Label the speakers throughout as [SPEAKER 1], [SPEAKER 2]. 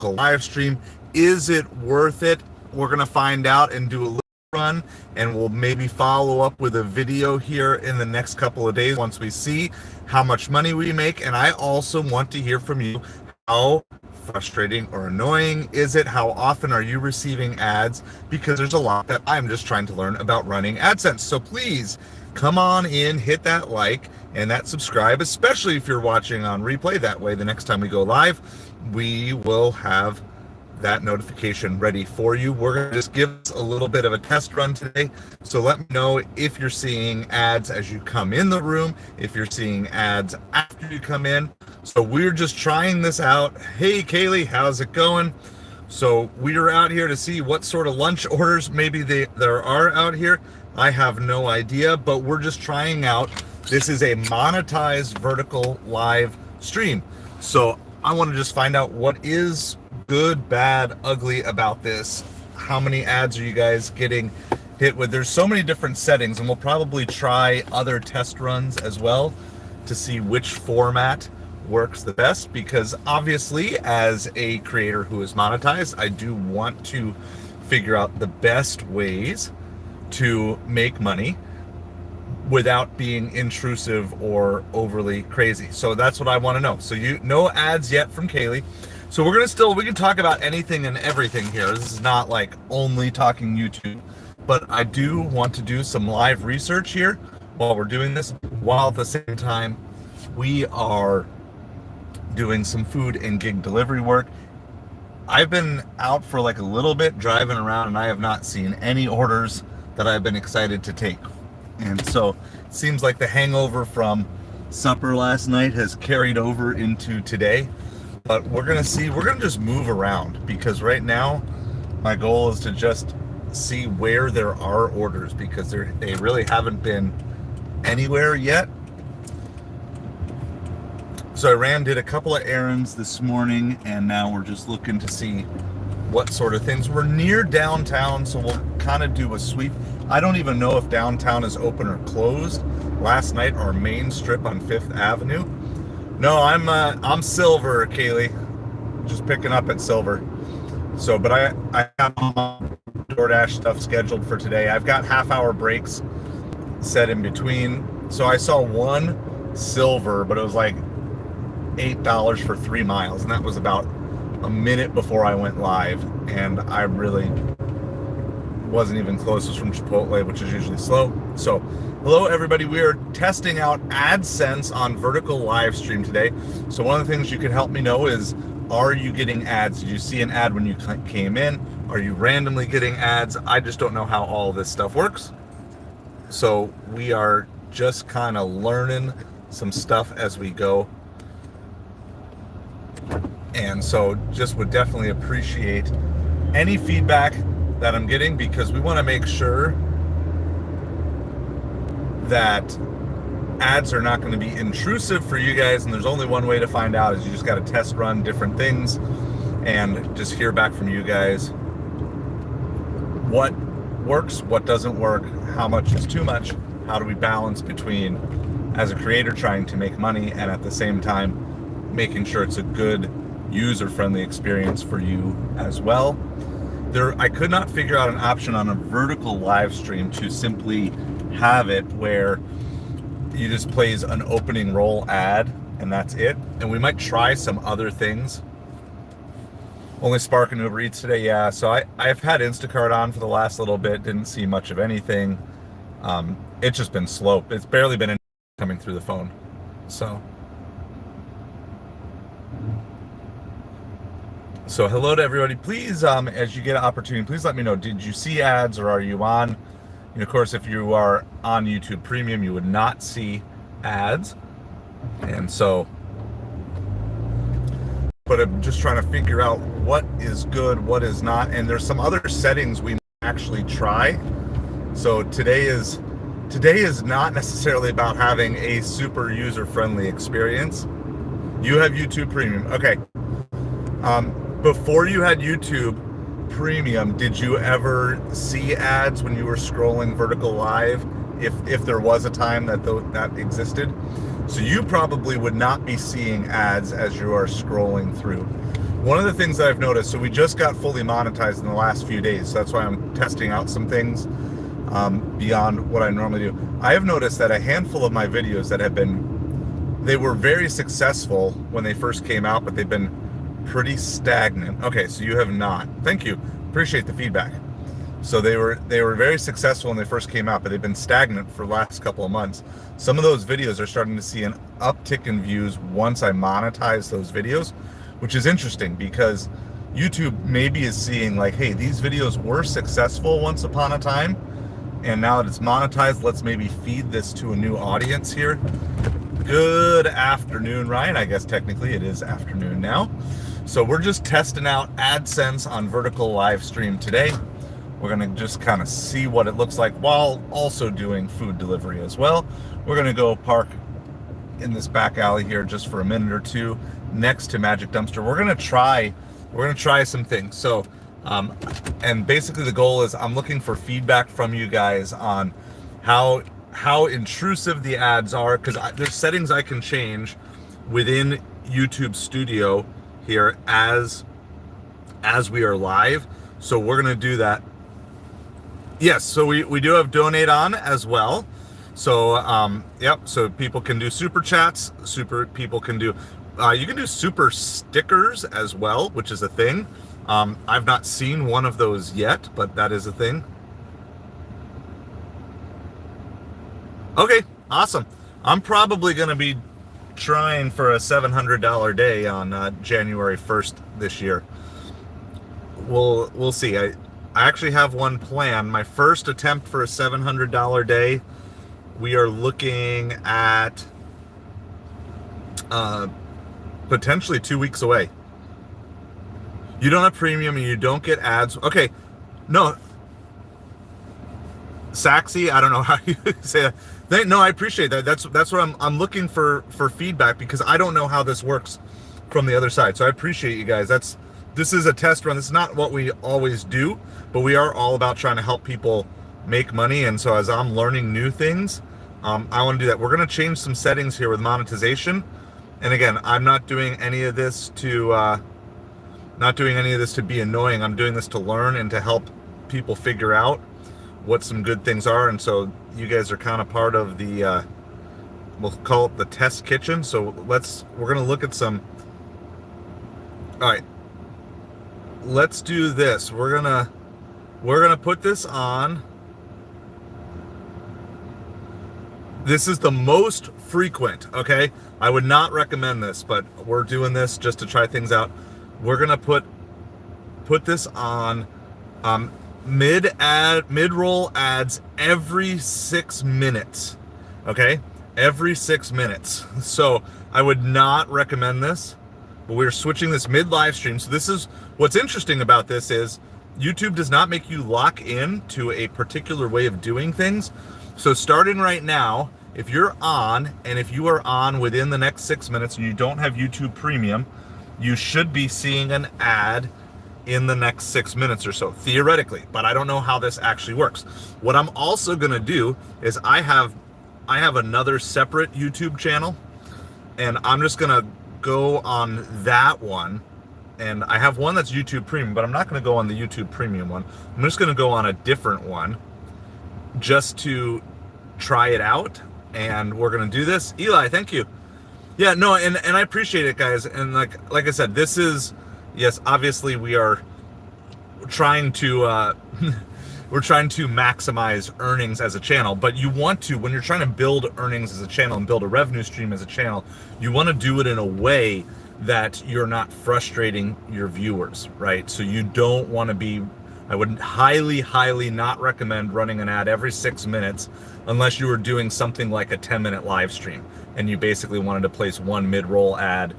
[SPEAKER 1] live stream. Is it worth it? We're going to find out and do a little run, and we'll maybe follow up with a video here in the next couple of days once we see how much money we make. And I also want to hear from you. How frustrating or annoying is it? How often are you receiving ads? Because there's a lot that I'm just trying to learn about running AdSense. So please come on in, hit that like and that subscribe, especially if you're watching on replay. That way, the next time we go live, we will have that notification ready for you. We're going to just give us a little bit of a test run today. So let me know if you're seeing ads as you come in the room, if you're seeing ads after you come in. So we're just trying this out. Hey, Kaylee, how's it going? So we're out here to see what sort of lunch orders maybe there are out here. I have no idea, but we're just trying out. This is a monetized vertical live stream. So I want to just find out what is good, bad, ugly about this. How many ads are you guys getting hit with? There's so many different settings, and we'll probably try other test runs as well to see which format works the best, because obviously as a creator who is monetized, I do want to figure out the best ways to make money without being intrusive or overly crazy. So that's what I want to know. So no ads yet from Kaylee. So we can talk about anything and everything here. This is not like only talking YouTube, but I do want to do some live research here while we're doing this, while at the same time we are doing some food and gig delivery work. I've been out for like a little bit driving around, and I have not seen any orders that I've been excited to take. And so it seems like the hangover from supper last night has carried over into today. But we're going to just move around, because right now my goal is to just see where there are orders, because they really haven't been anywhere yet. So I did a couple of errands this morning, and now we're just looking to see what sort of things. We're near downtown, so we'll kind of do a sweep. I don't even know if downtown is open or closed. Last night, our main strip on 5th Avenue. No, I'm Silver, Kaylee. Just picking up at Silver. So, but I have DoorDash stuff scheduled for today. I've got half-hour breaks set in between. So I saw one Silver, but it was like $8 for 3 miles, and that was about a minute before I went live, and I really wasn't even close. It was from Chipotle, which is usually slow. So hello everybody, we are testing out AdSense on vertical live stream today. So one of the things you can help me know is, are you getting ads? Did you see an ad when you came in? Are you randomly getting ads? I just don't know how all this stuff works. So we are just kind of learning some stuff as we go. And so just would definitely appreciate any feedback that I'm getting, because we want to make sure that ads are not going to be intrusive for you guys. And there's only one way to find out, is you just got to test run different things and just hear back from you guys what works, what doesn't work, how much is too much, how do we balance between, as a creator, trying to make money and at the same time making sure it's a good user-friendly experience for you as well. I could not figure out an option on a vertical live stream to simply have it where you just plays an opening roll ad and that's it. And we might try some other things. Only Spark and Uber Eats today, yeah. So I've had Instacart on for the last little bit, didn't see much of anything. It's just been slow. It's barely been coming through the phone. So hello to everybody. Please, as you get an opportunity, please let me know, did you see ads, or are you on? Of course, if you are on YouTube Premium, you would not see ads. And so, but I'm just trying to figure out what is good, what is not. And there's some other settings we actually try. So today is not necessarily about having a super user-friendly experience. You have YouTube Premium. Okay. Before you had YouTube Premium, did you ever see ads when you were scrolling vertical live? If there was a time that existed? So you probably would not be seeing ads as you are scrolling through. One of the things that I've noticed, so we just got fully monetized in the last few days, so that's why I'm testing out some things beyond what I normally do. I have noticed that a handful of my videos that have been, they were very successful when they first came out, but they've been pretty stagnant. Okay, so you have not. Thank you. Appreciate the feedback. So they were very successful when they first came out, but they've been stagnant for the last couple of months. Some of those videos are starting to see an uptick in views once I monetize those videos, which is interesting because YouTube maybe is seeing like, hey, these videos were successful once upon a time, and now that it's monetized, let's maybe feed this to a new audience here. Good afternoon, Ryan. I guess technically it is afternoon now. So we're just testing out Adsense on vertical live stream today. We're gonna just kind of see what it looks like while also doing food delivery as well. We're gonna go park in this back alley here just for a minute or two next to Magic Dumpster. We're gonna try some things. So, and basically the goal is I'm looking for feedback from you guys on how intrusive the ads are, because there's settings I can change within YouTube Studio here as we are live. So we're gonna do that. Yes, so we do have donate on as well. So yep, so people can do super chats, people can do you can do super stickers as well, which is a thing. I've not seen one of those yet, but that is a thing. Okay, awesome. I'm probably going to be trying for a $700 day on January 1st this year. We'll see. I actually have one planned. My first attempt for a $700 day, we are looking at potentially 2 weeks away. You don't have premium and you don't get ads. Okay, no. Saxy, I don't know how you say that. No, I appreciate that. That's what I'm looking for feedback, because I don't know how this works from the other side. So I appreciate you guys. This is a test run. This is not what we always do, but we are all about trying to help people make money. And so as I'm learning new things, I want to do that. We're going to change some settings here with monetization. And again, I'm not doing any of this to be annoying. I'm doing this to learn and to help people figure out what some good things are. And so you guys are kind of part of the we'll call it the test kitchen. So we're going to look at some. All right, let's do this. We're gonna put this on. This is the most frequent, okay? I would not recommend this, but we're doing this just to try things out. We're gonna put this on mid-roll ads every 6 minutes, okay? Every 6 minutes. So I would not recommend this, but we're switching this mid-live stream. So this is, what's interesting about this is YouTube does not make you lock in to a particular way of doing things. So starting right now, if you're on, and if you are on within the next 6 minutes and you don't have YouTube Premium, you should be seeing an ad in the next 6 minutes or so, theoretically, but I don't know how this actually works. What I'm also gonna do is I have another separate YouTube channel, and I'm just gonna go on that one. And I have one that's YouTube Premium, but I'm not gonna go on the YouTube Premium one. I'm just gonna go on a different one just to try it out. And we're gonna do this. Eli, thank you. Yeah, no, and I appreciate it, guys. And like I said, this is, yes, obviously we are trying to we're trying to maximize earnings as a channel, but you want to, when you're trying to build earnings as a channel and build a revenue stream as a channel, you want to do it in a way that you're not frustrating your viewers, right? So you don't want to be, I would highly not recommend running an ad every 6 minutes unless you were doing something like a 10-minute live stream and you basically wanted to place one mid-roll ad,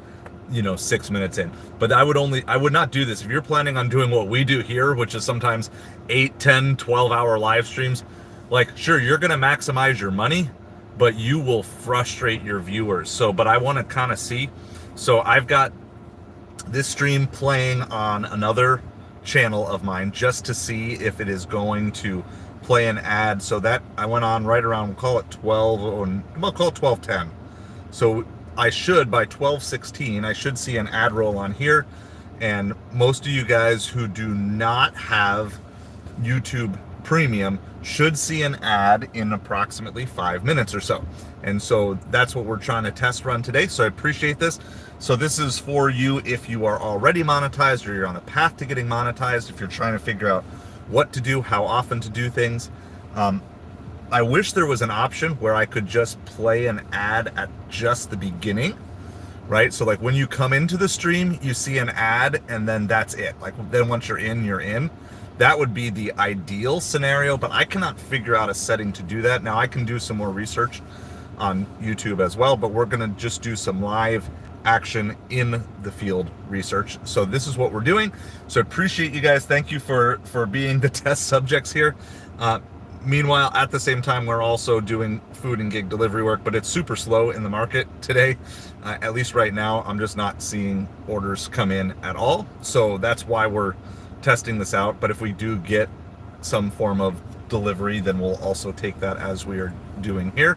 [SPEAKER 1] 6 minutes in. But I would not do this. If you're planning on doing what we do here, which is sometimes 8, 10, 12-hour live streams, like, sure, you're gonna maximize your money, but you will frustrate your viewers. So, but I want to kind of see. So I've got this stream playing on another channel of mine just to see if it is going to play an ad. So that I went on right around, we'll call it 12, or we'll call it 12:10. So I should, by 12:16, I should see an ad roll on here. And most of you guys who do not have YouTube Premium should see an ad in approximately 5 minutes or so. And so that's what we're trying to test run today. So I appreciate this. So this is for you if you are already monetized or you're on a path to getting monetized, if you're trying to figure out what to do, how often to do things. I wish there was an option where I could just play an ad at just the beginning, right? So like when you come into the stream, you see an ad and then that's it. Like then once you're in, you're in. That would be the ideal scenario, but I cannot figure out a setting to do that. Now I can do some more research on YouTube as well, but we're gonna just do some live action in the field research. So this is what we're doing. So appreciate you guys. Thank you for being the test subjects here. Meanwhile, at the same time, we're also doing food and gig delivery work, but it's super slow in the market today. At least right now, I'm just not seeing orders come in at all. So that's why we're testing this out. But if we do get some form of delivery, then we'll also take that as we are doing here.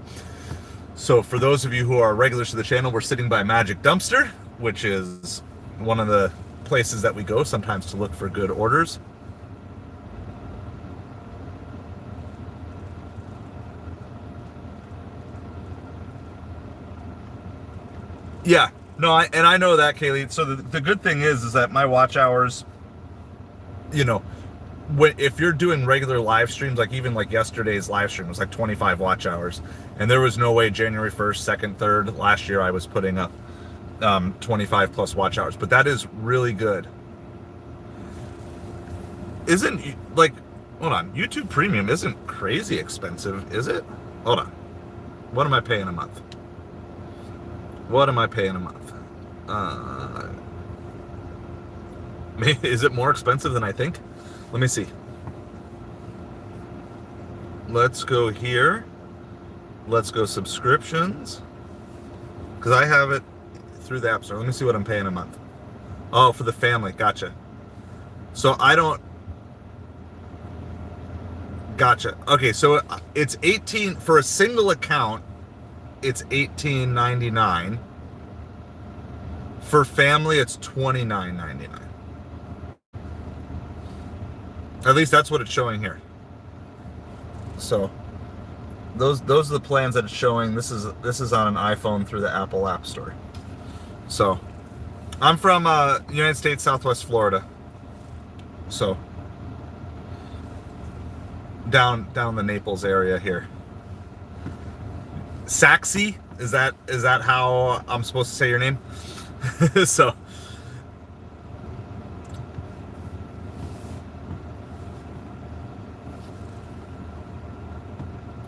[SPEAKER 1] So for those of you who are regulars to the channel, we're sitting by Magic Dumpster, which is one of the places that we go sometimes to look for good orders. Yeah, no, I know that, Kaylee. So the good thing is that my watch hours, you know, if you're doing regular live streams, like even like yesterday's live stream was like 25 watch hours, and there was no way January 1st, 2nd, 3rd last year I was putting up 25 plus watch hours, but that is really good. Isn't, like, hold on, YouTube Premium isn't crazy expensive, is it? Hold on, what am I paying a month? What am I paying a month? Is it more expensive than I think? Let me see. Let's go here. Let's go subscriptions. Because I have it through the App Store. Let me see what I'm paying a month. Oh, for the family. Gotcha. So I don't... Gotcha. Okay, so it's 18 for a single account. It's $18.99. For family, it's $29.99. At least that's what it's showing here. So those are the plans that it's showing. This is on an iPhone through the Apple App Store. So I'm from United States, Southwest Florida. So down the Naples area here. Saxy, is that how I'm supposed to say your name? So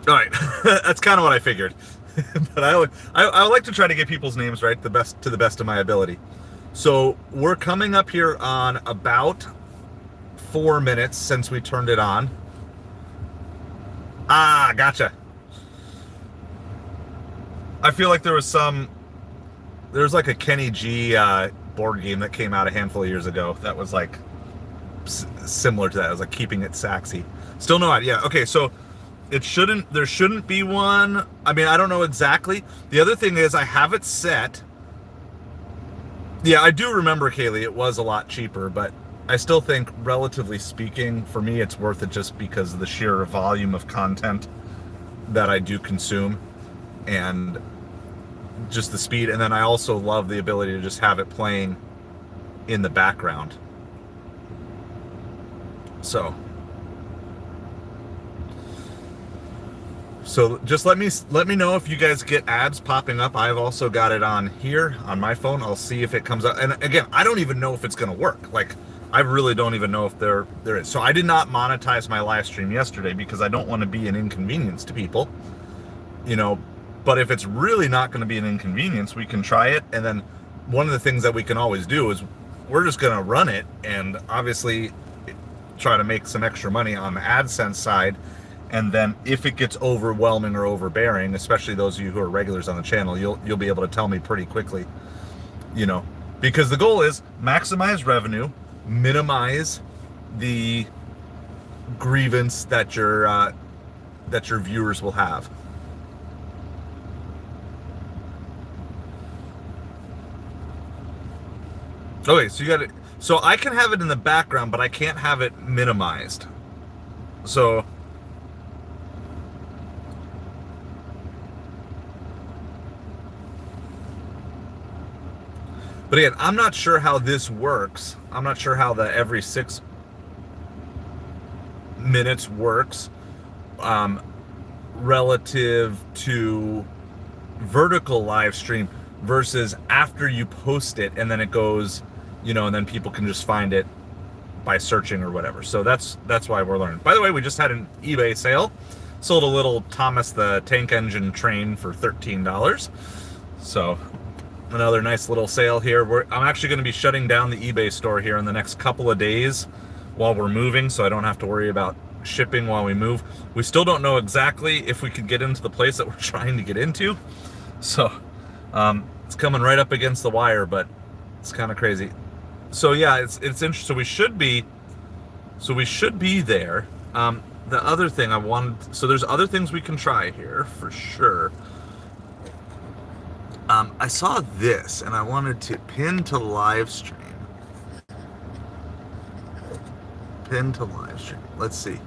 [SPEAKER 1] all right, that's kind of what I figured. But I like to try to get people's names right to the best of my ability. So we're coming up here on about 4 minutes since we turned it on. Ah, gotcha. I feel like there was like a Kenny G board game that came out a handful of years ago that was like similar to that. It was like Keeping It Saxy. Still no idea. Yeah, okay, so there shouldn't be one. I mean, I don't know exactly. The other thing is I have it set. Yeah, I do remember, Kaylee, it was a lot cheaper, but I still think, relatively speaking, for me, it's worth it just because of the sheer volume of content that I do consume and just the speed. And then I also love the ability to just have it playing in the background. So just let me know if you guys get ads popping up. I've also got it on here on my phone. I'll see if it comes up. And again, I don't even know if it's going to work. Like, I really don't even know if there is. So I did not monetize my live stream yesterday because I don't want to be an inconvenience to people, you know. But if it's really not going to be an inconvenience, we can try it. And then one of the things that we can always do is we're just going to run it and obviously try to make some extra money on the Adsense side. And then if it gets overwhelming or overbearing, especially those of you who are regulars on the channel, you'll be able to tell me pretty quickly, you know, because the goal is maximize revenue, minimize the grievance that your viewers will have. Okay, so So I can have it in the background, but I can't have it minimized. So but again, I'm not sure how this works. I'm not sure how the every 6 minutes works relative to vertical live stream versus after you post it and then it goes, you know, and then people can just find it by searching or whatever. So that's why we're learning. By the way, we just had an eBay sale. Sold a little Thomas the Tank Engine train for $13. So another nice little sale here. I'm actually going to be shutting down the eBay store here in the next couple of days while we're moving, so I don't have to worry about shipping while we move. We still don't know exactly if we could get into the place that we're trying to get into. So it's coming right up against the wire, but it's kind of crazy. So yeah, it's interesting. So we should be there. The other thing I wanted, so there's other things we can try here for sure. I saw this and I wanted to pin to live stream. Pin to live stream. Let's see.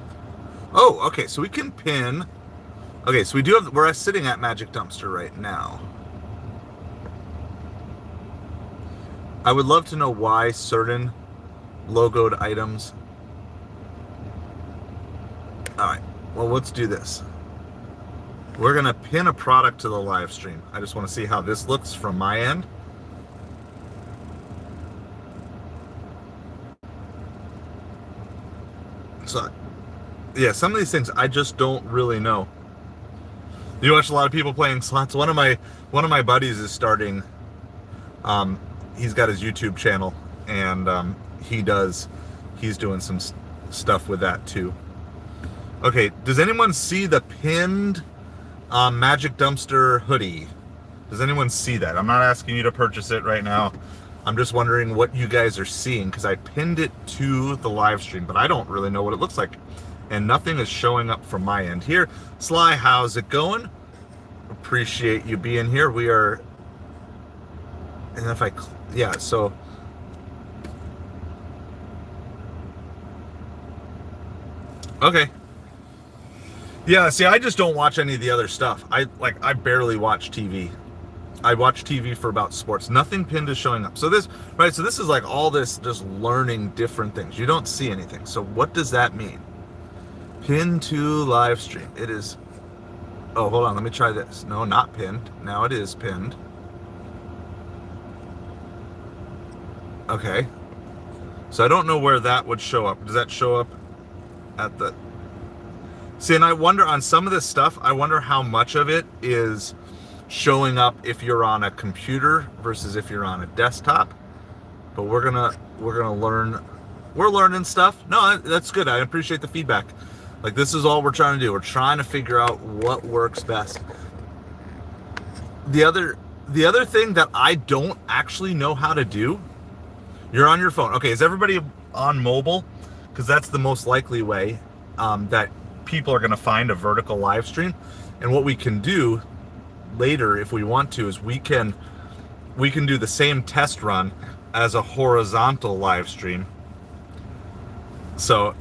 [SPEAKER 1] Oh, okay. So we can pin. Okay, so we do have. We're sitting at Magic Dumpster right now. I would love to know why certain logoed items. All right. Well, let's do this. We're gonna pin a product to the live stream. I just want to see how this looks from my end. So, yeah, some of these things I just don't really know. You watch a lot of people playing slots. One of my buddies is starting. He's got his YouTube channel, and he's doing some stuff with that too. Okay, does anyone see the pinned Magic Dumpster hoodie? Does anyone see that? I'm not asking you to purchase it right now. I'm just wondering what you guys are seeing, because I pinned it to the live stream, but I don't really know what it looks like. And nothing is showing up from my end here. Sly, how's it going? Appreciate you being here. We are, and if I, yeah, so. Okay. Yeah, see, I just don't watch any of the other stuff. I barely watch TV. I watch TV for about sports. Nothing pinned is showing up. So this, right, so this is like all this just learning different things. You don't see anything. So what does that mean? Pin to live stream. It is, oh, hold on, let me try this. No, not pinned. Now it is pinned. Okay. So I don't know where that would show up. Does that show up at the, see, and I wonder on some of this stuff, I wonder how much of it is showing up if you're on a computer versus if you're on a desktop. But we're gonna learn. We're learning stuff. No, that's good. I appreciate the feedback. Like, this is all we're trying to do. We're trying to figure out what works best. The other thing that I don't actually know how to do, you're on your phone. Okay, is everybody on mobile? Because that's the most likely way that people are going to find a vertical live stream. And what we can do later, if we want to, is we can do the same test run as a horizontal live stream. So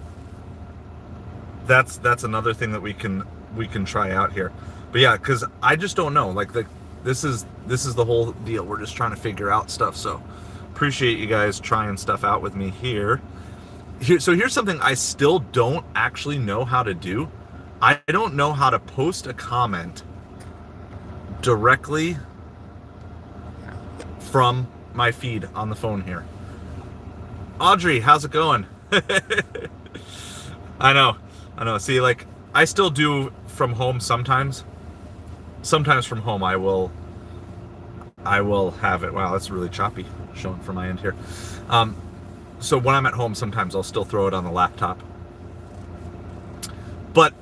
[SPEAKER 1] that's another thing that we can try out here. But yeah, because I just don't know. Like, this is the whole deal. We're just trying to figure out stuff. So appreciate you guys trying stuff out with me here. So here's something I still don't actually know how to do. I don't know how to post a comment directly from my feed on the phone here. Audrey, how's it going? I know. See, like, I still do from home sometimes. Sometimes from home I will have it. Wow, that's really choppy showing from my end here. So when I'm at home, sometimes I'll still throw it on the laptop. But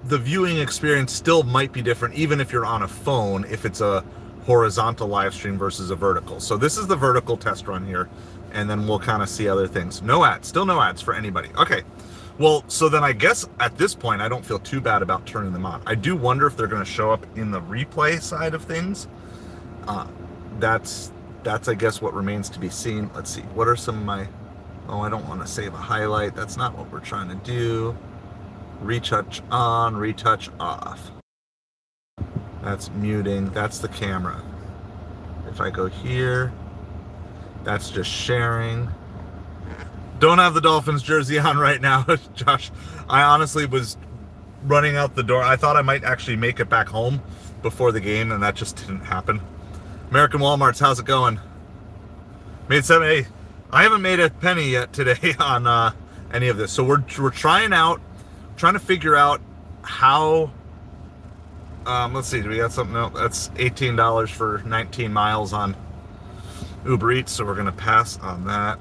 [SPEAKER 1] the viewing experience still might be different, even if you're on a phone, if it's a horizontal live stream versus a vertical. So this is the vertical test run here, and then we'll kind of see other things. No ads, still no ads for anybody. Okay, well, so then I guess at this point, I don't feel too bad about turning them on. I do wonder if they're going to show up in the replay side of things. That's I guess what remains to be seen. Let's see, what are some of my Oh, I don't want to save a highlight. That's not what we're trying to do. Retouch on, retouch off. That's muting. That's the camera. If I go here, that's just sharing. Don't have the Dolphins jersey on right now, Josh. I honestly was running out the door. I thought I might actually make it back home before the game, and that just didn't happen. American Walmarts, how's it going? Made 7. Hey, I haven't made a penny yet today on any of this. So we're trying to figure out how. Let's see, do we got something else? That's $18 for 19 miles on Uber Eats, so we're gonna pass on that.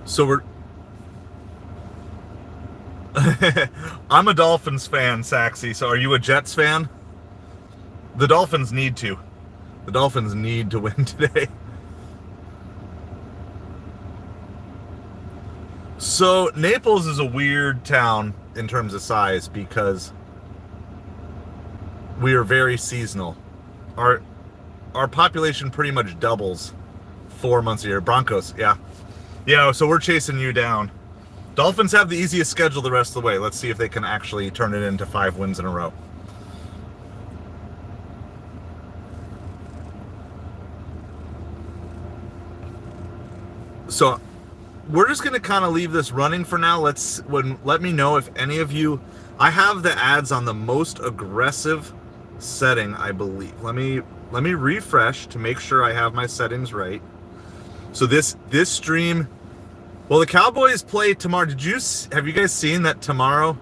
[SPEAKER 1] So we're I'm a Dolphins fan, Saxy. So are you a Jets fan? The Dolphins need to. The Dolphins need to win today. So Naples is a weird town in terms of size because we are very seasonal. Our population pretty much doubles 4 months a year. Broncos, yeah. Yeah, so we're chasing you down. Dolphins have the easiest schedule the rest of the way. Let's see if they can actually turn it into 5 wins in a row. So we're just going to kind of leave this running for now. Let me know if any of you. I have the ads on the most aggressive setting, I believe. Let me refresh to make sure I have my settings right. So this stream, well, the Cowboys play tomorrow. Have you guys seen that tomorrow?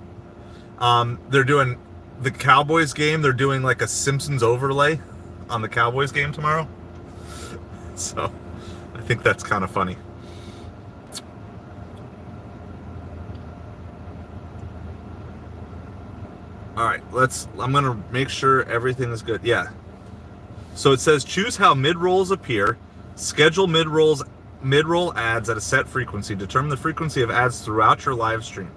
[SPEAKER 1] They're doing the Cowboys game. They're doing like a Simpsons overlay on the Cowboys game tomorrow. So I think that's kind of funny. All right, I'm gonna make sure everything is good. Yeah. So it says choose how mid-rolls appear, schedule mid-roll ads at a set frequency, determine the frequency of ads throughout your live stream.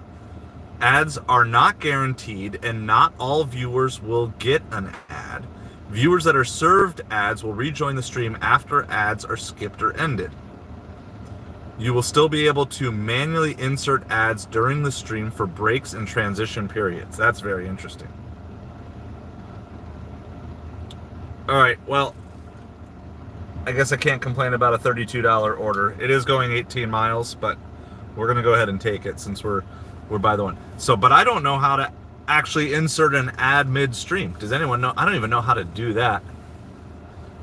[SPEAKER 1] Ads are not guaranteed and not all viewers will get an ad. Viewers that are served ads will rejoin the stream after ads are skipped or ended. You will still be able to manually insert ads during the stream for breaks and transition periods. That's very interesting. All right, well, I guess I can't complain about a $32 order. It is going 18 miles, but we're going to go ahead and take it since we're by the one. So, but I don't know how to actually insert an ad midstream. Does anyone know? I don't even know how to do that.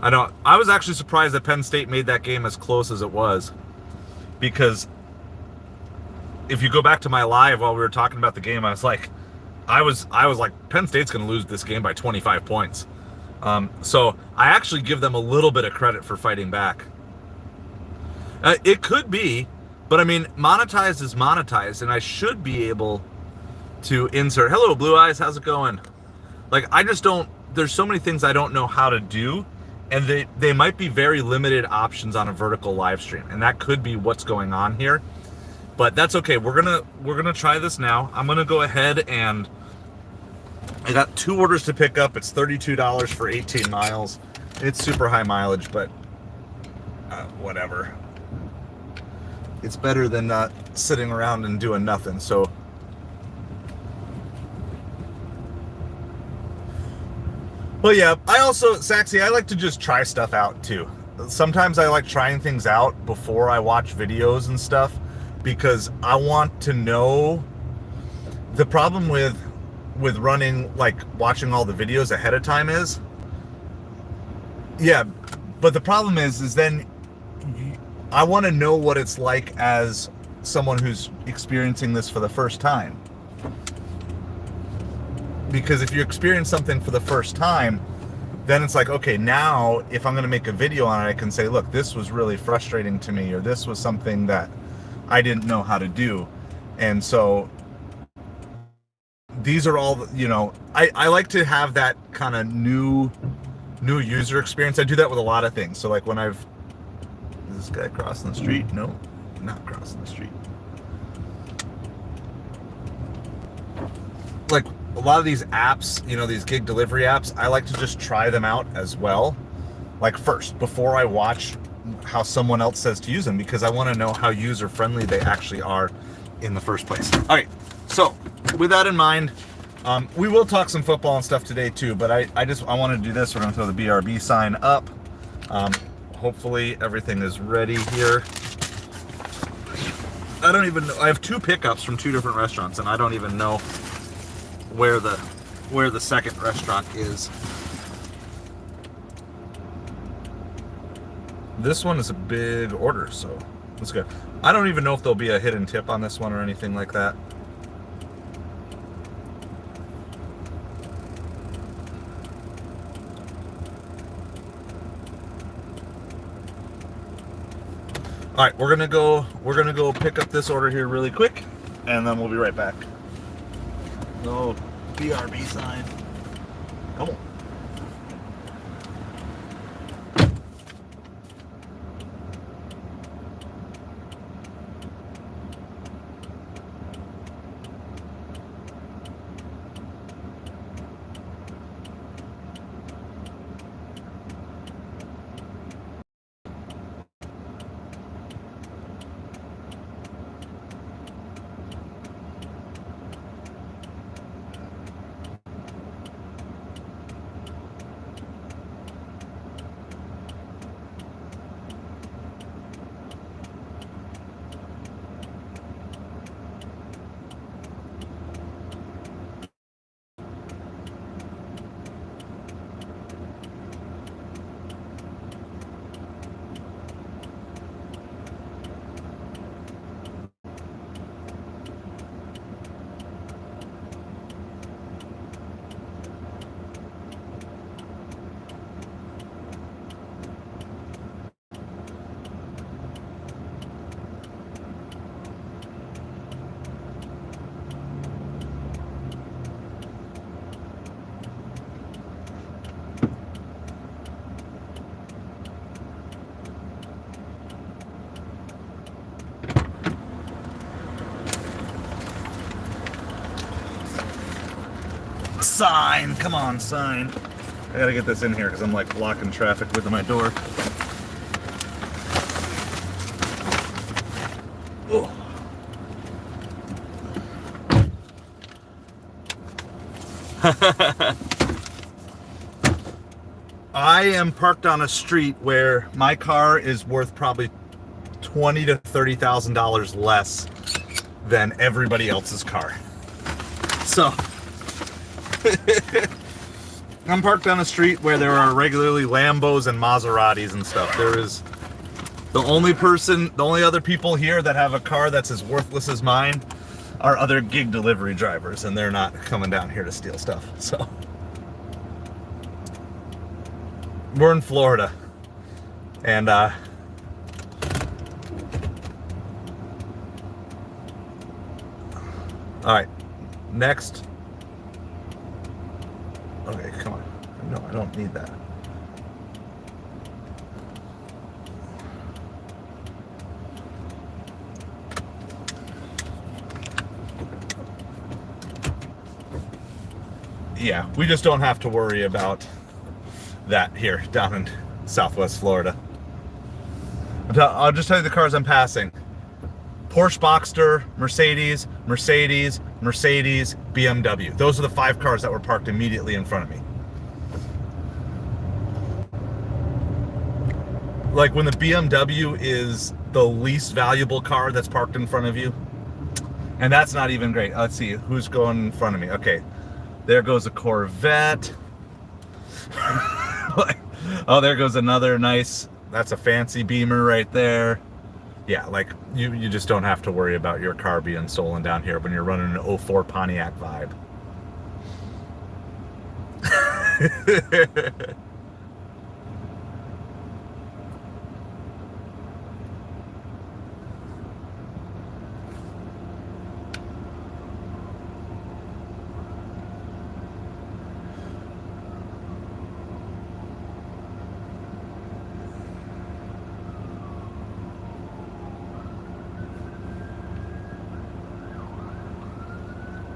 [SPEAKER 1] I was actually surprised that Penn State made that game as close as it was. Because if you go back to my live while we were talking about the game, I was like, Penn State's going to lose this game by 25 points. So I actually give them a little bit of credit for fighting back. It could be, but I mean, Monetize is Monetize, and I should be able to insert. Hello, Blue Eyes, how's it going? Like, I just don't. There's so many things I don't know how to do. And they might be very limited options on a vertical live stream, and that could be what's going on here. But that's okay. We're gonna try this now. I'm gonna go ahead and I got 2 orders to pick up. It's $32 for 18 miles. It's super high mileage, but whatever. It's better than not sitting around and doing nothing. So. Well, yeah, I also, Saxy, I like to just try stuff out too. Sometimes I like trying things out before I watch videos and stuff because I want to know. The problem with running, like watching all the videos ahead of time is, yeah, but the problem is then I want to know what it's like as someone who's experiencing this for the first time. Because if you experience something for the first time, then it's like, okay, now if I'm going to make a video on it, I can say, look, this was really frustrating to me, or this was something that I didn't know how to do. And so these are all, I like to have that kind of new user experience. I do that with a lot of things. So like when is this guy crossing the street? No, not crossing the street. like a lot of these apps, you know, these gig delivery apps, I like to just try them out as well, like first, before I watch how someone else says to use them, because I want to know how user friendly they actually are in the first place. All right, so with that in mind, we will talk some football and stuff today too, but I want to do this. We're going to throw the BRB sign up. Hopefully everything is ready here. I don't even know. I have 2 pickups from 2 different restaurants, and I don't even know where the second restaurant is. This one is a big order, so let's go. I don't even know if there'll be a hidden tip on this one or anything like that. All right, we're gonna go pick up this order here really quick, and then we'll be right back. No BRB sign. Come on. Sign, come on, sign. I gotta get this in here because I'm like blocking traffic with my door. Oh. I am parked on a street where my car is worth probably $20,000 to $30,000 less than everybody else's car. So I'm parked on a street where there are regularly Lambos and Maseratis and stuff. There is the only other people here that have a car that's as worthless as mine are other gig delivery drivers, and they're not coming down here to steal stuff. So we're in Florida, and all right, next. Okay, come on. No, I don't need that. Yeah, we just don't have to worry about that here down in Southwest Florida. I'll just tell you the cars I'm passing. Porsche Boxster, Mercedes, Mercedes, Mercedes, BMW. Those are the 5 cars that were parked immediately in front of me. Like when the BMW is the least valuable car that's parked in front of you. And that's not even great. Let's see, who's going in front of me? Okay, there goes a Corvette. Oh, there goes another nice, that's a fancy Beamer right there. Yeah, like you just don't have to worry about your car being stolen down here when you're running an 04 Pontiac Vibe.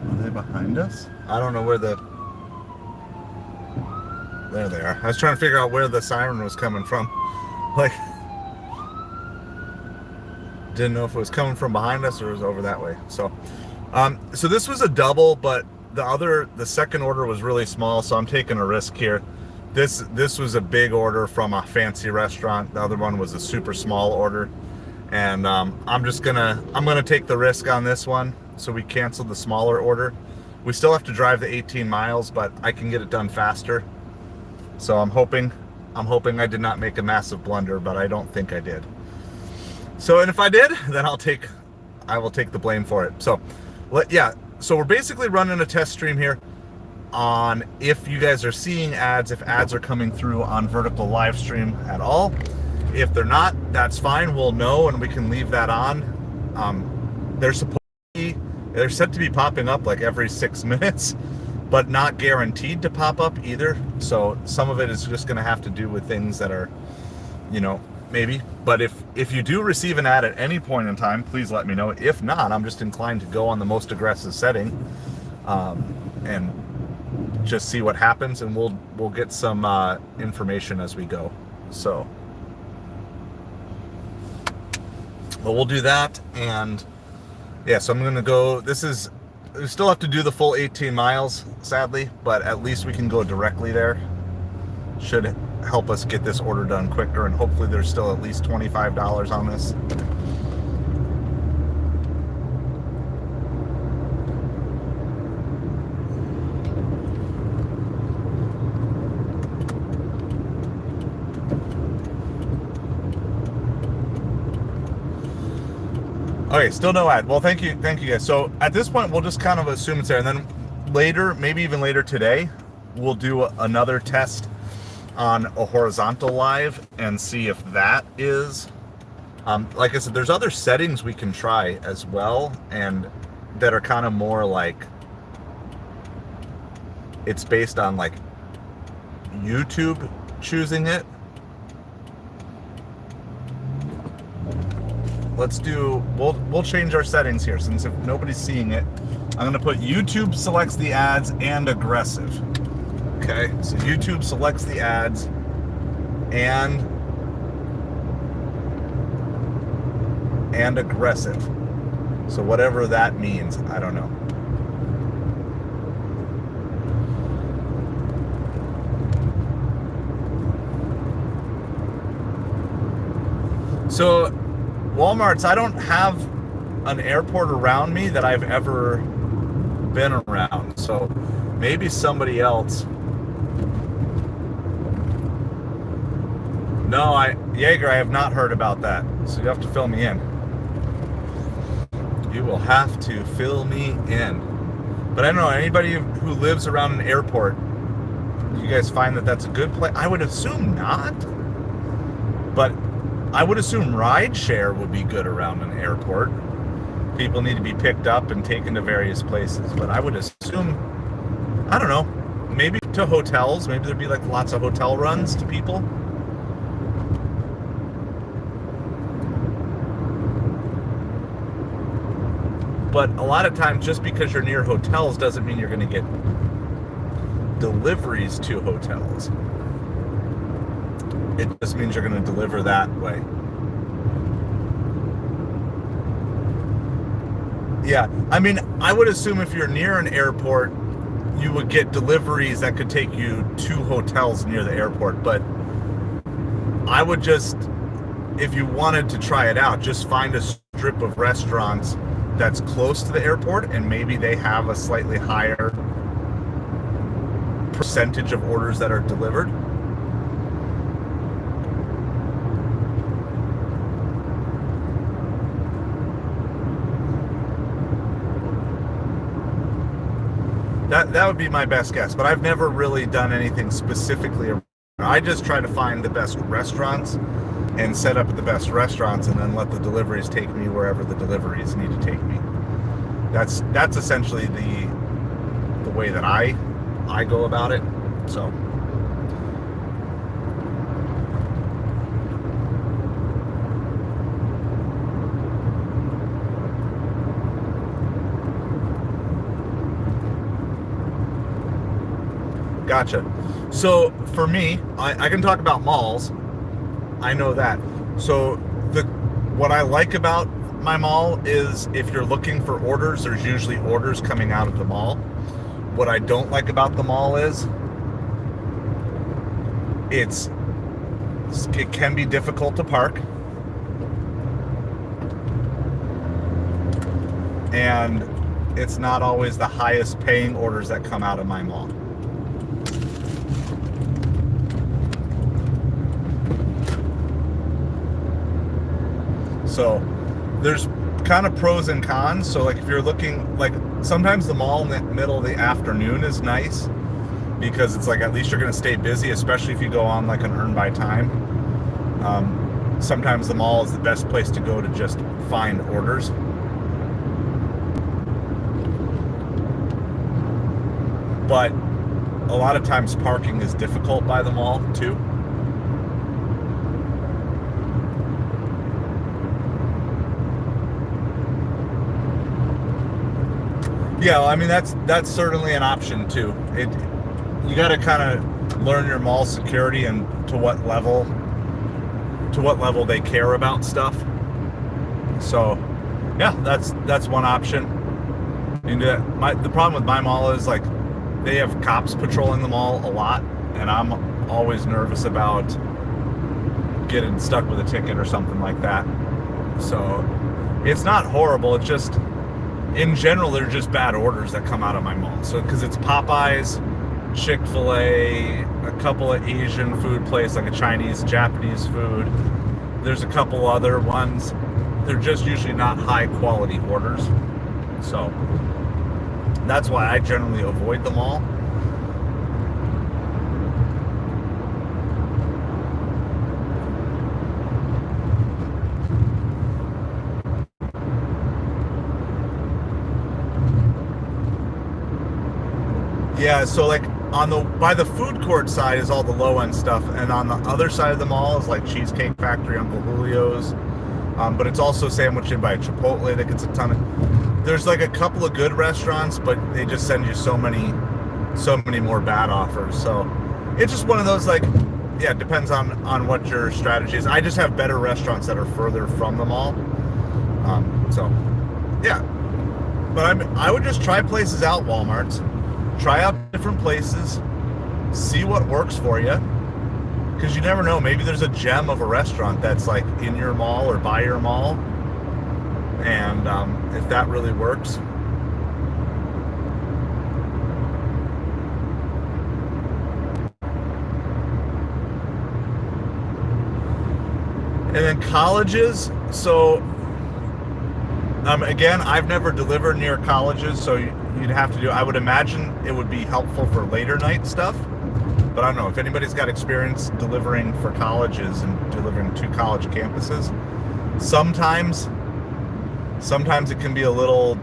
[SPEAKER 1] Are they behind us? I don't know where the... There they are. I was trying to figure out where the siren was coming from. Like, didn't know if it was coming from behind us or it was over that way. So, so this was a double, but the second order was really small, so I'm taking a risk here. This was a big order from a fancy restaurant. The other one was a super small order, and I'm gonna take the risk on this one. So we canceled the smaller order. We still have to drive the 18 miles, but I can get it done faster. So I'm hoping I did not make a massive blunder, but I don't think I did. So, and if I did, then I will take the blame for it. So, yeah. So we're basically running a test stream here on if you guys are seeing ads, if ads are coming through on vertical live stream at all. If they're not, that's fine. We'll know and we can leave that on. They're set to be popping up like every 6 minutes, but not guaranteed to pop up either. So some of it is just going to have to do with things that are, you know, maybe. But if you do receive an ad at any point in time, please let me know. If not, I'm just inclined to go on the most aggressive setting, and just see what happens, and we'll get some information as we go. So, but we'll do that, and yeah. So I'm gonna go. We still have to do the full 18 miles, sadly, but at least we can go directly there. Should help us get this order done quicker, and hopefully there's still at least $25 on this. Okay, still no ad. Well, thank you guys. So at this point, we'll just kind of assume it's there, and then later, maybe even later today, we'll do another test on a horizontal live and see if that is, like I said, there's other settings we can try as well, and that are kind of more like, it's based on like YouTube choosing it. We'll change our settings here, since if nobody's seeing it, I'm gonna put YouTube selects the ads and aggressive. Okay, so YouTube selects the ads and aggressive. So whatever that means, I don't know. So Walmart's, I don't have an airport around me that I've ever been around. So maybe somebody else. No, Jaeger, I have not heard about that. So you have to fill me in. You will have to fill me in. But I don't know, anybody who lives around an airport, do you guys find that that's a good place? I would assume not. But I would assume rideshare would be good around an airport. People need to be picked up and taken to various places. But I would assume, I don't know, maybe to hotels. Maybe there'd be like lots of hotel runs to people. But a lot of times, just because you're near hotels doesn't mean you're going to get deliveries to hotels. It just means you're going to deliver that way. Yeah, I mean, I would assume if you're near an airport, you would get deliveries that could take you to hotels near the airport. But I would just, if you wanted to try it out, just find a strip of restaurants that's close to the airport, and maybe they have a slightly higher percentage of orders that are delivered. That would be my best guess, but I've never really done anything specifically. I just try to find the best restaurants and set up at the best restaurants, and then let the deliveries take me wherever the deliveries need to take me. That's essentially the way that I go about it. So Gotcha. So for me, I can talk about malls. I know that. So what I like about my mall is if you're looking for orders, there's usually orders coming out of the mall. What I don't like about the mall is it can be difficult to park, and it's not always the highest paying orders that come out of my mall. So there's kind of pros and cons. So like if you're looking, like sometimes the mall in the middle of the afternoon is nice because it's like at least you're going to stay busy, especially if you go on like an earn by time. Sometimes the mall is the best place to go to just find orders. But a lot of times parking is difficult by the mall too. Yeah, well, I mean that's certainly an option too. You got to kind of learn your mall security and to what level they care about stuff. So, yeah, that's one option. And the problem with my mall is like they have cops patrolling the mall a lot, and I'm always nervous about getting stuck with a ticket or something like that. So, it's not horrible. It's just in general, they're just bad orders that come out of my mall. So, because it's Popeyes, Chick-fil-A, a couple of Asian food places, like a Chinese, Japanese food. There's a couple other ones. They're just usually not high quality orders. So, that's why I generally avoid the mall. Yeah, so like by the food court side is all the low end stuff, and on the other side of the mall is like Cheesecake Factory, Uncle Julio's, but it's also sandwiched in by Chipotle that gets a ton of. There's like a couple of good restaurants, but they just send you so many more bad offers. So it's just one of those, like, yeah, it depends on what your strategy is. I just have better restaurants that are further from the mall. So yeah, but I would just try places out, Walmart's. Try out different places, see what works for you, because you never know. Maybe there's a gem of a restaurant that's like in your mall or by your mall, and if that really works. And then colleges. So again, I've never delivered near colleges, so you'd have to do. I would imagine it would be helpful for later night stuff, but I don't know if anybody's got experience delivering for colleges and delivering to college campuses. Sometimes it can be a little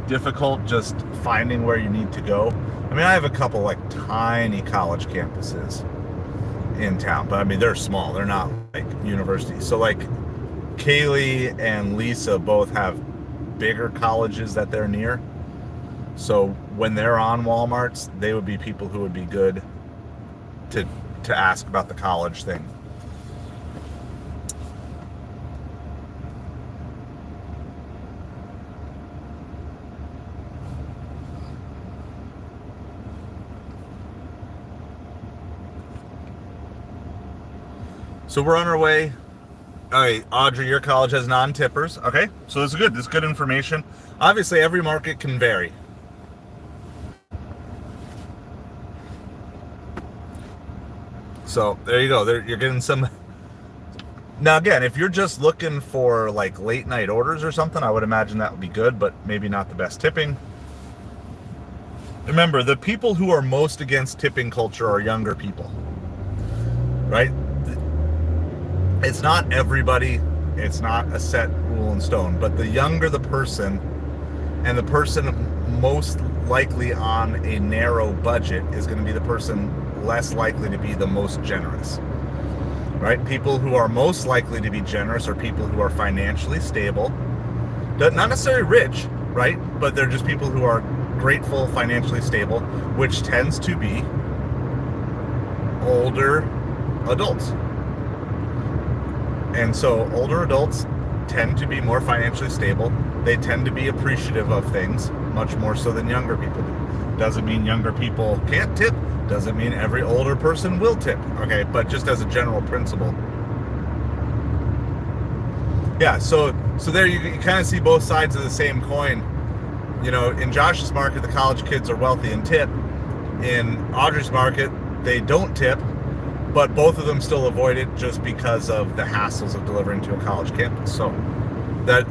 [SPEAKER 1] difficult just finding where you need to go. I mean, I have a couple like tiny college campuses in town, but I mean they're small. They're not like universities. So like Kaylee and Lisa both have bigger colleges that they're near. So when they're on Walmart's, they would be people who would be good to ask about the college thing. So we're on our way. All right, Audrey, your college has non-tippers. Okay, so this is good. This is good information. Obviously, every market can vary. So there you go. You're getting some. Now again, if you're just looking for like late night orders or something, I would imagine that would be good, but maybe not the best tipping. Remember, the people who are most against tipping culture are younger people, right? It's not everybody. It's not a set rule in stone, but the younger the person, and the person most likely on a narrow budget is going to be the person less likely to be the most generous, right? People who are most likely to be generous are people who are financially stable, not necessarily rich, right? But they're just people who are grateful, financially stable, which tends to be older adults. And so older adults tend to be more financially stable. They tend to be appreciative of things much more so than younger people do. Doesn't mean younger people can't tip. Doesn't mean every older person will tip. Okay, but just as a general principle. Yeah, so there you kind of see both sides of the same coin. You know, in Josh's market, the college kids are wealthy and tip. In Audrey's market, they don't tip, but both of them still avoid it just because of the hassles of delivering to a college campus. So that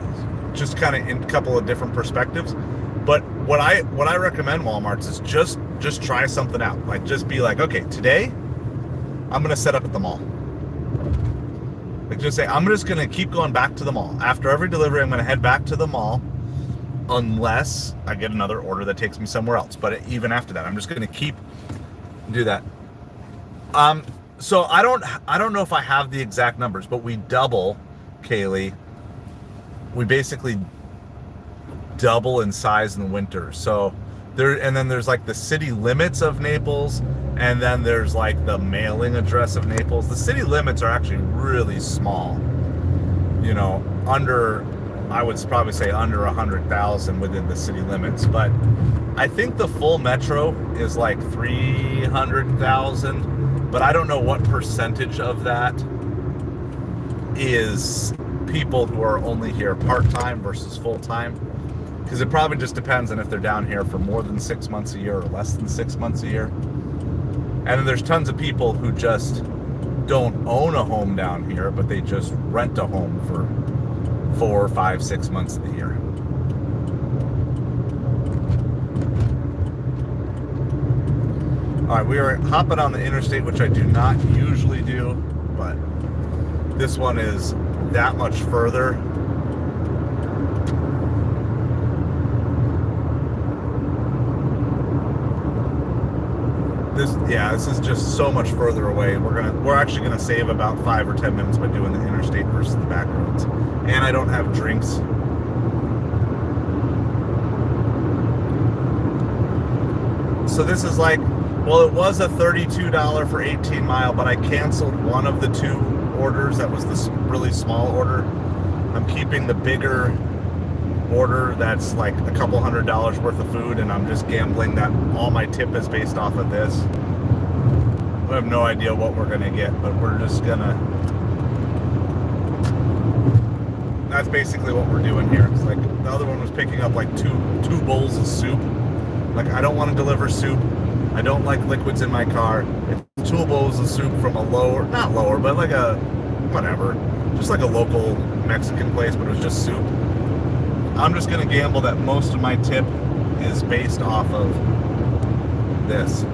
[SPEAKER 1] just kind of in a couple of different perspectives. But what I recommend Walmart's is just try something out. Like, just be like, okay, today I'm going to set up at the mall. Like, just say, I'm just going to keep going back to the mall. After every delivery, I'm going to head back to the mall unless I get another order that takes me somewhere else. But even after that, I'm just going to do that. So I don't know if I have the exact numbers, but we double, Kaylee. We basically double in size in the winter. So and then there's like the city limits of Naples, and then there's like the mailing address of Naples. The city limits are actually really small. You know, I would probably say under 100,000 within the city limits, but I think the full metro is like 300,000, but I don't know what percentage of that is people who are only here part-time versus full-time, because it probably just depends on if they're down here for more than 6 months a year or less than 6 months a year. And then there's tons of people who just don't own a home down here, but they just rent a home for 4, 5, 6 months of the year. All right, we are hopping on the interstate, which I do not usually do, but this one is that much further. This is just so much further away. We're actually gonna save about 5 or 10 minutes by doing the interstate versus the back roads. And I don't have drinks. So this is like, well, it was a $32 for 18 mile, but I canceled one of the 2 orders. That was this really small order. I'm keeping the bigger order that's like a couple $100 worth of food, and I'm just gambling that all my tip is based off of this. I have no idea what we're gonna get, but we're just gonna, that's basically what we're doing here. It's like the other one was picking up like two bowls of soup. Like, I don't want to deliver soup. I don't like liquids in my car. It's 2 bowls of soup from a not lower, but like a, whatever, just like a local Mexican place, but it was just soup. I'm just going to gamble that most of my tip is based off of this.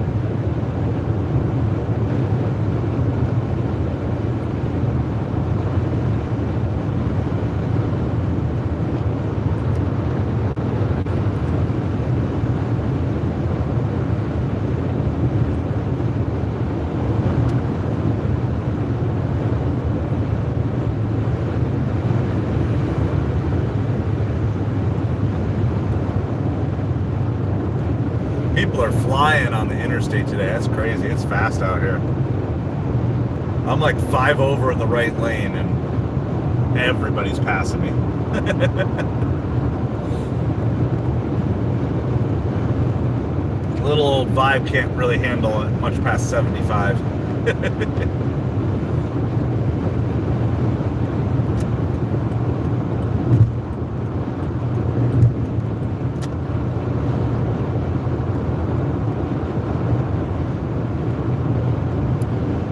[SPEAKER 1] People are flying on the interstate today. That's crazy. It's fast out here. I'm like 5 over in the right lane and everybody's passing me. Little old Vibe can't really handle it much past 75.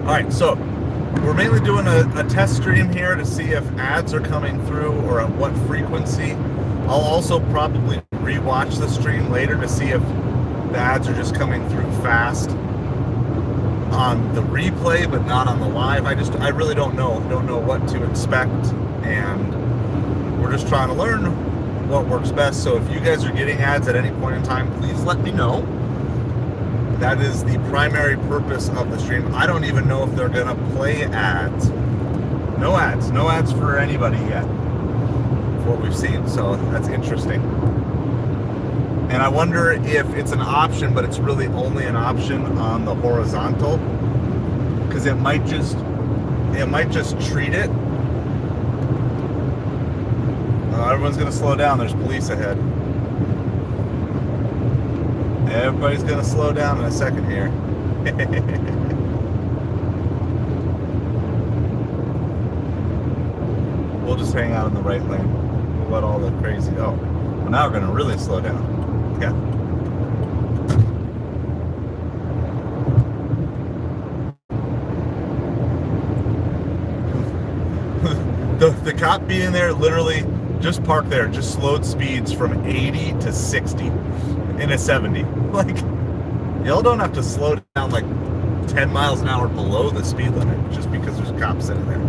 [SPEAKER 1] Alright, so we're mainly doing a test stream here to see if ads are coming through or at what frequency. I'll also probably rewatch the stream later to see if the ads are just coming through fast on the replay but not on the live. I really don't know what to expect, and we're just trying to learn what works best. So if you guys are getting ads at any point in time, please let me know. That is the primary purpose of the stream. I don't even know if they're gonna play ads. No ads for anybody yet, for what we've seen. So that's interesting. And I wonder if it's an option, but it's really only an option on the horizontal because it might just treat it. Everyone's gonna slow down. There's police ahead. Everybody's gonna slow down in a second here. We'll just hang out in the right lane. We'll let all the crazy. Oh, well, now we're gonna really slow down. Yeah. The cop being there literally just parked there, just slowed speeds from 80 to 60 in a 70. Like, y'all don't have to slow down like 10 miles an hour below the speed limit just because there's cops sitting there.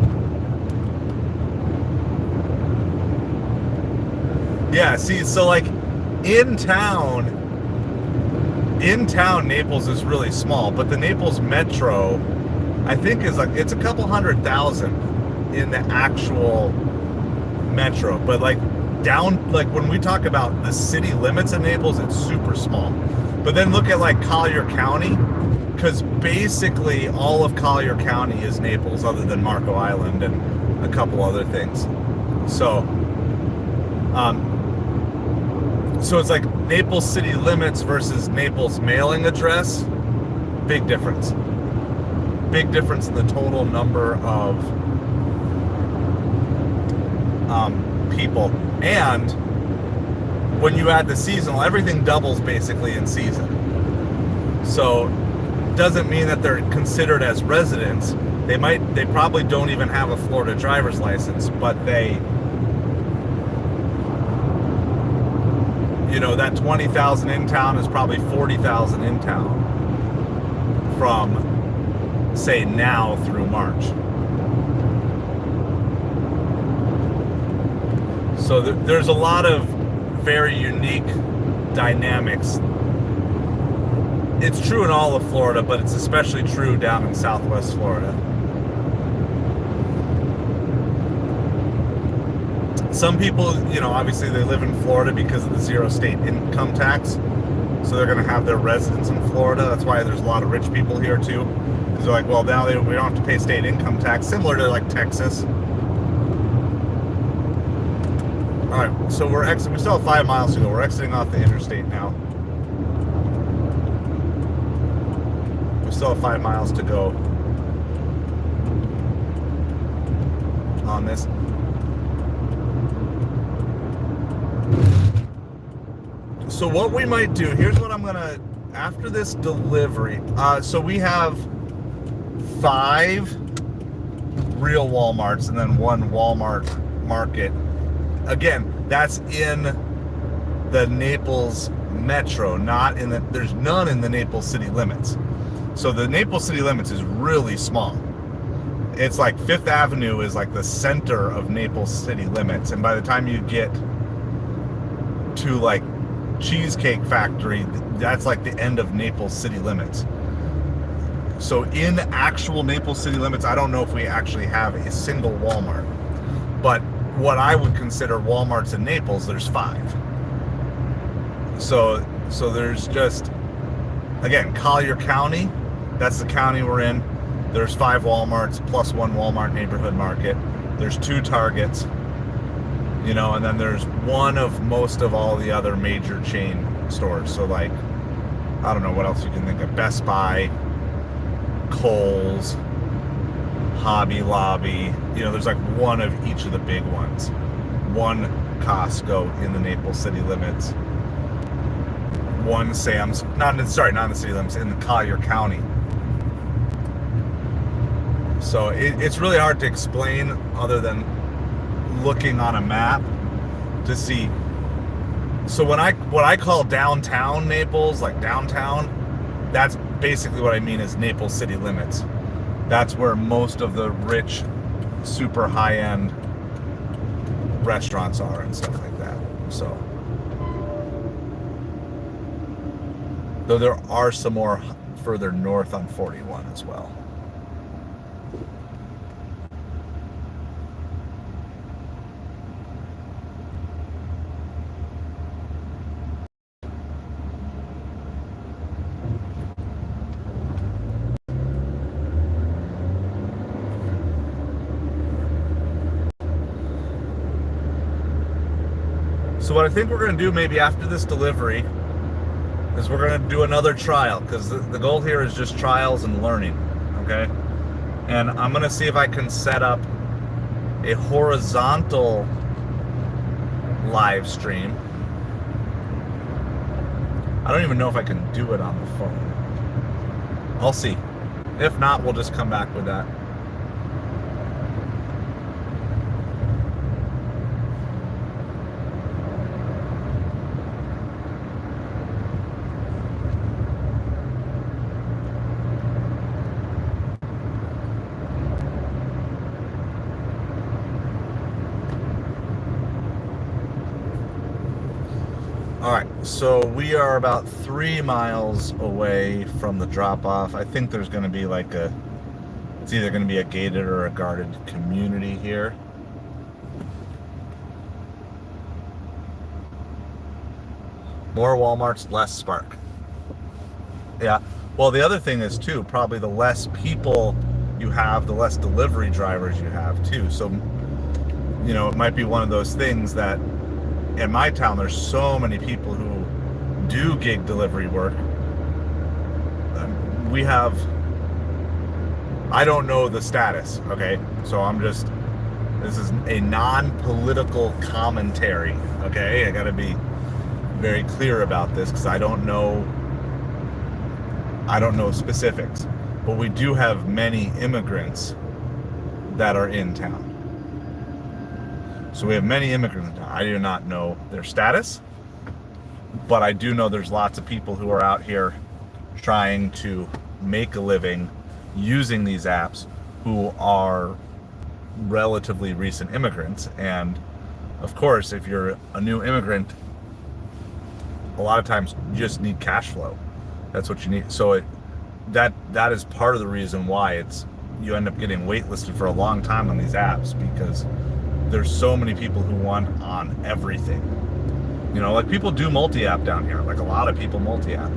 [SPEAKER 1] Yeah, see, so like in town, Naples is really small, but the Naples Metro, I think, is like, it's a couple 100,000 in the actual metro, but like down, like when we talk about the city limits of Naples, it's super small. But then look at like Collier County, because basically all of Collier County is Naples, other than Marco Island and a couple other things. So, so it's like Naples city limits versus Naples mailing address. Big difference. Big difference in the total number of people. And when you add the seasonal, everything doubles basically in season. So doesn't mean that they're considered as residents. They probably don't even have a Florida driver's license, but they, you know, that 20,000 in town is probably 40,000 in town from, say, now through March. So there's a lot of very unique dynamics. It's true in all of Florida, but it's especially true down in Southwest Florida. Some people, you know, obviously they live in Florida because of the zero state income tax. So they're going to have their residence in Florida. That's why there's a lot of rich people here too. Because they're like, well, now we don't have to pay state income tax, similar to like Texas. All right, so we still have 5 miles to go. We're exiting off the interstate now. We still have 5 miles to go on this. So what we might do, here's what I'm gonna, after this delivery, so we have 5 real Walmarts and then 1 Walmart market. Again, that's in the Naples Metro, not in the, there's none in the Naples city limits. So the Naples city limits is really small. It's like 5th Avenue is like the center of Naples city limits. And by the time you get to like Cheesecake Factory, that's like the end of Naples city limits. So in actual Naples city limits, I don't know if we actually have a single Walmart, but what I would consider Walmarts in Naples, there's 5. So there's just, again, Collier County, that's the county we're in. There's 5 Walmarts plus 1 Walmart neighborhood market. There's 2 Targets, you know, and then there's one of most of all the other major chain stores. So like, I don't know what else you can think of. Best Buy, Kohl's, Hobby Lobby, you know, there's like one of each of the big ones. 1 Costco in the Naples city limits. 1 Sam's, not in the city limits, in the Collier County. So it's really hard to explain other than looking on a map to see. So what I call downtown Naples, like downtown, that's basically what I mean is Naples city limits. That's where most of the rich, super high-end restaurants are and stuff like that. So, though there are some more further north on 41 as well. So what I think we're going to do maybe after this delivery is we're going to do another trial, because the goal here is just trials and learning, okay? And I'm going to see if I can set up a horizontal live stream. I don't even know if I can do it on the phone. I'll see. If not, we'll just come back with that. All right, so we are about 3 miles away from the drop-off. I think there's going to be like it's either going to be a gated or a guarded community here. More Walmarts, less Spark. Yeah, well, the other thing is too, probably the less people you have, the less delivery drivers you have too. So, you know, it might be one of those things that in my town, there's so many people who do gig delivery work. We have, I don't know the status, okay? So this is a non-political commentary, okay? I gotta be very clear about this because I don't know specifics. But we do have many immigrants that are in town. So we have many immigrants. I do not know their status, but I do know there's lots of people who are out here trying to make a living using these apps who are relatively recent immigrants. And of course, if you're a new immigrant, a lot of times you just need cash flow. That's what you need. So that is part of the reason why you end up getting waitlisted for a long time on these apps, because there's so many people who want on everything. You know, like people do multi-app down here. Like a lot of people multi-app.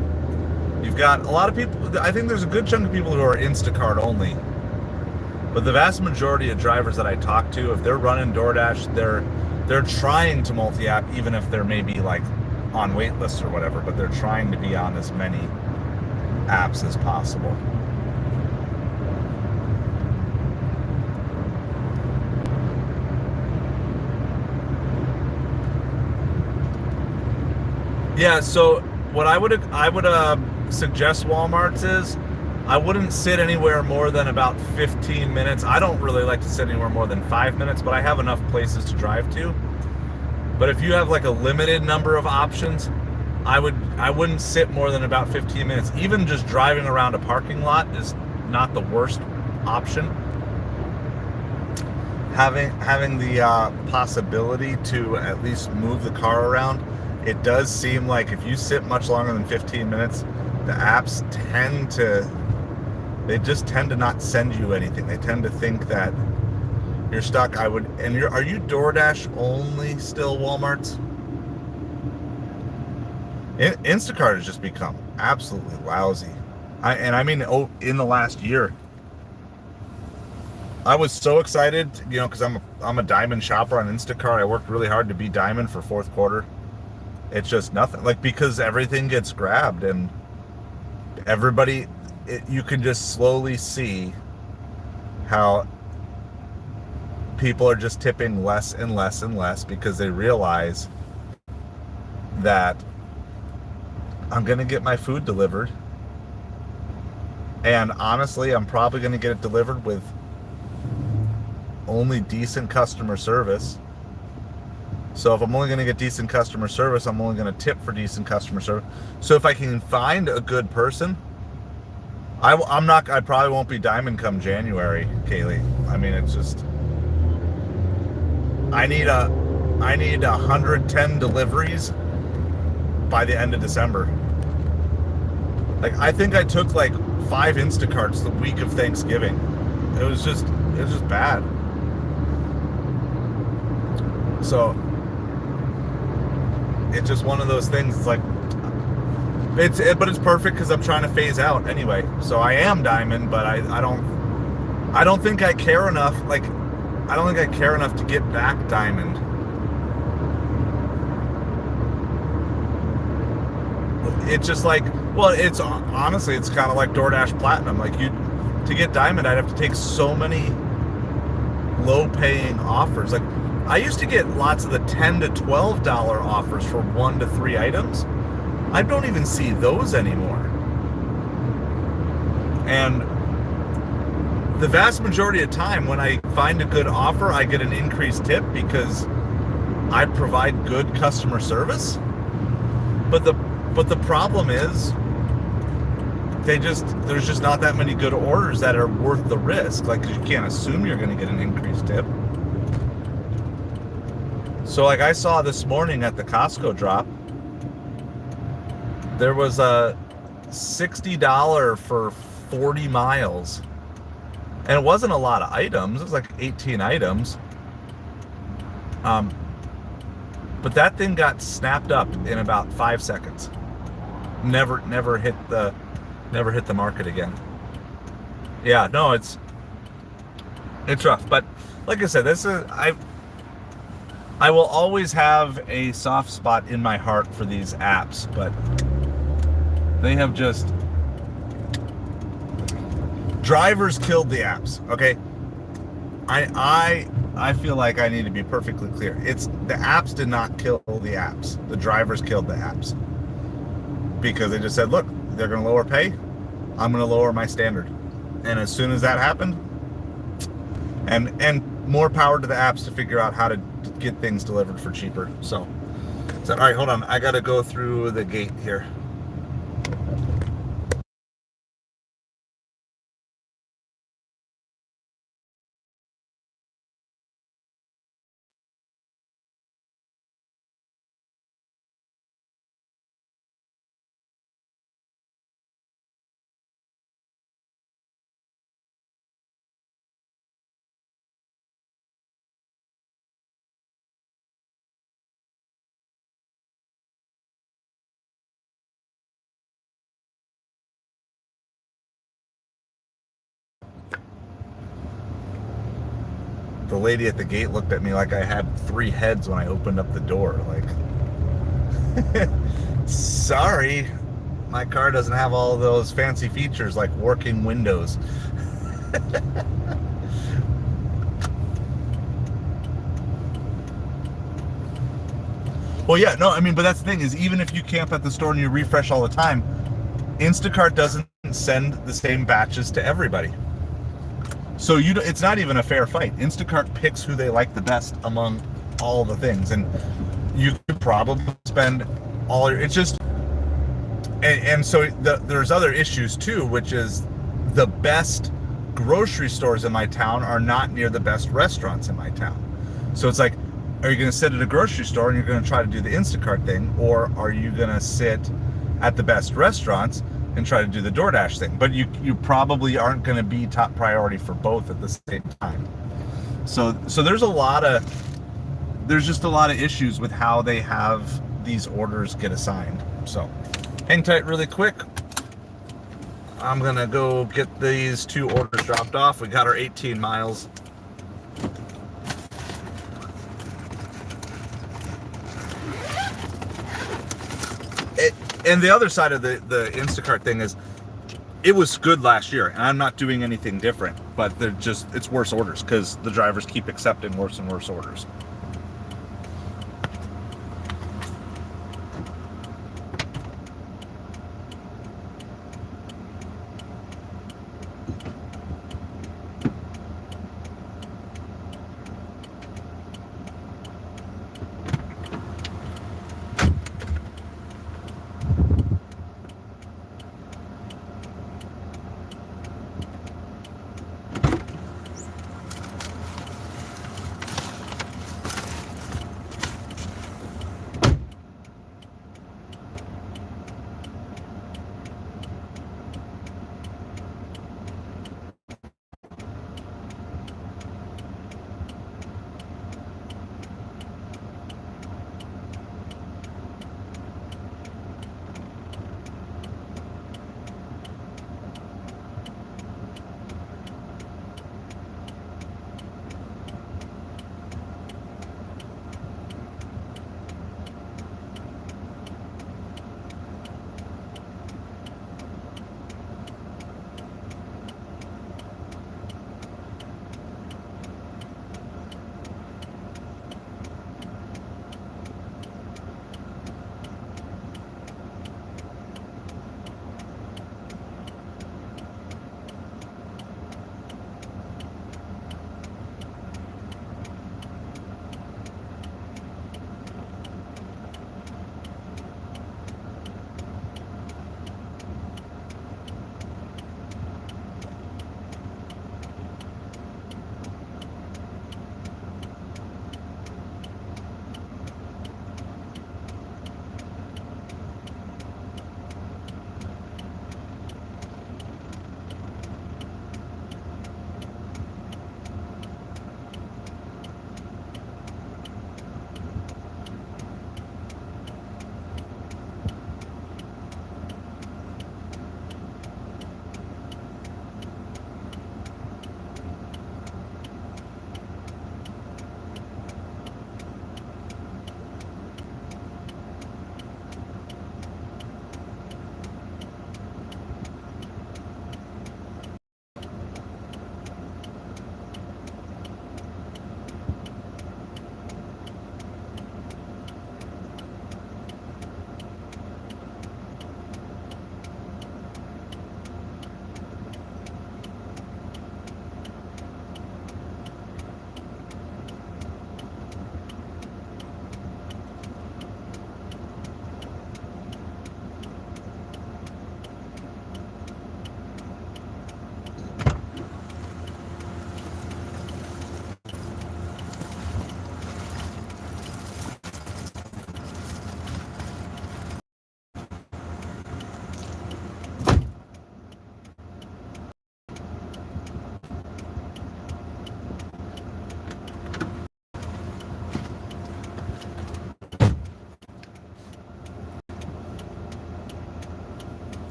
[SPEAKER 1] You've got a lot of people, I think there's a good chunk of people who are Instacart only. But the vast majority of drivers that I talk to, if they're running DoorDash, they're trying to multi-app, even if they're maybe like on wait lists or whatever, but they're trying to be on as many apps as possible. Yeah, so what I would suggest Walmart's is I wouldn't sit anywhere more than about 15 minutes. I don't really like to sit anywhere more than 5 minutes, but I have enough places to drive to. But if you have like a limited number of options, I wouldn't sit more than about 15 minutes. Even just driving around a parking lot is not the worst option. Having the possibility to at least move the car around, it does seem like if you sit much longer than 15 minutes, the apps tend to not send you anything. They tend to think that you're stuck. Are you DoorDash only still, Walmart's? Instacart has just become absolutely lousy. I mean, in the last year, I was so excited, you know, because I'm a diamond shopper on Instacart. I worked really hard to be diamond for fourth quarter. It's just nothing, like, because everything gets grabbed and everybody, you can just slowly see how people are just tipping less and less and less because they realize that I'm going to get my food delivered. And honestly, I'm probably going to get it delivered with only decent customer service. So if I'm only going to get decent customer service, I'm only going to tip for decent customer service. So if I can find a good person, I probably won't be diamond come January, Kaylee. I mean, it's just, I need 110 deliveries by the end of December. Like, I think I took like 5 Instacarts the week of Thanksgiving. It was just bad. So it's just one of those things. It's like, but it's perfect because I'm trying to phase out anyway. So I am diamond, but I don't think I care enough. Like, I don't think I care enough to get back diamond. it's just like, well, it's honestly, it's kind of like DoorDash Platinum. Like, to get Diamond, I'd have to take so many low-paying offers. Like, I used to get lots of the $10 to $12 offers for 1 to 3 items. I don't even see those anymore. And the vast majority of time when I find a good offer, I get an increased tip because I provide good customer service. But the problem is there's just not that many good orders that are worth the risk. Like, you can't assume you're going to get an increased tip. So like I saw this morning at the Costco drop, there was a $60 for 40 miles. And it wasn't a lot of items. It was like 18 items. But that thing got snapped up in about 5 seconds. Never hit the market again. Yeah, no, it's rough. But like I said, I will always have a soft spot in my heart for these apps, but they have just drivers killed the apps. Okay, I feel like I need to be perfectly clear. The apps did not kill the apps. The drivers killed the apps because they just said, look, they're going to lower pay. I'm going to lower my standard. And as soon as that happened, and more power to the apps to figure out how to get things delivered for cheaper. So all right, hold on. I got to go through the gate here. The lady at the gate looked at me like I had 3 heads when I opened up the door. Like, sorry, my car doesn't have all those fancy features like working windows. Well, yeah, no, I mean, but that's the thing is, even if you camp at the store and you refresh all the time, Instacart doesn't send the same batches to everybody. So it's not even a fair fight. Instacart picks who they like the best among all the things, and you could probably spend all your. It's just, and so there's other issues too, which is the best grocery stores in my town are not near the best restaurants in my town. So it's like, are you going to sit at a grocery store and you're going to try to do the Instacart thing, or are you going to sit at the best restaurants and try to do the DoorDash thing? But you probably aren't going to be top priority for both at the same time. So there's just a lot of issues with how they have these orders get assigned. So hang tight really quick. I'm going to go get these 2 orders dropped off. We got our 18 miles. And the other side of the Instacart thing is, it was good last year, and I'm not doing anything different, but it's worse orders because the drivers keep accepting worse and worse orders.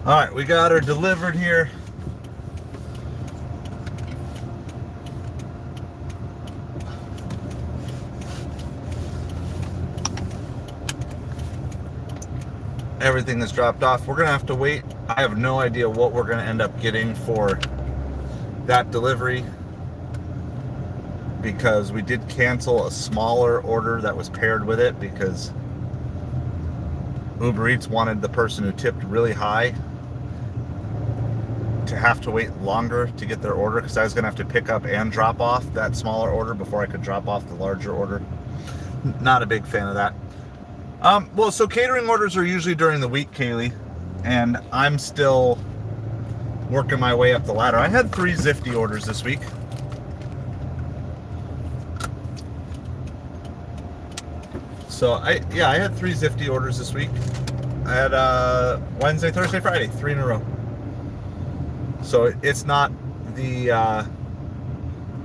[SPEAKER 1] All right, we got her delivered here. Everything is dropped off. We're gonna have to wait. I have no idea what we're gonna end up getting for that delivery, because we did cancel a smaller order that was paired with it because Uber Eats wanted the person who tipped really high to have to wait longer to get their order, because I was gonna have to pick up and drop off that smaller order before I could drop off the larger order. Not a big fan of that. Well, so catering orders are usually during the week, Kaylee, and I'm still working my way up the ladder. I had 3 Zifty orders this week. So I had 3 Zifty orders this week. I had Wednesday, Thursday, Friday, 3 in a row. So it's not the,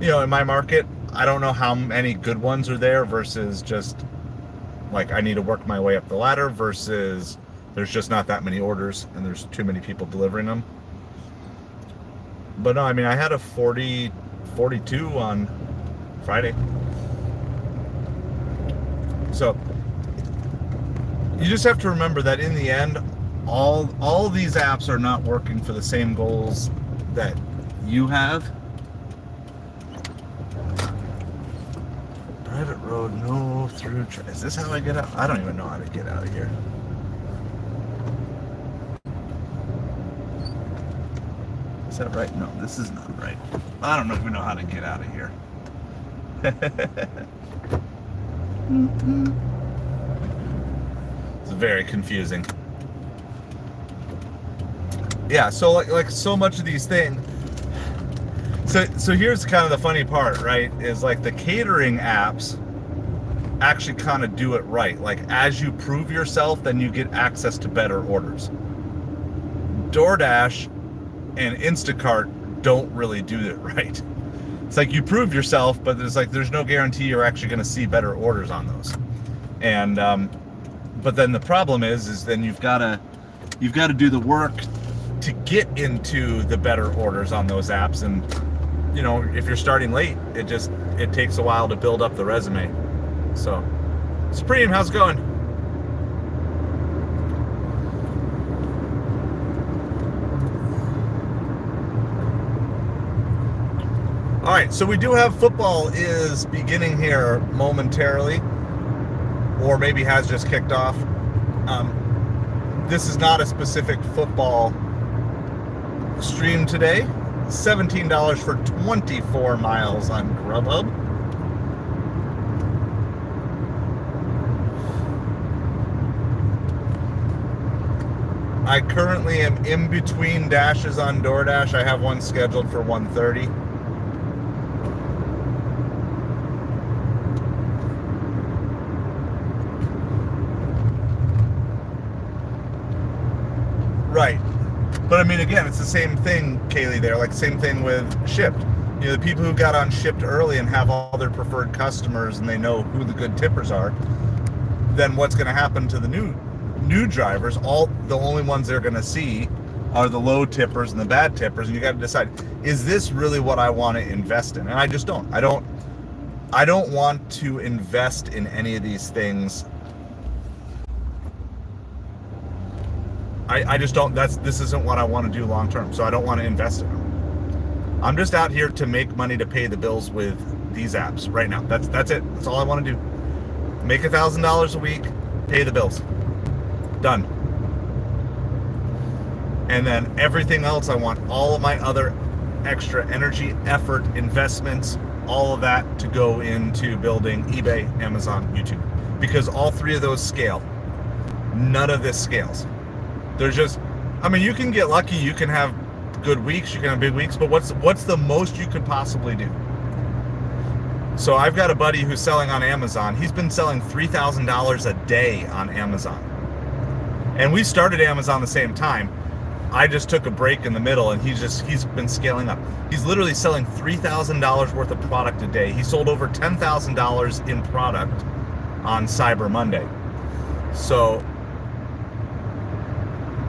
[SPEAKER 1] in my market, I don't know how many good ones are there versus just like I need to work my way up the ladder versus there's just not that many orders and there's too many people delivering them. But no, I mean, I had a 42 on Friday. So you just have to remember that in the end, all these apps are not working for the same goals that you have. Private road, no through. Is this how I get out? I don't even know how to get out of here. Is that right? No, this is not right. I don't even know how to get out of here. It's very confusing. Yeah, so like so much of these things. So here's kind of the funny part, right? Is like the catering apps actually kind of do it right. Like as you prove yourself, then you get access to better orders. DoorDash and Instacart don't really do it right. It's like you prove yourself, but there's no guarantee you're actually going to see better orders on those. And but then the problem is then you've got to do the work to get into the better orders on those apps. And if you're starting late, it takes a while to build up the resume. So, Supreme, how's it going? All right, so we do have football is beginning here momentarily, or maybe has just kicked off. This is not a specific football stream today. $17 for 24 miles on Grubhub. I currently am in between dashes on DoorDash. I have one scheduled for 1:30. Right. But I mean, again, it's the same thing, Kaylee, there, like same thing with Shipt. The people who got on Shipt early and have all their preferred customers and they know who the good tippers are, then what's going to happen to the new drivers? The only ones they're going to see are the low tippers and the bad tippers, and you got to decide, is this really what I want to invest in? And I just don't. I don't want to invest in any of these things. I just don't. This isn't what I want to do long term, so I don't want to invest in them. I'm just out here to make money to pay the bills with these apps right now. That's it. That's all I want to do. Make $1,000 a week, pay the bills. Done. And then everything else, I want all of my other extra energy, effort, investments, all of that to go into building eBay, Amazon, YouTube, because all 3 of those scale. None of this scales. There's just, I mean, you can get lucky, you can have good weeks, you can have big weeks, but what's the most you could possibly do? So I've got a buddy who's selling on Amazon. He's been selling $3,000 a day on Amazon. And we started Amazon the same time. I just took a break in the middle, and he's been scaling up. He's literally selling $3,000 worth of product a day. He sold over $10,000 in product on Cyber Monday. So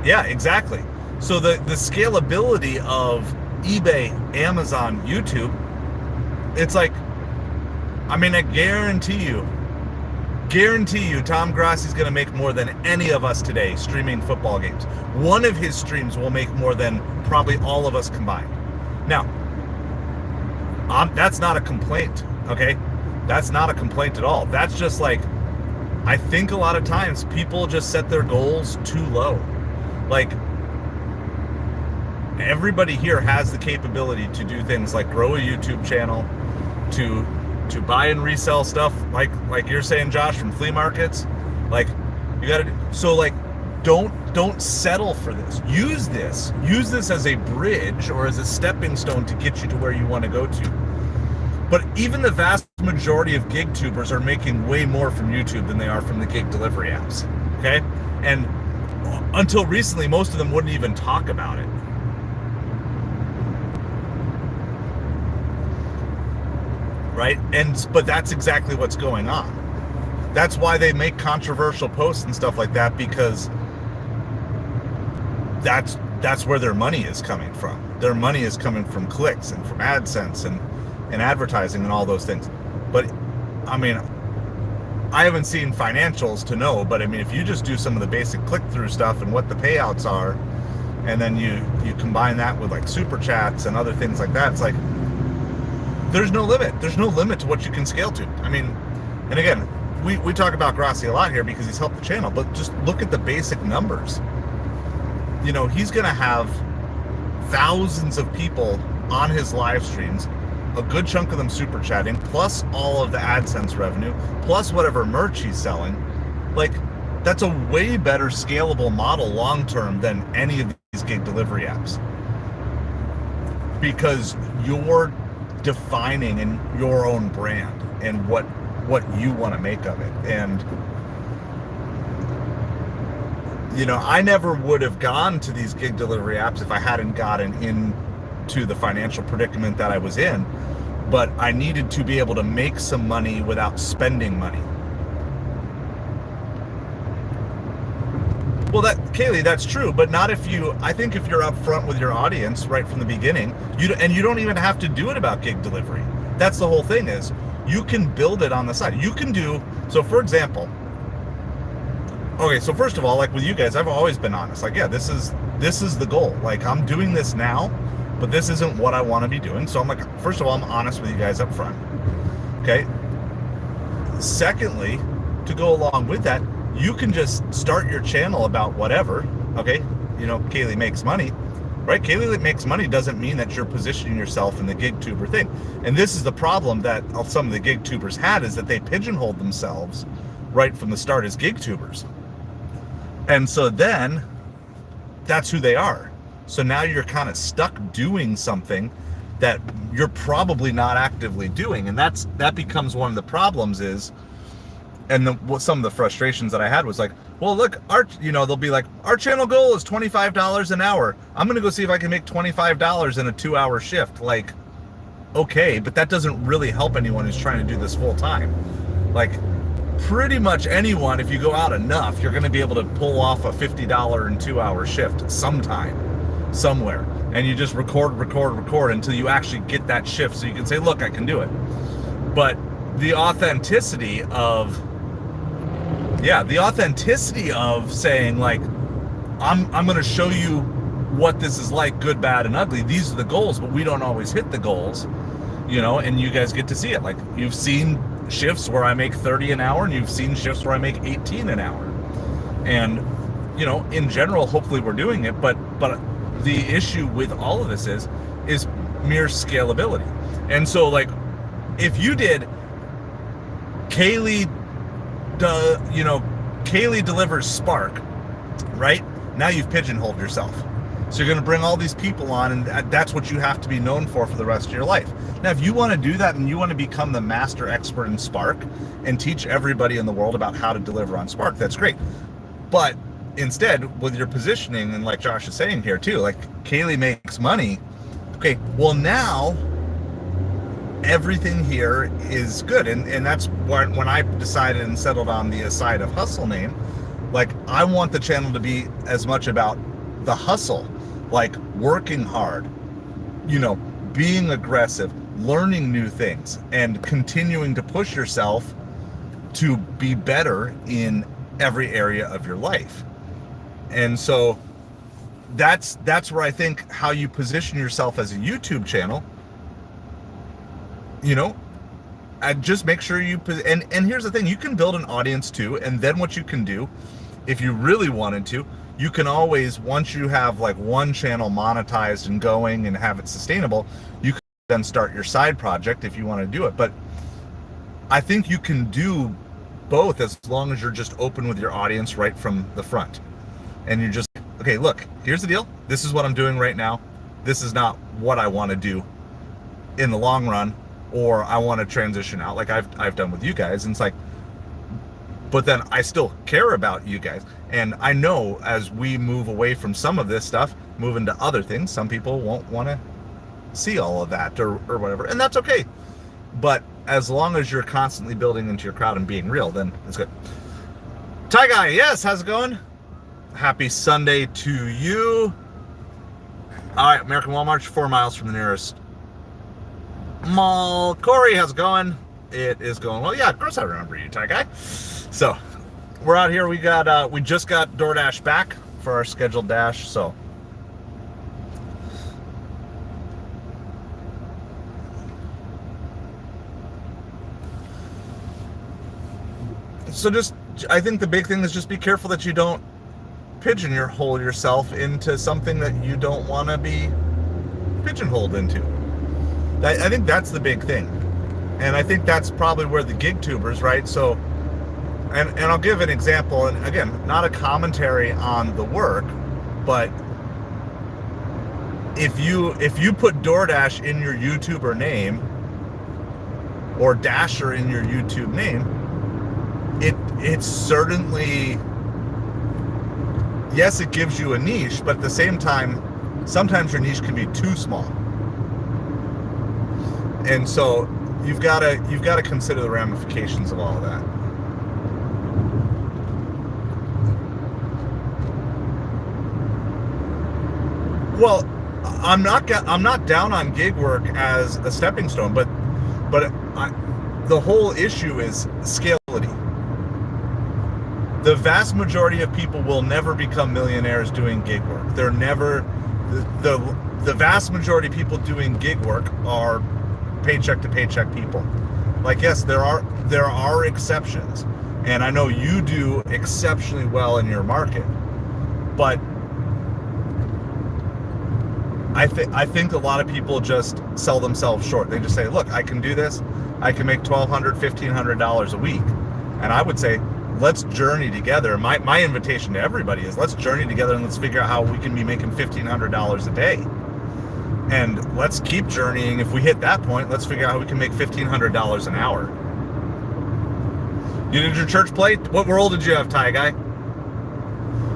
[SPEAKER 1] yeah, exactly. So the scalability of eBay, Amazon, YouTube, it's like, I mean, I guarantee you, Tom Grassi's going to make more than any of us today streaming football games. One of his streams will make more than probably all of us combined. Now, that's not a complaint, okay? That's not a complaint at all. That's just like, I think a lot of times people just set their goals too low. Like, everybody here has the capability to do things like grow a YouTube channel, to buy and resell stuff like you're saying, Josh, from flea markets. Like, you gotta do, so like, don't settle for this. Use this as a bridge or as a stepping stone to get you to where you want to go to. But even the vast majority of gig tubers are making way more from YouTube than they are from the gig delivery apps, okay? And until recently, most of them wouldn't even talk about it. Right? But that's exactly what's going on. That's why they make controversial posts and stuff like that, because that's where their money is coming from. Their money is coming from clicks and from Adsense and advertising and all those things. But I mean, I haven't seen financials to know, but I mean, if you just do some of the basic click-through stuff and what the payouts are, and then you combine that with like super chats and other things like that, it's like, there's no limit. There's no limit to what you can scale to. I mean, and again, we talk about Grassi a lot here because he's helped the channel, but just look at the basic numbers. You know, he's going to have thousands of people on his live streams, a good chunk of them super chatting, plus all of the AdSense revenue, plus whatever merch he's selling. Like, that's a way better scalable model long-term than any of these gig delivery apps. Because you're defining in your own brand and what you want to make of it. And you know, I never would have gone to these gig delivery apps if I hadn't gotten into the financial predicament that I was in. But I needed to be able to make some money without spending money. Well, Kaylee, that's true, but not if you, I think if you're upfront with your audience right from the beginning, you don't even have to do it about gig delivery. That's the whole thing, is you can build it on the side. You can do, so for example, okay, so first of all, like with you guys, I've always been honest. Like, yeah, this is the goal. Like, I'm doing this now, but this isn't what I want to be doing. So I'm like, first of all, I'm honest with you guys up front. Okay. Secondly, to go along with that, you can just start your channel about whatever, okay? You know, Kaylee makes money, right? Kaylee makes money doesn't mean that you're positioning yourself in the gig tuber thing. And this is the problem that some of the gig tubers had, is that they pigeonholed themselves right from the start as gig tubers. And so then that's who they are. So now you're kind of stuck doing something that you're probably not actively doing. And that becomes one of the problems is, and some of the frustrations that I had was like, well, look, they'll be like, our channel goal is $25 an hour. I'm going to go see if I can make $25 in a 2-hour shift. Like, okay, but that doesn't really help anyone who's trying to do this full time. Like, pretty much anyone, if you go out enough, you're going to be able to pull off a $50 and 2-hour shift sometime, somewhere. And you just record until you actually get that shift so you can say, look, I can do it. But the authenticity of saying, like, I'm going to show you what this is like, good, bad, and ugly. These are the goals, but we don't always hit the goals, you know, and you guys get to see it. Like, you've seen shifts where I make 30 an hour, and you've seen shifts where I make 18 an hour. And, you know, in general, hopefully we're doing it, but the issue with all of this is mere scalability. And so, like, if you did Kaylee delivers Spark, right? Now you've pigeonholed yourself. So you're going to bring all these people on, and that's what you have to be known for the rest of your life. Now, if you want to do that and you want to become the master expert in Spark and teach everybody in the world about how to deliver on Spark, that's great. But instead, with your positioning, and like Josh is saying here too, like, Kaylee makes money. Okay, well, now everything here is good. And that's when I decided and settled on the Aside of Hustle name. Like, I want the channel to be as much about the hustle like working hard, you know, being aggressive, learning new things, and continuing to push yourself to be better in every area of your life. And so that's where I think how you position yourself as a YouTube channel, you know, and just make sure you, and here's the thing, you can build an audience too, and then what you can do, if you really wanted to, you can always, once you have like one channel monetized and going and have it sustainable, you can then start your side project if you want to do it. But I think you can do both as long as you're just open with your audience right from the front. And you're just, okay, look, here's the deal. This is what I'm doing right now. This is not what I want to do in the long run, or I want to transition out like I've done with you guys. And it's like, but then I still care about you guys. And I know as we move away from some of this stuff, move into other things, some people won't want to see all of that or whatever. And that's okay. But as long as you're constantly building into your crowd and being real, then it's good. Ty Guy, yes, how's it going? Happy Sunday to you. All right, American Walmart, 4 miles from the nearest mall. Corey, how's it going? It is going well. Yeah, of course I remember you, Ty Guy. So we're out here. We just got DoorDash back for our scheduled dash. So just, I think the big thing is just be careful that you don't pigeonhole yourself into something that you don't want to be pigeonholed into. I think that's the big thing. And I think that's probably where the gig tubers, right? So, and I'll give an example, and again, not a commentary on the work, but if you put DoorDash in your YouTuber name or Dasher in your YouTube name, it's certainly, yes, it gives you a niche, but at the same time, sometimes your niche can be too small. And so you've got to consider the ramifications of all of that. Well, I'm not down on gig work as a stepping stone, but the whole issue is scalability. The vast majority of people will never become millionaires doing gig work. They're never, the vast majority of people doing gig work are paycheck to paycheck people. Like, yes, there are exceptions, and I know you do exceptionally well in your market, but I think a lot of people just sell themselves short. They just say, look, I can do this. I can make $1,200, $1,500 a week. And I would say, let's journey together. My invitation to everybody is let's journey together and let's figure out how we can be making $1,500 a day. And let's keep journeying. If we hit that point, let's figure out how we can make $1,500 an hour. You did your church plate? What role did you have, Ty Guy?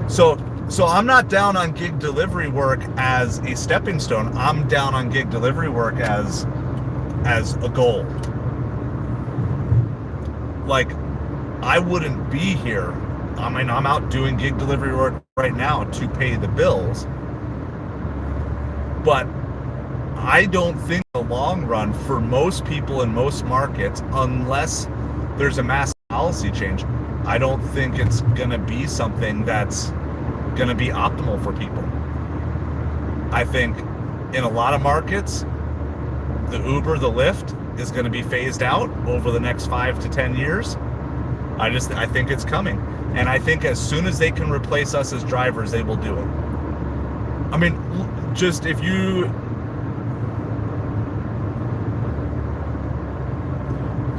[SPEAKER 1] So I'm not down on gig delivery work as a stepping stone. I'm down on gig delivery work as a goal. Like, I wouldn't be here. I mean, I'm out doing gig delivery work right now to pay the bills. But I don't think in the long run, for most people in most markets, unless there's a mass policy change, I don't think it's going to be something that's going to be optimal for people. I think in a lot of markets, the Uber, the Lyft is going to be phased out over the next 5 to 10 years. I think it's coming. And I think as soon as they can replace us as drivers, they will do it. I mean, just if you...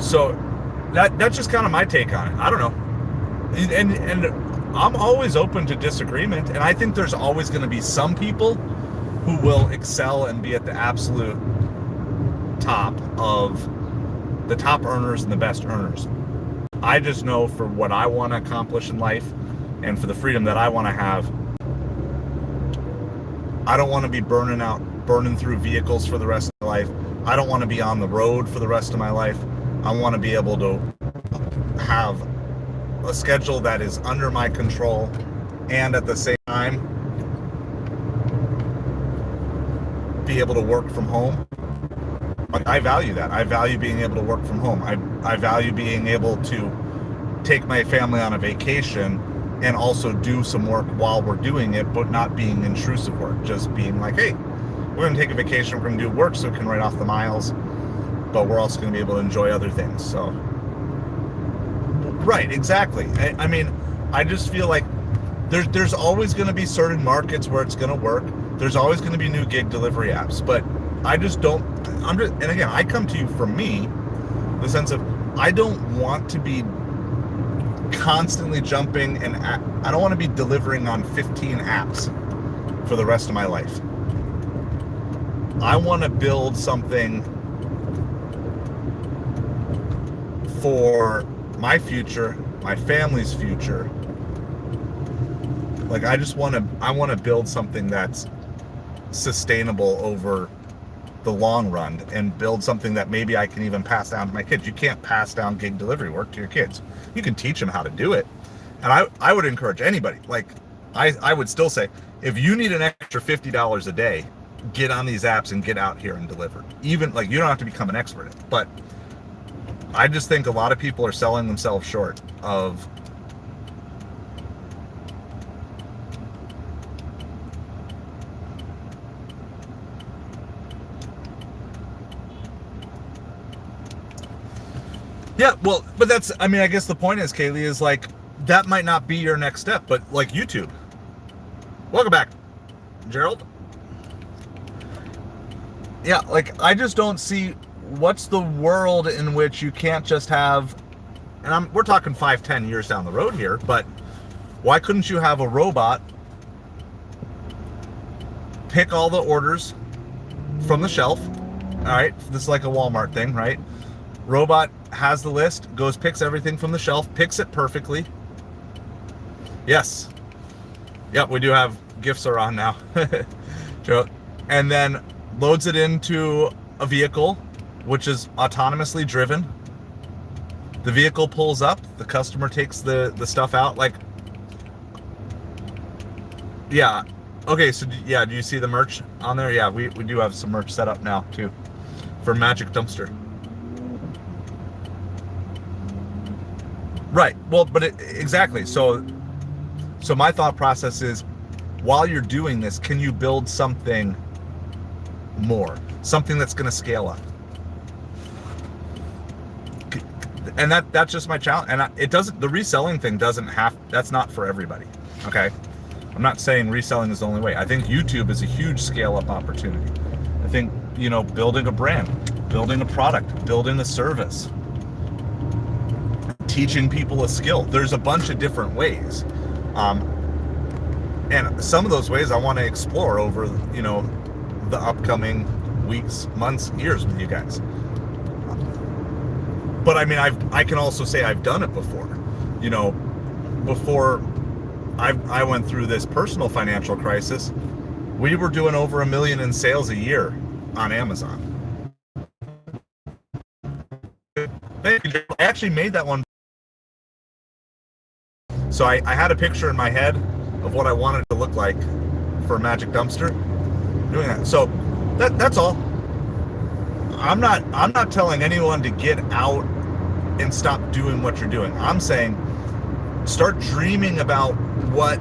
[SPEAKER 1] So that's just kind of my take on it. I don't know. And I'm always open to disagreement. And I think there's always going to be some people who will excel and be at the absolute top of the top earners and the best earners. I just know for what I want to accomplish in life and for the freedom that I want to have, I don't want to be burning through vehicles for the rest of my life. I don't want to be on the road for the rest of my life. I want to be able to have a schedule that is under my control and at the same time be able to work from home. Like, I value that. I value being able to work from home. I value being able to take my family on a vacation and also do some work while we're doing it, but not being intrusive work. Just being like, hey, we're going to take a vacation, we're going to do work so we can write off the miles, but we're also going to be able to enjoy other things. So, right, exactly. I mean, I just feel like there's always going to be certain markets where it's going to work. There's always going to be new gig delivery apps, but I just don't, and again, I come to you from me, the sense of, I don't want to be constantly jumping, and I don't want to be delivering on 15 apps for the rest of my life. I want to build something for my future, my family's future. Like, I want to build something that's sustainable over the long run, and build something that maybe I can even pass down to my kids. You can't pass down gig delivery work to your kids. You can teach them how to do it. And I would encourage anybody, like, I would still say, if you need an extra $50 a day, get on these apps and get out here and deliver. Even, like, you don't have to become an expert at it, but I just think a lot of people are selling themselves short of yeah, well, but that's, I mean, I guess the point is, Kaylee, is like, that might not be your next step, but like YouTube. Welcome back, Gerald. Yeah, like, I just don't see what's the world in which you can't just have, and we're talking 5-10 years down the road here, but why couldn't you have a robot pick all the orders from the shelf? All right, this is like a Walmart thing, right? Robot has the list, goes, picks everything from the shelf, picks it perfectly. Yes. Yep, we do have gifts are on now. And then loads it into a vehicle, which is autonomously driven. The vehicle pulls up, the customer takes the stuff out. Like, yeah. Okay, so yeah, do you see the merch on there? Yeah, we do have some merch set up now too for Magic Dumpster. Right. Well, but exactly. So my thought process is, while you're doing this, can you build something more, something that's going to scale up? And that's just my challenge. And it doesn't, the reselling thing doesn't have, that's not for everybody. Okay. I'm not saying reselling is the only way. I think YouTube is a huge scale up opportunity. I think, you know, building a brand, building a product, building a service, teaching people a skill. There's a bunch of different ways. And some of those ways I want to explore over, you know, the upcoming weeks, months, years with you guys. But I mean, I can also say I've done it before. You know, before I went through this personal financial crisis, we were doing over $1 million in sales a year on Amazon. I actually made that one. So I had a picture in my head of what I wanted it to look like for Magic Dumpster, doing that. So that's all. I'm not telling anyone to get out and stop doing what you're doing. I'm saying start dreaming about what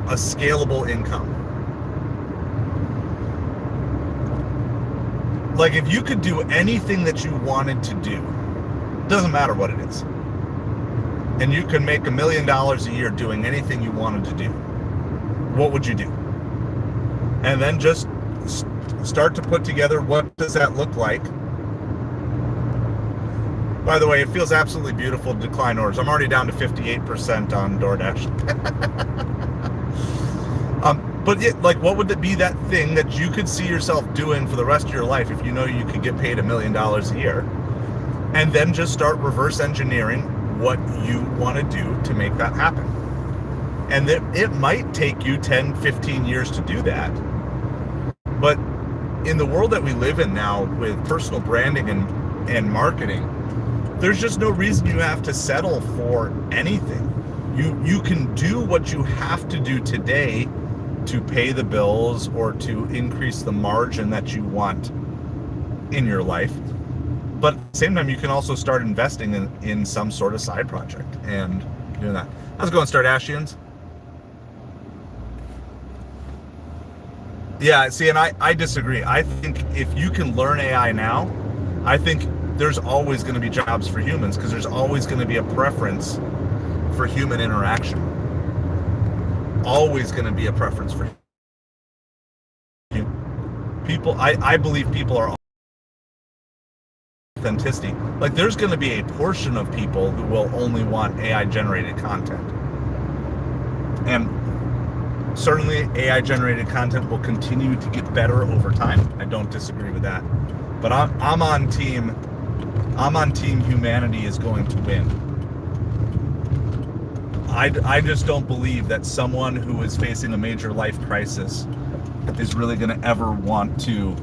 [SPEAKER 1] a scalable income. Like, if you could do anything that you wanted to do, doesn't matter what it is, and you can make $1 million a year doing anything you wanted to do, what would you do? And then just start to put together, what does that look like? By the way, it feels absolutely beautiful to decline orders. I'm already down to 58% on DoorDash. But yeah, like, what would it be, that thing that you could see yourself doing for the rest of your life if you know you could get paid $1 million a year? And then just start reverse engineering what you want to do to make that happen. And it might take you 10, 15 years to do that. But in the world that we live in now, with personal branding and marketing, there's just no reason you have to settle for anything. You can do what you have to do today to pay the bills or to increase the margin that you want in your life. But at the same time, you can also start investing in some sort of side project and doing that. How's it going, Stardashians? Yeah, see, and I disagree. I think if you can learn AI now, I think there's always going to be jobs for humans, because there's always going to be a preference for human interaction. Always going to be a preference for people. I believe people are authenticity. Like, there's going to be a portion of people who will only want AI generated content. And certainly AI generated content will continue to get better over time. I don't disagree with that. But I'm on team humanity is going to win. I just don't believe that someone who is facing a major life crisis is really going to ever want to,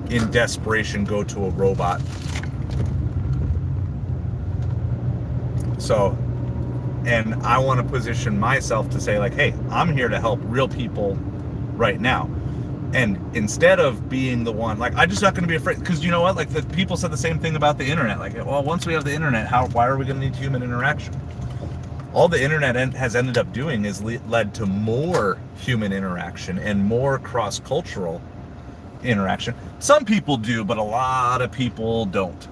[SPEAKER 1] in desperation, go to a robot. So, and I want to position myself to say, like, hey, I'm here to help real people right now. And instead of being the one, like, I'm just not going to be afraid, because you know what? Like, the people said the same thing about the internet. Like, well, once we have the internet, why are we going to need human interaction? All the internet has ended up doing is led to more human interaction and more cross-cultural interaction. Some people do, but a lot of people don't.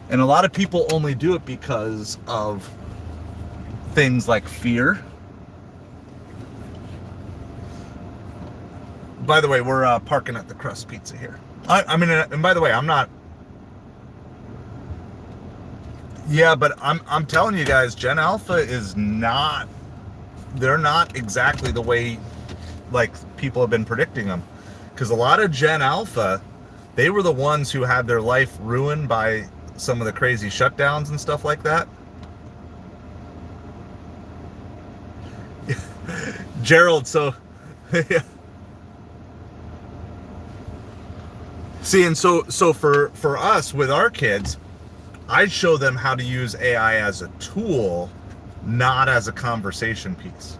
[SPEAKER 1] And a lot of people only do it because of things like fear. By the way, we're parking at the Crust Pizza here. I mean, and by the way, I'm not. Yeah, but I'm telling you guys, Gen Alpha is not. They're not exactly the way, like, people have been predicting them. Because a lot of Gen Alpha, they were the ones who had their life ruined by some of the crazy shutdowns and stuff like that. Gerald, so yeah. See, and so for us with our kids, I show them how to use AI as a tool, not as a conversation piece.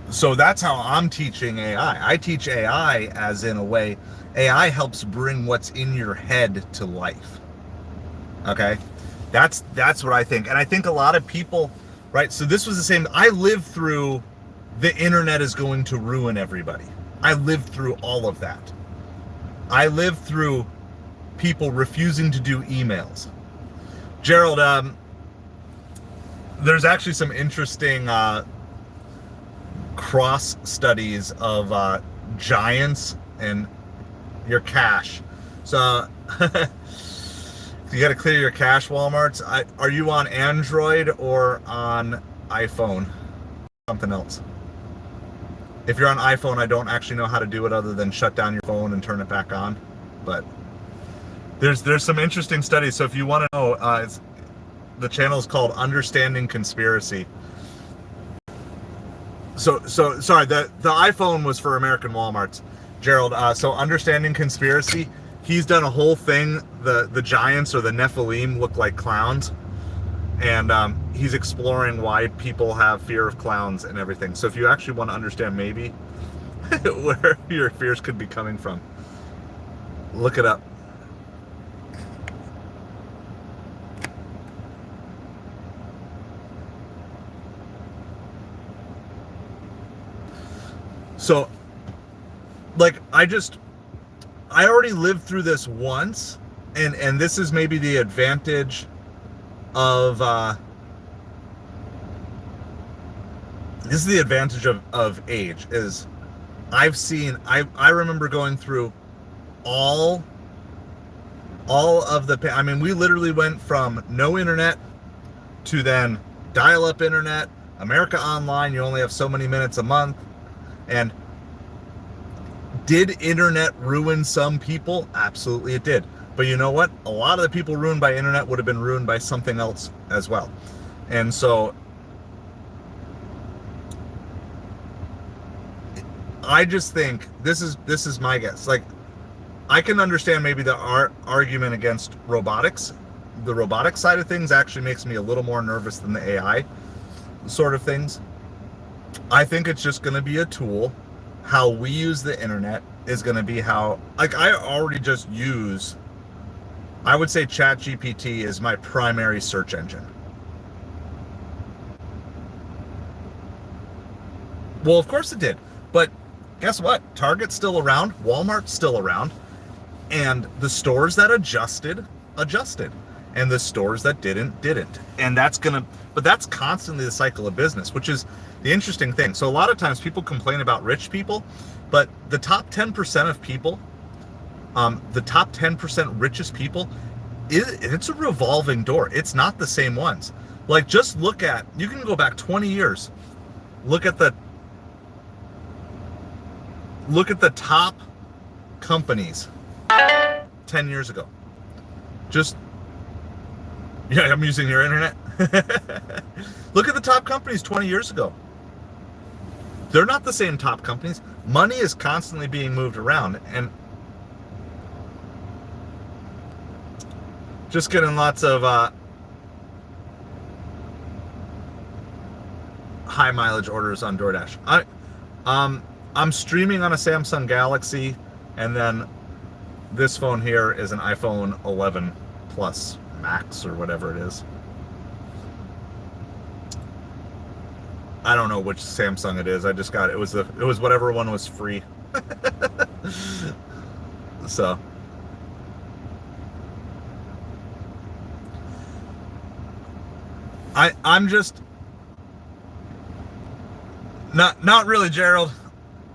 [SPEAKER 1] So that's how I'm teaching AI. I teach AI as, in a way, AI helps bring what's in your head to life. Okay? That's what I think. And I think a lot of people, right? So this was the same. I lived through the internet is going to ruin everybody. I lived through all of that. I lived through people refusing to do emails. Gerald, there's actually some interesting cross studies of giants and your cache. So you got to clear your cache, Walmarts. Are you on Android or on iPhone? Something else. If you're on iPhone, I don't actually know how to do it other than shut down your phone and turn it back on. But there's some interesting studies. So if you want to know, the channel is called Understanding Conspiracy. So sorry, the iPhone was for American Walmarts, Gerald. So Understanding Conspiracy, he's done a whole thing. The giants or the Nephilim look like clowns, and he's exploring why people have fear of clowns and everything. So if you actually want to understand maybe where your fears could be coming from, look it up. So, like, I already lived through this once, and this is maybe the advantage of age, is I remember going through all of the, I mean, we literally went from no internet to then dial-up internet, America Online, you only have so many minutes a month. And did internet ruin some people? Absolutely it did. But you know what? A lot of the people ruined by internet would have been ruined by something else as well. And so I just think this is my guess. Like, I can understand maybe the argument against robotics. The robotic side of things actually makes me a little more nervous than the AI sort of things. I think it's just going to be a tool. How we use the internet is going to be how, like, I already just use, I would say ChatGPT is my primary search engine. Well, of course it did. But guess what? Target's still around. Walmart's still around. And the stores that adjusted. And the stores that didn't. And that's going to, but that's constantly the cycle of business, which is the interesting thing. So a lot of times people complain about rich people, but the top 10% of people, the top 10% richest people, it's a revolving door. It's not the same ones. Like, just look at, you can go back 20 years. Look at the top companies 10 years ago. Just, yeah, I'm using your internet. Look at the top companies 20 years ago. They're not the same top companies. Money is constantly being moved around, and just getting lots of high mileage orders on DoorDash. I'm streaming on a Samsung Galaxy, and then this phone here is an iPhone 11 Plus Max or whatever it is. I don't know which Samsung it is. I just got it. It was whatever one was free. So I'm just not really, Gerald.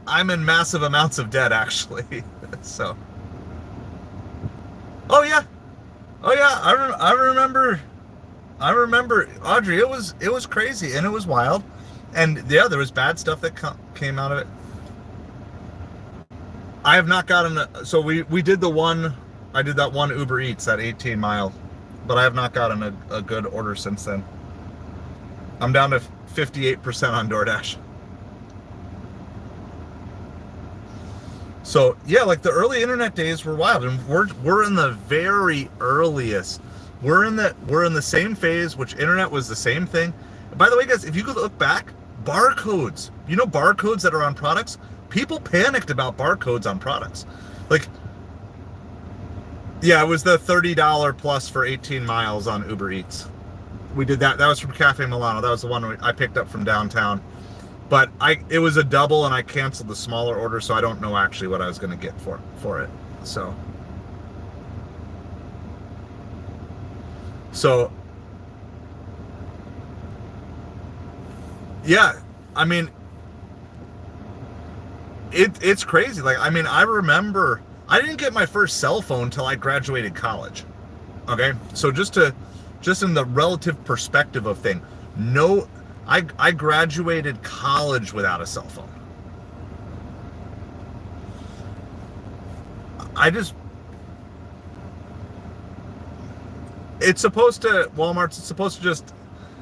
[SPEAKER 1] I'm in massive amounts of debt, actually. So, oh yeah, I remember, Audrey. It was crazy and it was wild, and yeah, there was bad stuff that came out of it. I have not gotten so we did the one. I did that one Uber Eats, that 18 mile, but I have not gotten a good order since then. I'm down to 58% on DoorDash. So yeah, like the early internet days were wild, and we're in the very earliest. We're in the same phase, which internet was the same thing. And by the way, guys, if you could look back, barcodes. You know, barcodes that are on products. People panicked about barcodes on products. Like, yeah, it was the $30 plus for 18 miles on Uber Eats. We did that. That was from Cafe Milano. That was the one I picked up from downtown. But it was a double, and I canceled the smaller order, so I don't know actually what I was going to get for it. So yeah, I mean, it's crazy. Like, I mean, I remember I didn't get my first cell phone till I graduated college. Okay, so just in the relative perspective of thing, no. I graduated college without a cell phone. Walmart's supposed to just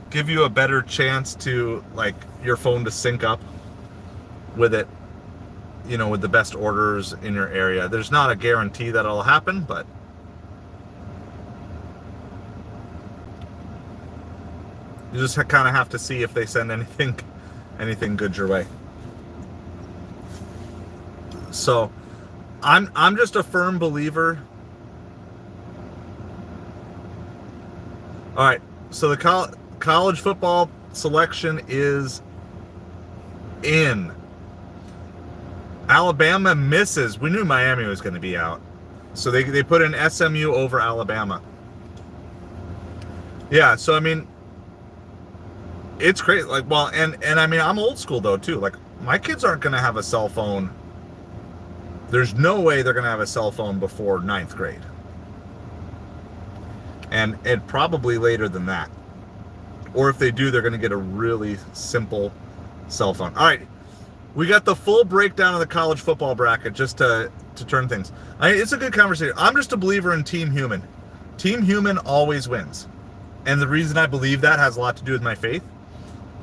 [SPEAKER 1] give you a better chance to, like, your phone to sync up with it, you know, with the best orders in your area. There's not a guarantee that it'll happen, but you just kind of have to see if they send anything good your way. So I'm just a firm believer. All right, so the college football selection is in. Alabama misses. We knew Miami was going to be out, so they put in SMU over Alabama. Yeah, so I mean, it's crazy. Like, well, and I mean, I'm old school though too. Like, my kids aren't going to have a cell phone. There's no way they're going to have a cell phone before 9th grade. And it probably later than that. Or if they do, they're going to get a really simple cell phone. All right. We got the full breakdown of the college football bracket just to turn things. It's a good conversation. I'm just a believer in Team Human. Team Human always wins. And the reason I believe that has a lot to do with my faith.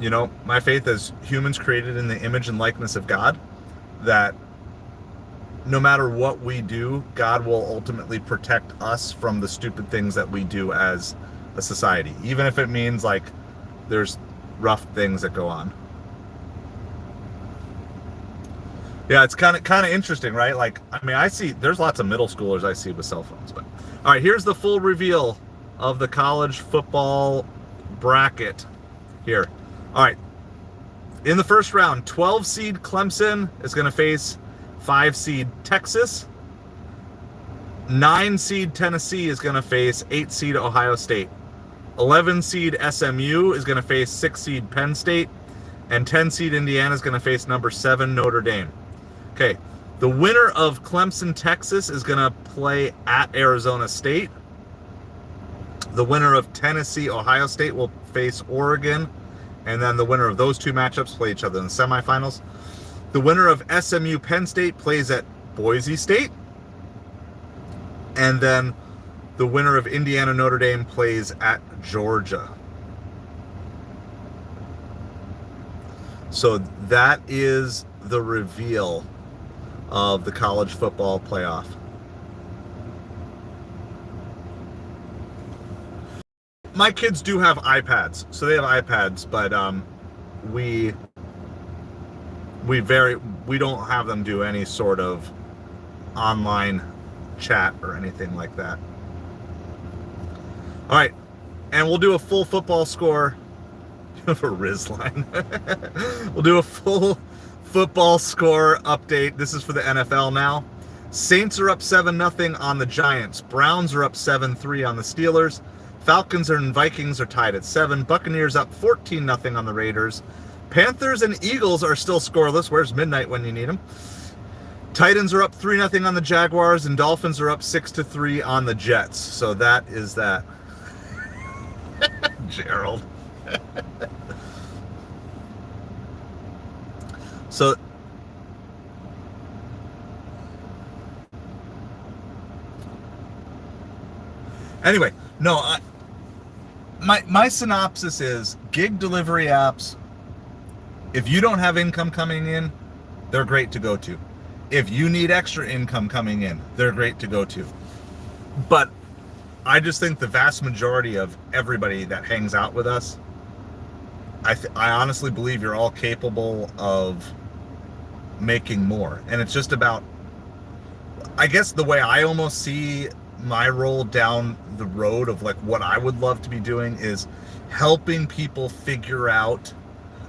[SPEAKER 1] You know, my faith as humans created in the image and likeness of God, that no matter what we do, God will ultimately protect us from the stupid things that we do as a society, even if it means, like, there's rough things that go on. Yeah, it's kind of interesting, right? Like, I mean, I see there's lots of middle schoolers I see with cell phones, but all right, here's the full reveal of the college football bracket here. All right, in the first round, 12 seed Clemson is going to face 5 seed Texas. 9 seed Tennessee is going to face 8 seed Ohio State. 11 seed SMU is going to face 6 seed Penn State, and 10 seed Indiana is going to face number 7 Notre Dame. Okay, the winner of Clemson, Texas is going to play at Arizona State. The winner of Tennessee, Ohio State will face Oregon, and then the winner of those two matchups play each other in the semifinals. The winner of SMU, Penn State plays at Boise State, and then the winner of Indiana, Notre Dame plays at Georgia. So that is the reveal of the college football playoff. My kids do have iPads, so they have iPads, but we don't have them do any sort of online chat or anything like that. All right, and we'll do a full football score for Riz line. We'll do a full football score update. This is for the NFL now. Saints are up 7-0 on the Giants. Browns are up 7-3 on the Steelers. Falcons and Vikings are tied at 7. Buccaneers up 14-0 on the Raiders. Panthers and Eagles are still scoreless. Where's midnight when you need them? Titans are up 3-0 on the Jaguars, and Dolphins are up 6-3 on the Jets. So that is that. Gerald. So anyway, no, my synopsis is gig delivery apps, if you don't have income coming in, they're great to go to. If you need extra income coming in, they're great to go to. But I just think the vast majority of everybody that hangs out with us, I honestly believe you're all capable of making more. And it's just about, I guess the way I almost see my role down the road of like what I would love to be doing is helping people figure out,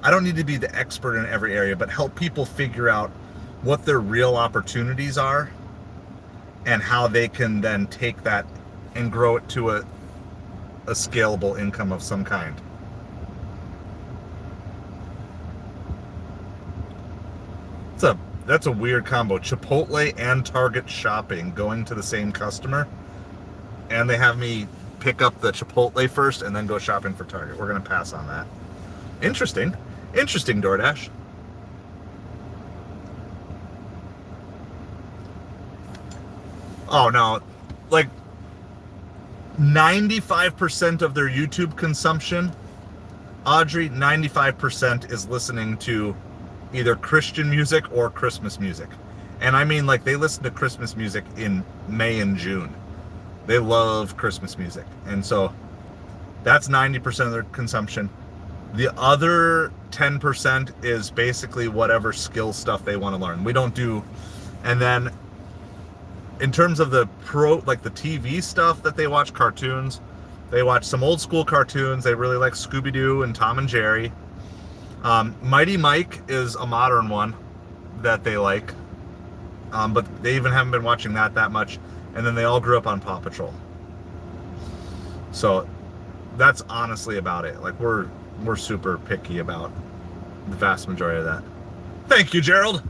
[SPEAKER 1] I don't need to be the expert in every area, but help people figure out what their real opportunities are and how they can then take that and grow it to a scalable income of some kind. That's a weird combo. Chipotle and Target shopping, going to the same customer, and they have me pick up the Chipotle first and then go shopping for Target. We're gonna pass on that. Interesting, DoorDash. Oh no, like 95% of their YouTube consumption, Audrey, 95% is listening to either Christian music or Christmas music. And I mean, like, they listen to Christmas music in May and June. They love Christmas music. And so that's 90% of their consumption. The other 10% is basically whatever skill stuff they want to learn. We don't do, and then in terms of the like the TV stuff that they watch, cartoons, they watch some old school cartoons. They really like Scooby-Doo and Tom and Jerry. Mighty Mike is a modern one that they like, but they even haven't been watching that much. And then they all grew up on Paw Patrol. So that's honestly about it. Like we're super picky about the vast majority of that. Thank you, Gerald.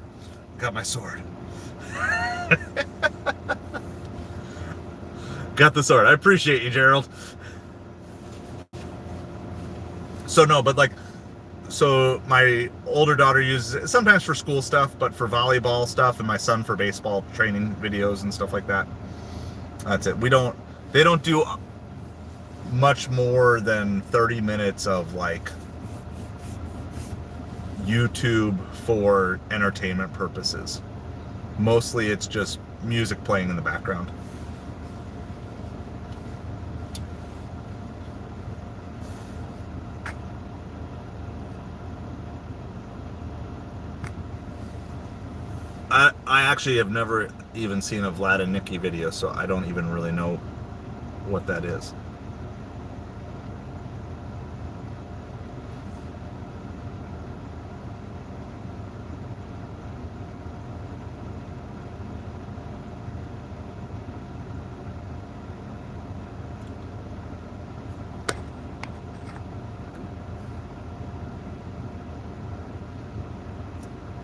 [SPEAKER 1] Got my sword. Got the sword. I appreciate you, Gerald. So no, but like, so my older daughter uses it sometimes for school stuff, but for volleyball stuff, and my son for baseball training videos and stuff like that. That's it. They don't do much more than 30 minutes of like YouTube for entertainment purposes. Mostly it's just music playing in the background. I actually have never even seen a Vlad and Nikki video, so I don't even really know what that is.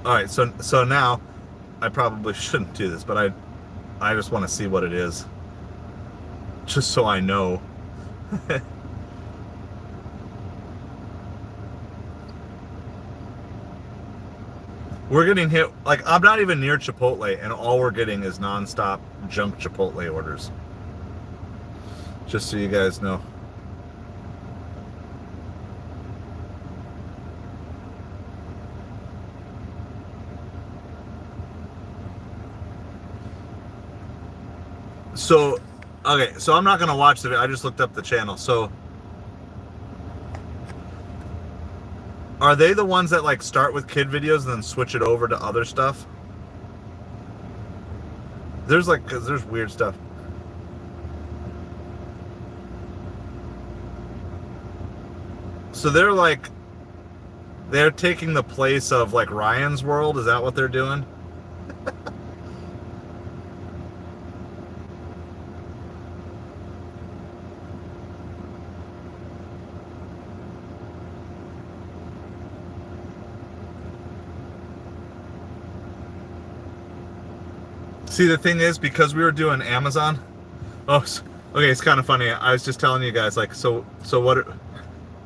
[SPEAKER 1] All right, so now I probably shouldn't do this, but I just want to see what it is, just so I know. We're getting hit, like, I'm not even near Chipotle, and all we're getting is nonstop junk Chipotle orders. Just so you guys know. So, okay, so I'm not going to watch the video. I just looked up the channel. So, are they the ones that, like, start with kid videos and then switch it over to other stuff? There's, like, 'cause there's weird stuff. So they're, like, they're taking the place of, like, Ryan's World? Is that what they're doing? See, the thing is, because we were doing Amazon, okay, it's kind of funny. I was just telling you guys, like, so what,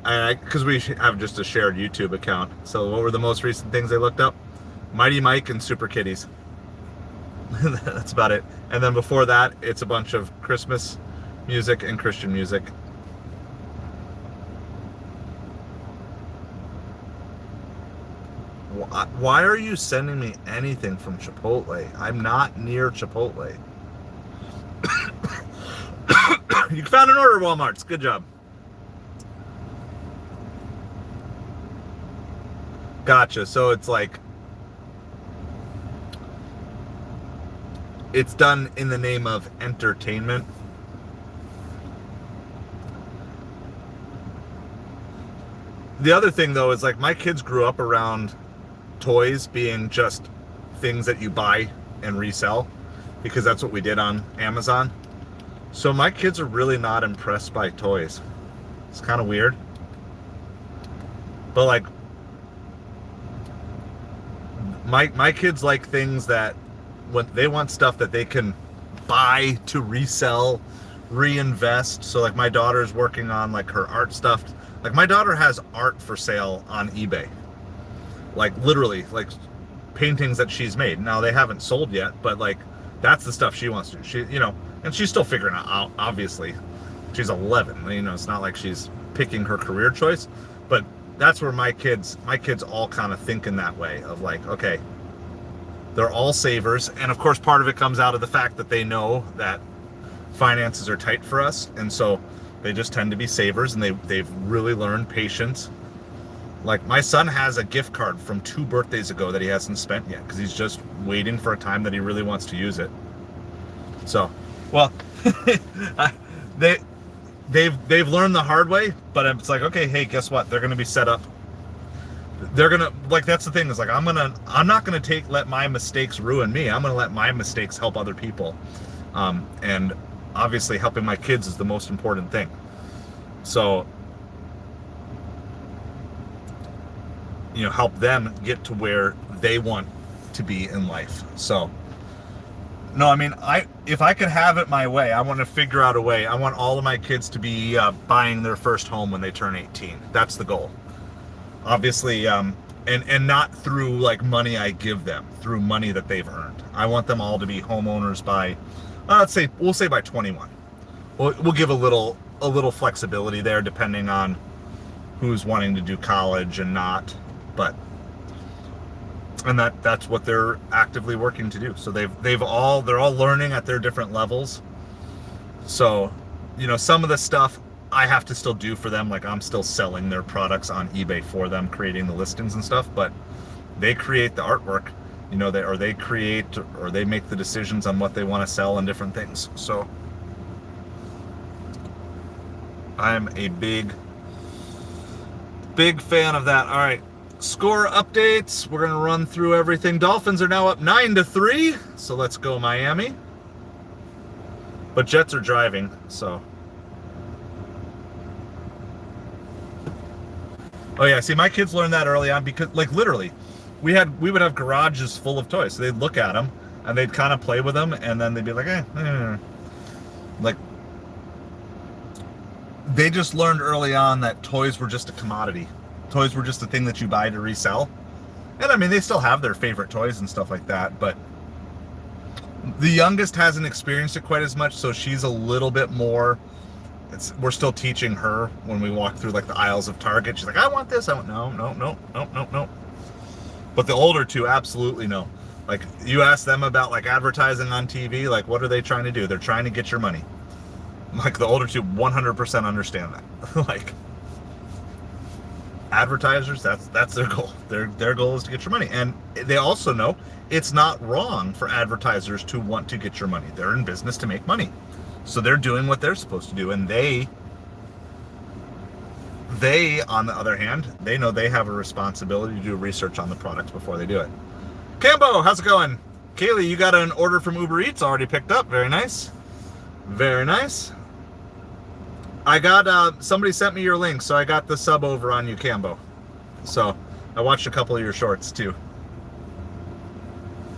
[SPEAKER 1] because we have just a shared YouTube account. So what were the most recent things I looked up? Mighty Mike and Super Kitties. That's about it. And then before that, it's a bunch of Christmas music and Christian music. Why are you sending me anything from Chipotle? I'm not near Chipotle. You found an order, Walmart's. Good job. Gotcha. So it's like, it's done in the name of entertainment. The other thing, though, is like my kids grew up around toys being just things that you buy and resell, because that's what we did on Amazon. So my kids are really not impressed by toys. It's kind of weird. But like, my kids like things that, when they want stuff that they can buy to resell, reinvest. So like my daughter's working on like her art stuff. Like my daughter has art for sale on eBay. Like literally, like paintings that she's made. Now they haven't sold yet, but like that's the stuff she wants to do. She, you know, and she's still figuring it out. Obviously, she's 11. You know, it's not like she's picking her career choice, but that's where my kids all kind of think in that way of like, okay, they're all savers, and of course part of it comes out of the fact that they know that finances are tight for us, and so they just tend to be savers, and they've really learned patience. Like my son has a gift card from 2 birthdays ago that he hasn't spent yet because he's just waiting for a time that he really wants to use it. So, well, they've learned the hard way, but it's like, okay, hey, guess what? They're going to be set up. They're going to, like, that's the thing, is like, I'm not going to let my mistakes ruin me. I'm going to let my mistakes help other people. And obviously helping my kids is the most important thing. So, you know, help them get to where they want to be in life. So, no, I mean, if I could have it my way, I want to figure out a way. I want all of my kids to be buying their first home when they turn 18. That's the goal. Obviously, and not through like money I give them, through money that they've earned. I want them all to be homeowners by, we'll say by 21. We'll give a little flexibility there depending on who's wanting to do college and not, but. And that's what they're actively working to do. So they're all learning at their different levels. So, you know, some of the stuff I have to still do for them, like I'm still selling their products on eBay for them, creating the listings and stuff, but they create the artwork. You know, they create or they make the decisions on what they want to sell and different things. So I'm a big fan of that. All right, score updates. We're gonna run through everything. Dolphins are now up 9-3. So let's go Miami. But Jets are driving, so. Oh yeah, see, my kids learned that early on because, like, literally, we would have garages full of toys. So they'd look at them and they'd kind of play with them, and then they'd be like, like, they just learned early on that toys were just a commodity. Toys were just a thing that you buy to resell. And I mean, they still have their favorite toys and stuff like that, but the youngest hasn't experienced it quite as much, so she's a little bit more. We're still teaching her when we walk through like the aisles of Target. She's like, I want this. I want no. But the older two absolutely know. Like, you ask them about like advertising on TV, like, what are they trying to do? They're trying to get your money. Like, the older two 100% understand that. Like, advertisers, that's their goal. Their goal is to get your money. And they also know it's not wrong for advertisers to want to get your money. They're in business to make money. So they're doing what they're supposed to do. And they, on the other hand, they know they have a responsibility to do research on the product before they do it. Cambo, how's it going? Kaylee, you got an order from Uber Eats already picked up. Very nice. Very nice. I got, somebody sent me your link, so I got the sub over on you, Cambo. So I watched a couple of your shorts too.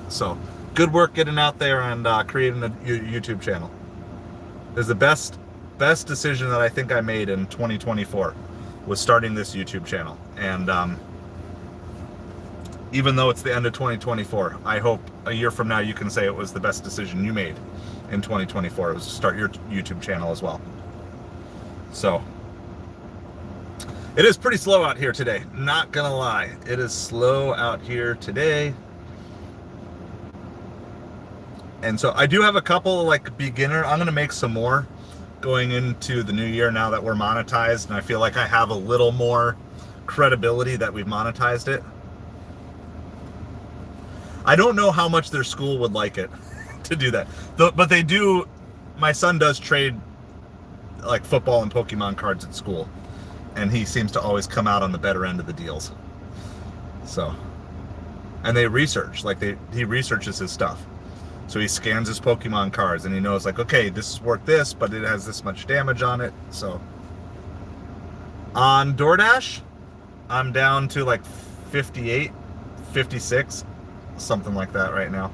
[SPEAKER 1] So good work getting out there and creating a YouTube channel. It was the best decision that I think I made in 2024 was starting this YouTube channel. And even though it's the end of 2024, I hope a year from now you can say it was the best decision you made in 2024. It was to start your YouTube channel as well. So it is pretty slow out here today, not gonna lie. It is slow out here today. And so I do have a couple like beginner. I'm gonna make some more going into the new year now that we're monetized, and I feel like I have a little more credibility that we've monetized it. I don't know how much their school would like it to do that, but they do. My son does trade like football and Pokemon cards at school, and he seems to always come out on the better end of the deals. So, and they research, like he researches his stuff. So he scans his Pokemon cards and he knows like, okay, this is worth this, but it has this much damage on it. So on DoorDash, I'm down to like 58, 56, something like that right now.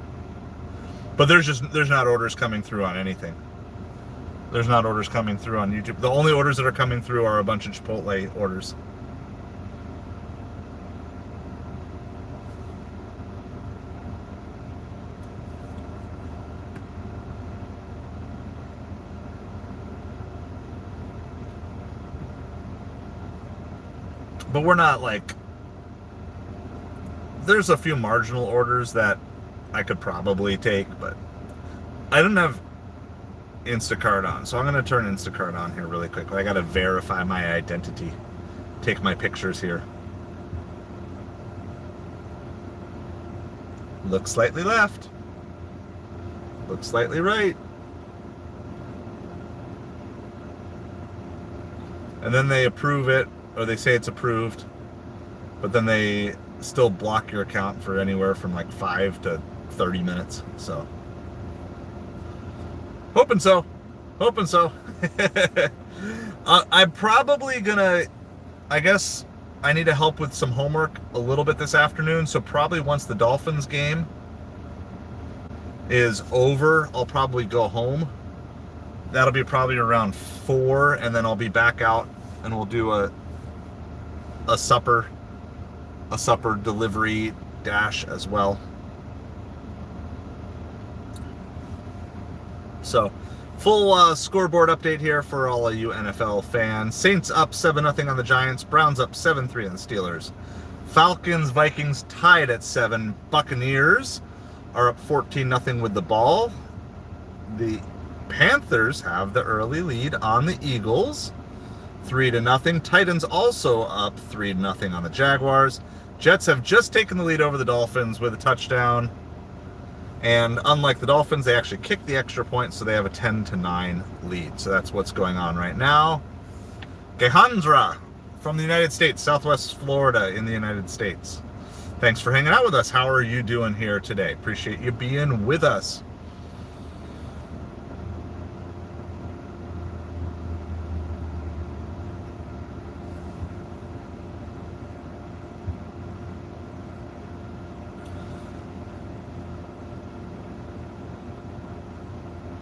[SPEAKER 1] But there's not orders coming through on anything. There's not orders coming through on YouTube. The only orders that are coming through are a bunch of Chipotle orders. But we're not like, there's a few marginal orders that I could probably take, but I don't have Instacart on. So I'm going to turn Instacart on here really quick. I got to verify my identity. Take my pictures here. Look slightly left. Look slightly right. And then they approve it, or they say it's approved, but then they still block your account for anywhere from like 5 to 30 minutes. So hoping so. I'm probably gonna, I guess I need to help with some homework a little bit this afternoon. So probably once the Dolphins game is over, I'll probably go home. That'll be probably around 4, and then I'll be back out and we'll do a supper delivery dash as well. So full scoreboard update here for all of you NFL fans. Saints up 7-0 on the Giants. Browns up 7-3 on the Steelers. Falcons, Vikings tied at 7. Buccaneers are up 14-0 with the ball. The Panthers have the early lead on the Eagles, 3-0. Titans also up 3-0 on the Jaguars. Jets have just taken the lead over the Dolphins with a touchdown. And unlike the Dolphins, they actually kicked the extra point, so they have a 10-9 lead. So that's what's going on right now. Gehandra from the United States, Southwest Florida in the United States. Thanks for hanging out with us. How are you doing here today? Appreciate you being with us.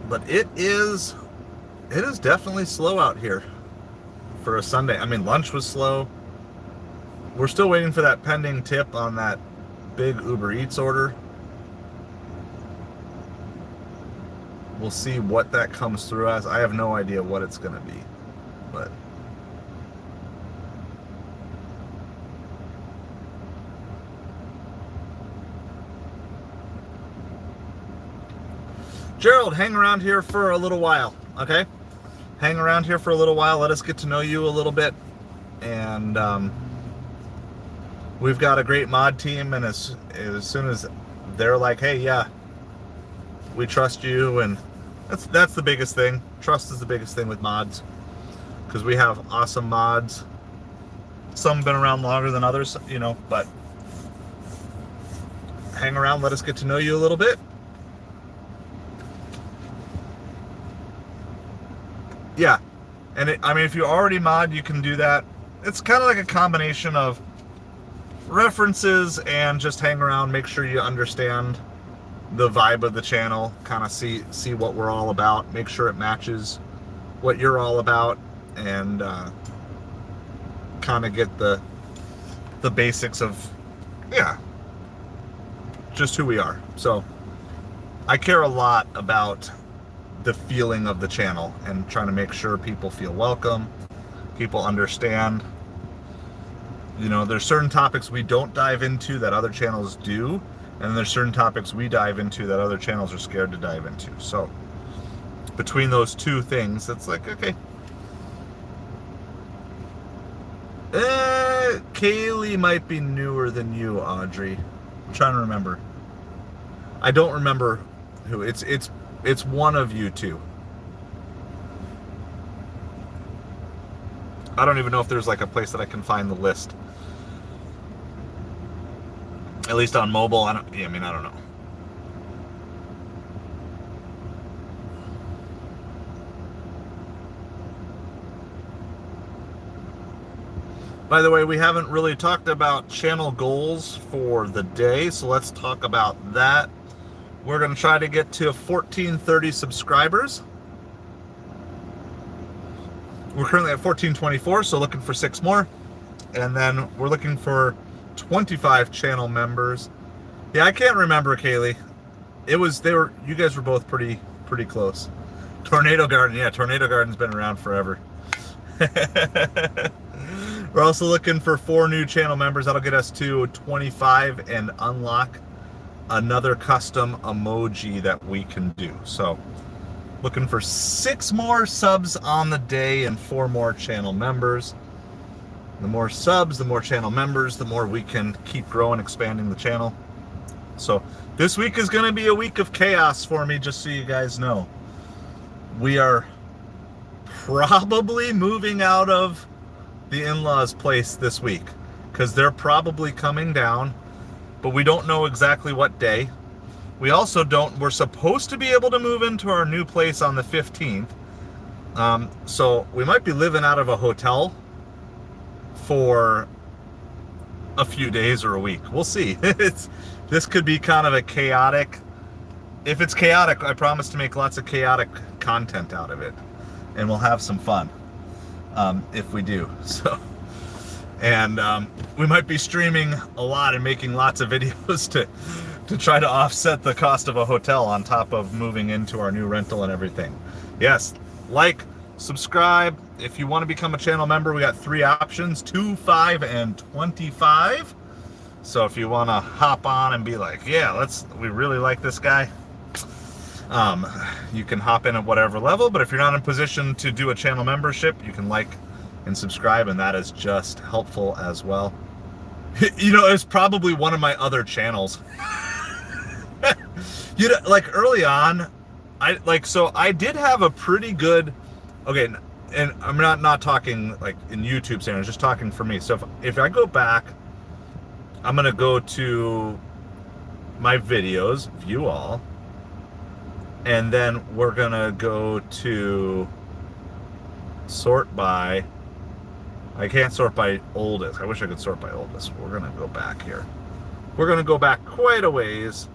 [SPEAKER 1] But it is definitely slow out here for a Sunday. I mean, lunch was slow. We're still waiting for that pending tip on that big Uber Eats order. We'll see what that comes through as. I have no idea what it's going to be, but Gerald, hang around here for a little while, okay? Hang around here for a little while. Let us get to know you a little bit. And we've got a great mod team, and as soon as they're like, hey, yeah, we trust you, and that's the biggest thing. Trust is the biggest thing with mods, because we have awesome mods. Some have been around longer than others, you know, but hang around. Let us get to know you a little bit. Yeah, and I mean, if you already mod, you can do that. It's kind of like a combination of references and just hang around, make sure you understand the vibe of the channel, kind of see what we're all about, make sure it matches what you're all about, and kind of get the basics of, yeah, just who we are. So I care a lot about the feeling of the channel and trying to make sure people feel welcome, people understand. You know, there's certain topics we don't dive into that other channels do, and there's certain topics we dive into that other channels are scared to dive into. So between those two things, it's like, okay. Kaylee might be newer than you, Audrey. I'm trying to remember. I don't remember who. It's one of you two. I don't even know if there's like a place that I can find the list. At least on mobile, I don't know. By the way, we haven't really talked about channel goals for the day, so let's talk about that. We're going to try to get to 1430 subscribers. We're currently at 1424, so looking for 6 more. And then we're looking for 25 channel members. Yeah, I can't remember, Kaylee. You guys were both pretty close. Tornado Garden, yeah, Tornado Garden's been around forever. We're also looking for 4 new channel members. That'll get us to 25 and unlock another custom emoji that we can do. So looking for 6 more subs on the day and 4 more channel members. The more subs, the more channel members, the more we can keep growing, expanding the channel. So this week is going to be a week of chaos for me, just so you guys know. We are probably moving out of the in-laws' place this week, because they're probably coming down, but we don't know exactly what day. We're supposed to be able to move into our new place on the 15th. So we might be living out of a hotel for a few days or a week. We'll see. This could be kind of a chaotic. If it's chaotic, I promise to make lots of chaotic content out of it, and we'll have some fun if we do. So, and we might be streaming a lot and making lots of videos to try to offset the cost of a hotel on top of moving into our new rental and everything. Yes, like, subscribe. If you want to become a channel member, we got 3 options, 2, 5, and 25. So if you want to hop on and be like, yeah, we really like this guy, you can hop in at whatever level. But if you're not in position to do a channel membership, you can like and subscribe, and that is just helpful as well. You know, it's probably one of my other channels. You know, like early on, I did have a pretty good, okay, and I'm not talking like in YouTube channels, just talking for me. So if I go back, I'm gonna go to my videos, view all, and then we're gonna go to sort by. I can't sort by oldest. I wish I could sort by oldest. We're gonna go back here. We're gonna go back quite a ways.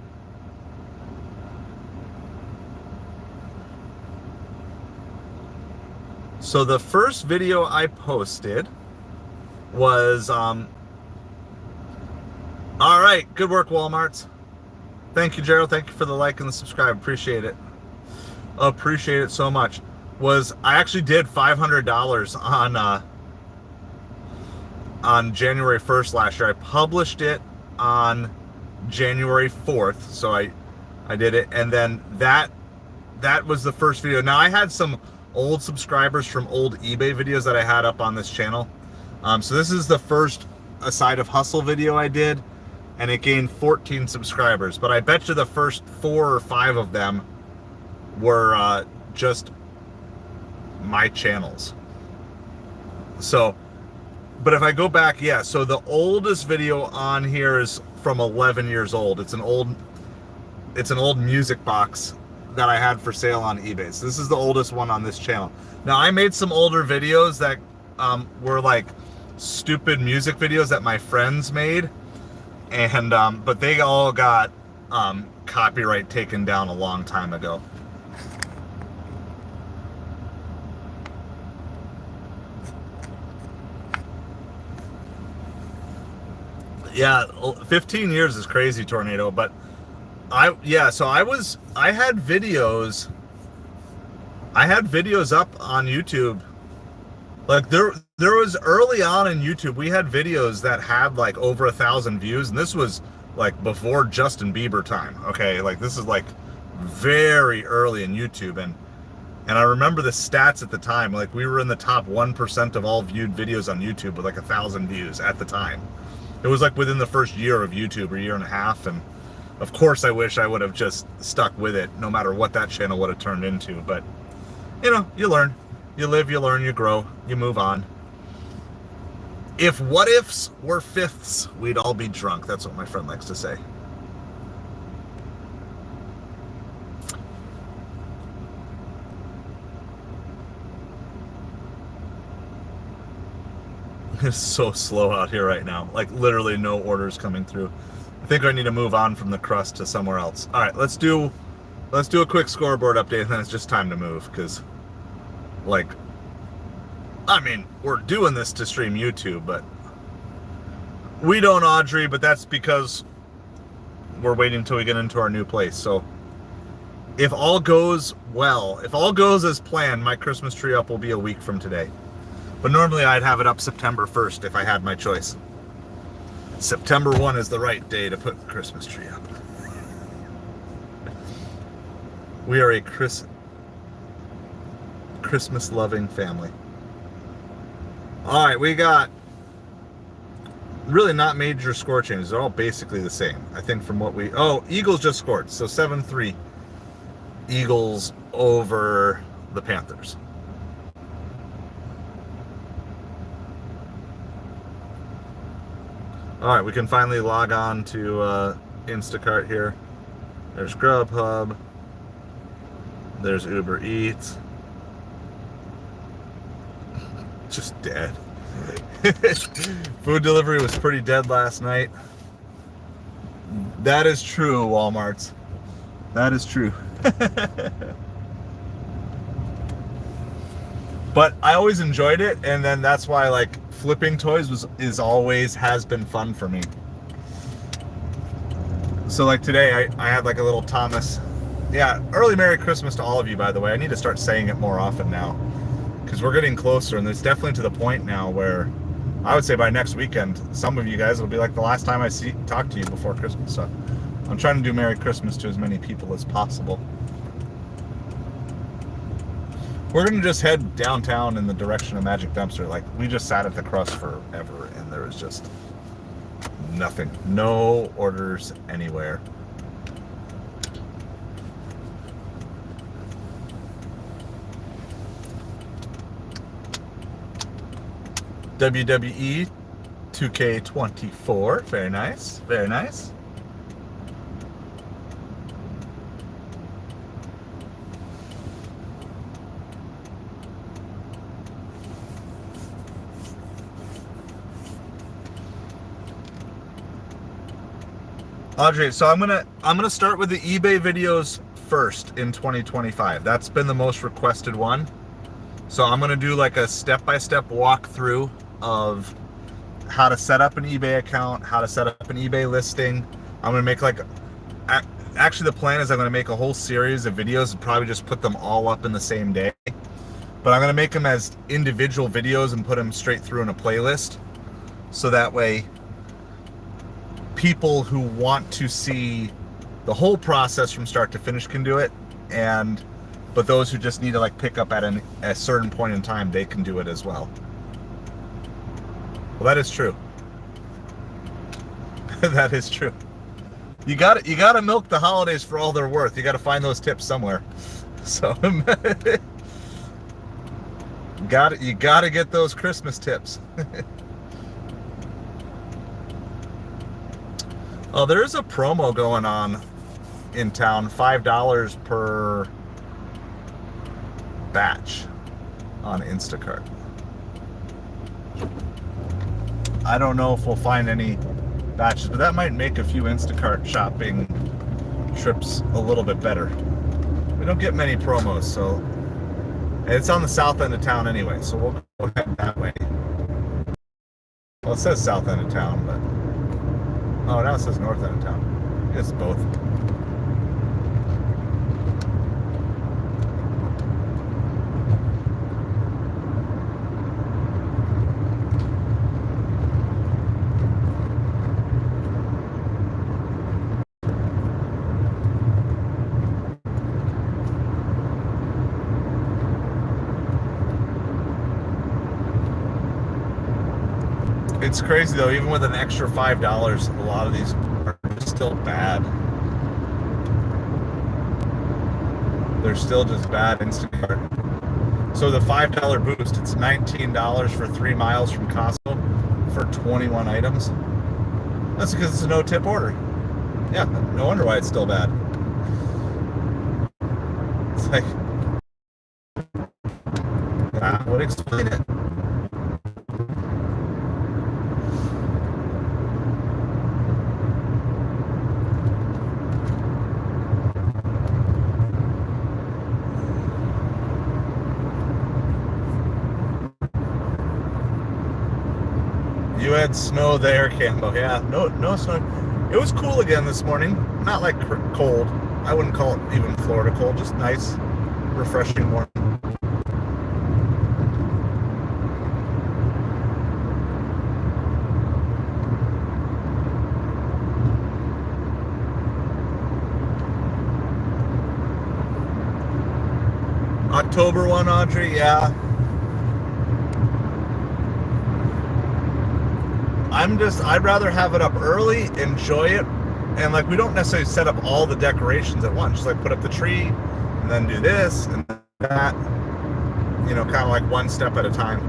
[SPEAKER 1] So the first video I posted was, all right, good work, Walmarts. Thank you, Gerald. Thank you for the like and the subscribe. Appreciate it. Appreciate it so much. I actually did $500 on January 1st last year. I published it on January 4th, so I did it, and then that was the first video. Now I had some old subscribers from old eBay videos that I had up on this channel. So this is the first Aside of Hustle video I did, and it gained 14 subscribers. But I bet you the first 4 or 5 of them were just my channels. So, but if I go back, yeah, so the oldest video on here is from 11 years old. It's an old music box that I had for sale on eBay. So this is the oldest one on this channel. Now I made some older videos that were like stupid music videos that my friends made, and but they all got copyright taken down a long time ago. Yeah, 15 years is crazy, Tornado, but I had videos up on YouTube. Like there was early on in YouTube, we had videos that had like over 1,000 views, and this was like before Justin Bieber time. Okay, like this is like very early in YouTube, and I remember the stats at the time. Like we were in the top 1% of all viewed videos on YouTube with like 1,000 views at the time. It was like within the first year of YouTube, or year and a half, and of course I wish I would have just stuck with it, no matter what that channel would have turned into. But you know, you learn, you live, you learn, you grow, you move on. If what ifs were fifths, we'd all be drunk. That's what my friend likes to say. It's so slow out here right now. Like literally no orders coming through. I think I need to move on from the crust to somewhere else. All right, let's do a quick scoreboard update, and then it's just time to move, because like, I mean, we're doing this to stream YouTube, but we don't, Audrey, but that's because we're waiting until we get into our new place. So if all goes well, if all goes as planned, my Christmas tree up will be a week from today. But normally I'd have it up September 1st if I had my choice. September 1 is the right day to put the Christmas tree up. We are a Christmas-loving family. All right, we got really not major score changes. They're all basically the same, I think, from what we... Oh, Eagles just scored. So 7-3 Eagles over the Panthers. All right, we can finally log on to Instacart here. There's Grubhub. There's Uber Eats. Just dead. Food delivery was pretty dead last night. That is true, Walmarts. That is true. But I always enjoyed it, and then that's why, like, flipping toys has been fun for me. So like today I had like a little Thomas. Yeah, early Merry Christmas to all of you, by the way. I need to start saying it more often now, because we're getting closer, and it's definitely to the point now where I would say by next weekend, some of you guys will be like the last time I talk to you before Christmas. So I'm trying to do Merry Christmas to as many people as possible. We're going to just head downtown in the direction of Magic Dumpster. Like, we just sat at the crust forever, and there was just Nothing. No orders anywhere. WWE 2K24. Very nice. Very nice. Audrey, so I'm gonna start with the eBay videos first in 2025. That's been the most requested one. So I'm gonna do like a step-by-step walkthrough of how to set up an eBay account, how to set up an eBay listing. I'm gonna make like, actually the plan is I'm gonna make a whole series of videos and probably just put them all up in the same day. But I'm gonna make them as individual videos and put them straight through in a playlist. So that way people who want to see the whole process from start to finish can do it, but those who just need to like pick up at a certain point in time, they can do it as well. Well, that is true. That is true. You gotta milk the holidays for all they're worth. You gotta find those tips somewhere. So you gotta get those Christmas tips. Oh, there is a promo going on in town, $5 per batch on Instacart. I don't know if we'll find any batches, but that might make a few Instacart shopping trips a little bit better. We don't get many promos, so it's on the south end of town anyway, so we'll go ahead that way. Well, it says south end of town, but oh, now it says north end of town. It's both. It's crazy though, even with an extra $5, a lot of these are still bad. They're still just bad Instacart. So the $5 boost, it's $19 for 3 miles from Costco for 21 items. That's because it's a no-tip order. Yeah, no wonder why it's still bad. It's like, that would explain it. You had snow there, Cambo. Yeah, no snow. It was cool again this morning. Not like cold. I wouldn't call it even Florida cold. Just nice, refreshing morning. October 1, Audrey. Yeah. I'd rather have it up early, enjoy it, and like we don't necessarily set up all the decorations at once. Just like put up the tree, and then do this and that. You know, kind of like one step at a time.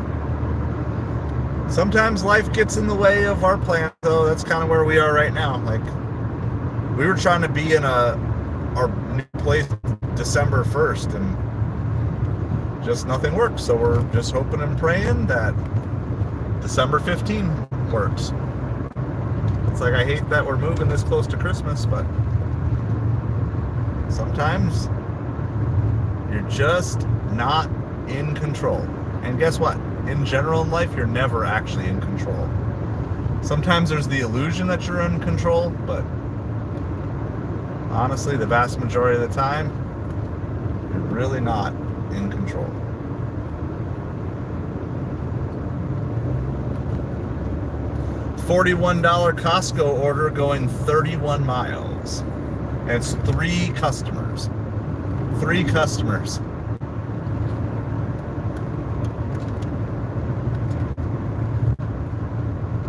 [SPEAKER 1] Sometimes life gets in the way of our plan, though. That's kind of where we are right now. Like we were trying to be in our new place December 1st, and just nothing worked. So we're just hoping and praying that December 15th works. It's like I hate that we're moving this close to Christmas, but sometimes you're just not in control. And guess what? In general in life, you're never actually in control. Sometimes there's the illusion that you're in control, but honestly, the vast majority of the time, you're really not in control. $41 Costco order going 31 miles. And it's 3 customers. 3 customers.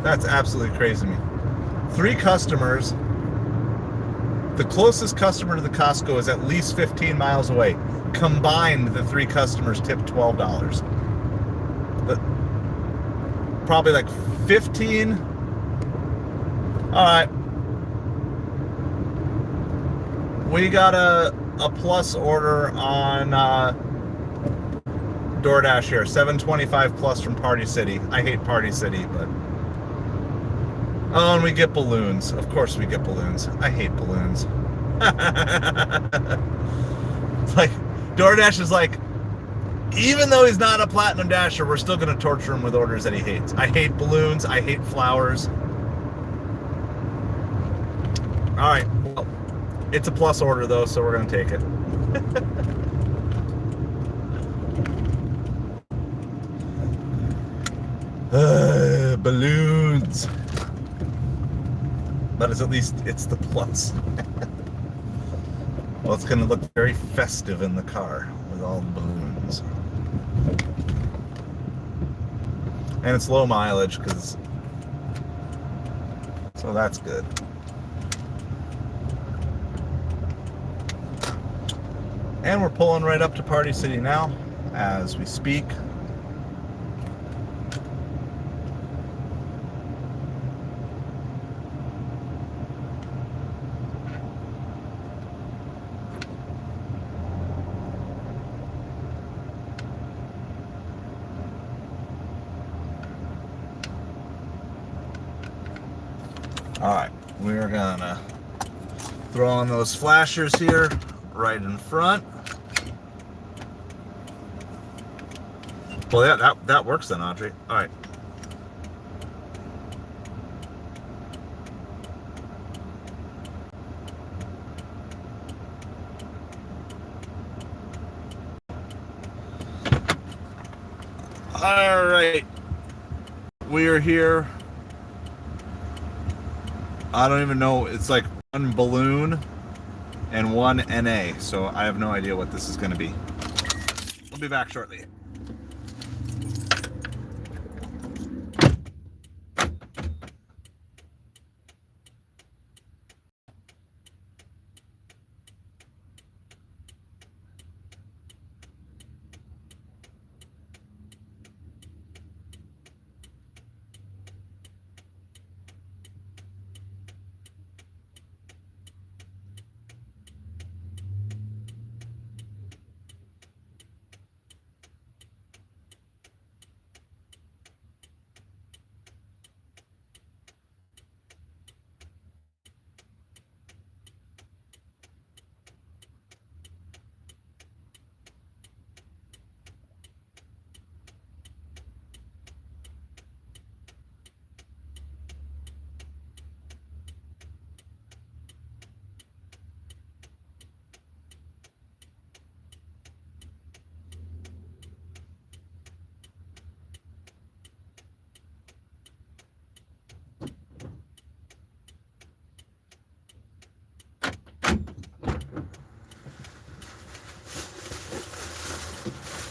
[SPEAKER 1] That's absolutely crazy to me. 3 customers. The closest customer to the Costco is at least 15 miles away. Combined, the 3 customers tipped $12. Probably like 15. All right. We got a plus order on DoorDash here. $7.25 plus from Party City. I hate Party City, but... Oh, and we get balloons. Of course we get balloons. I hate balloons. It's like, DoorDash is like, even though he's not a Platinum Dasher, we're still going to torture him with orders that he hates. I hate balloons. I hate flowers. All right. Well, it's a plus order, though, so we're going to take it. Balloons. But at least it's the plus. Well, it's going to look very festive in the car with all the balloons. And it's low mileage, so that's good. And we're pulling right up to Party City now as we speak. Alright, we're gonna throw on those flashers here right in front. Well, yeah, that works then, Audrey. Alright. Alright. We are here. I don't even know. It's like 1 balloon and 1 NA. So I have no idea what this is going to be. We'll be back shortly.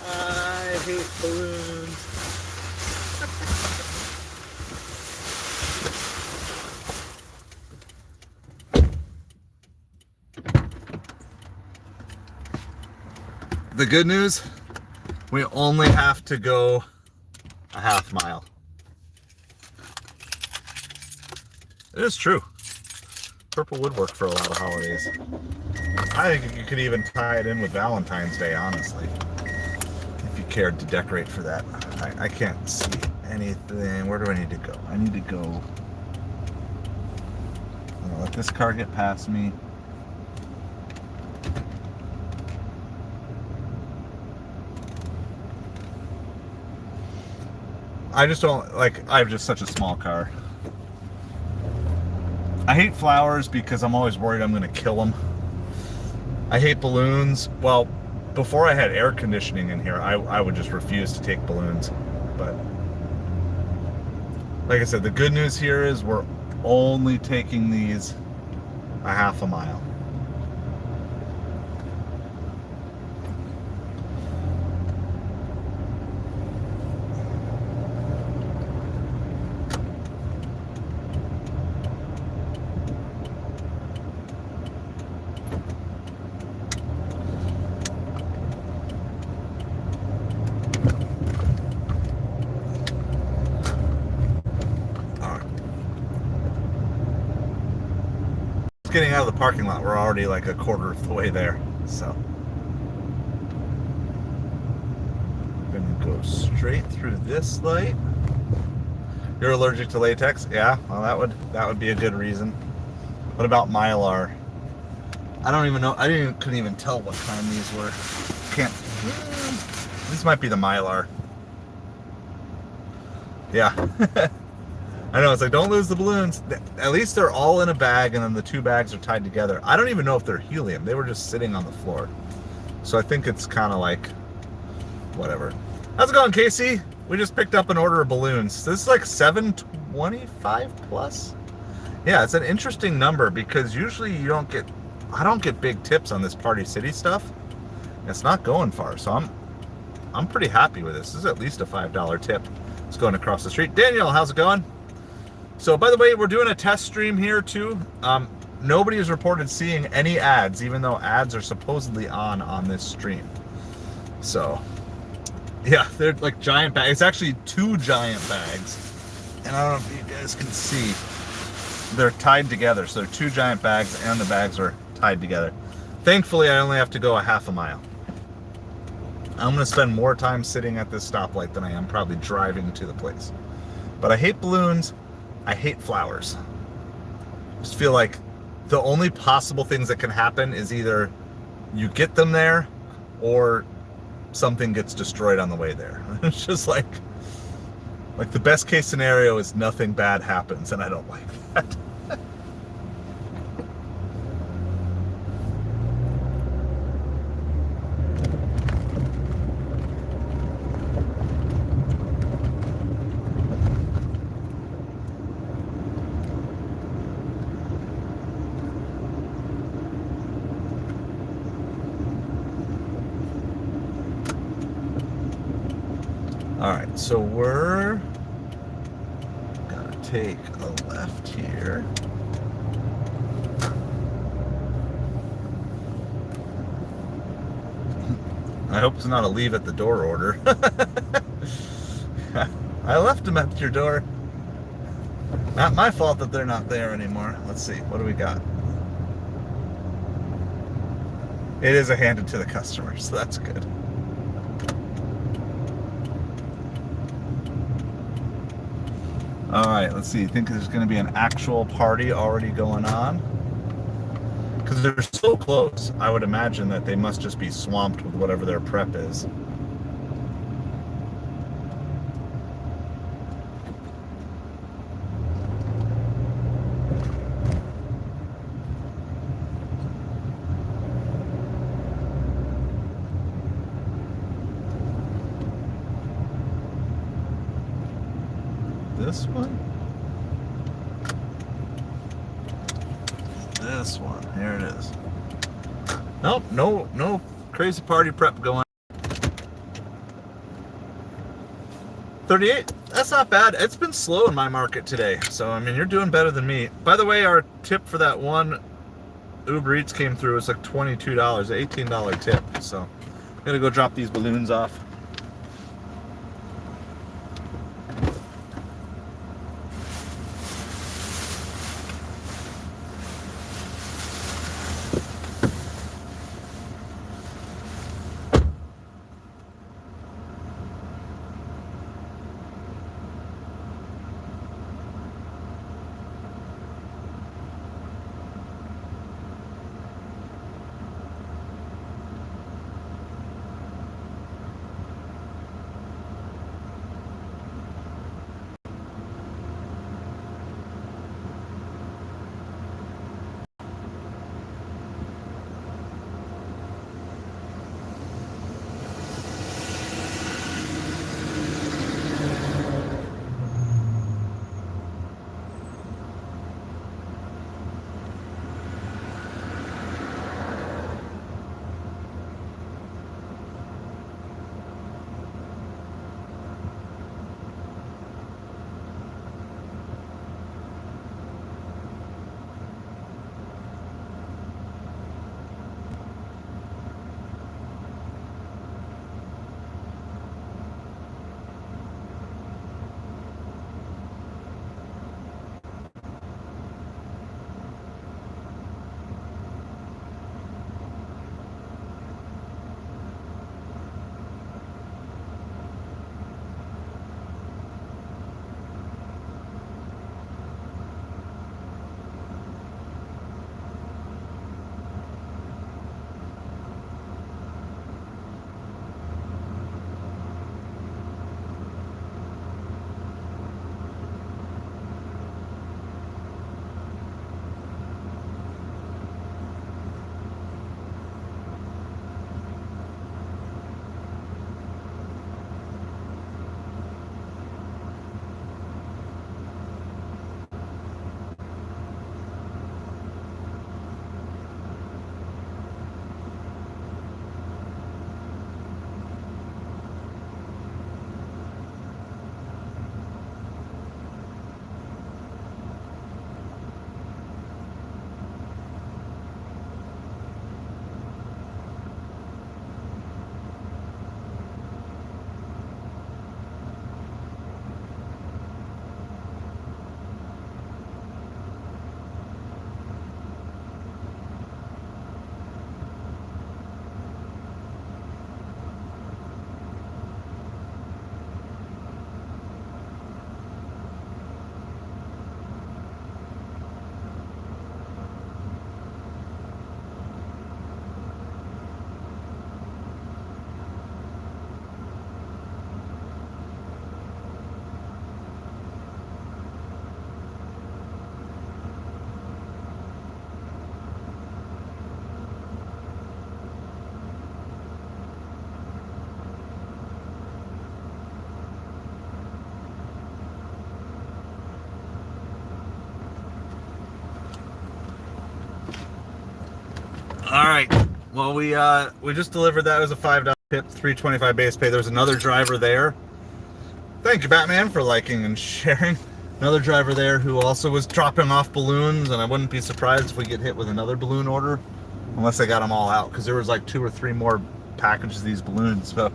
[SPEAKER 1] I hate balloons. The good news, we only have to go a half mile. It is true. Purple would work for a lot of holidays. I think you could even tie it in with Valentine's Day, honestly, if you cared to decorate for that. I can't see anything. Where do I need to go? I need to go. I'm gonna let this car get past me. I just don't, like, I have just such a small car. I hate flowers because I'm always worried I'm going to kill them. I hate balloons. Well, before I had air conditioning in here, I would just refuse to take balloons. But, like I said, the good news here is we're only taking these a half a mile. Just getting out of the parking lot. We're already like a quarter of the way there. So I'm gonna go straight through this light. You're allergic to latex? Yeah, well that would be a good reason. What about Mylar? I don't even know. Couldn't even tell what kind these were. Can't. This might be the Mylar. Yeah. I know, it's like, don't lose the balloons. At least they're all in a bag, and then the two bags are tied together. I don't even know if they're helium. They were just sitting on the floor. So I think it's kind of like, whatever. How's it going, Casey? We just picked up an order of balloons. This is like 725 plus. Yeah, it's an interesting number because usually I don't get big tips on this Party City stuff. It's not going far, so I'm pretty happy with this. This is at least a $5 tip. It's going across the street. Daniel, how's it going? So, by the way, we're doing a test stream here too. Nobody has reported seeing any ads, even though ads are supposedly on this stream. So, yeah, they're like giant bags. It's actually 2 giant bags, and I don't know if you guys can see. They're tied together, so they're 2 giant bags, and the bags are tied together. Thankfully, I only have to go a half a mile. I'm going to spend more time sitting at this stoplight than I am probably driving to the place. But I hate balloons. I hate flowers. I just feel like the only possible things that can happen is either you get them there or something gets destroyed on the way there. It's just like the best case scenario is nothing bad happens, and I don't like that. Alright, so we're gonna take a left here. I hope it's not a leave at the door order. I left them at your door. Not my fault that they're not there anymore. Let's see, what do we got? It is a handed to the customer, so that's good. Alright, let's see. I think there's going to be an actual party already going on. Because they're so close, I would imagine that they must just be swamped with whatever their prep is. This one? This one. Here it is. Nope, no crazy party prep going. 38? That's not bad. It's been slow in my market today. So, I mean, you're doing better than me. By the way, our tip for that one Uber Eats came through. It's like $22, $18 tip. So, I'm going to go drop these balloons off. All right. Well, we just delivered that. It was a $5 tip, $3.25 base pay. There's another driver there. Thank you, Batman, for liking and sharing. Another driver there who also was dropping off balloons, and I wouldn't be surprised if we get hit with another balloon order, unless they got them all out, because there was like 2 or 3 more packages of these balloons. So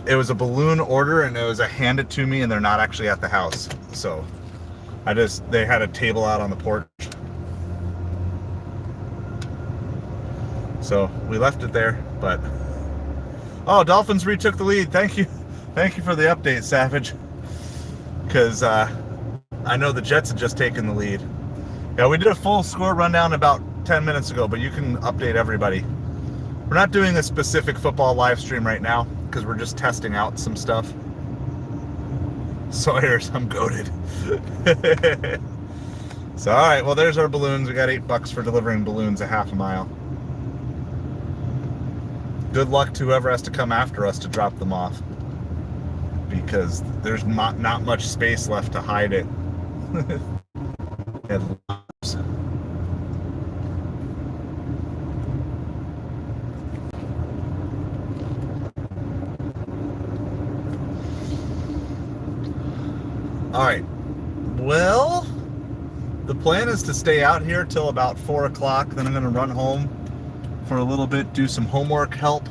[SPEAKER 1] it was a balloon order, and it was a hand it to me, and they're not actually at the house. So they had a table out on the porch. So we left it there, but oh, Dolphins retook the lead. Thank you for the update, Savage. Because I know the Jets had just taken the lead. Yeah, we did a full score rundown about 10 minutes ago, but you can update everybody. We're not doing a specific football live stream right now because we're just testing out some stuff. Sawyers, I'm goated. So, all right, well, there's our balloons. We got $8 for delivering balloons a half a mile. Good luck to whoever has to come after us to drop them off, because there's not much space left to hide it. All right. Well, the plan is to stay out here till about 4 o'clock. Then I'm going to run home for a little bit, do some homework help.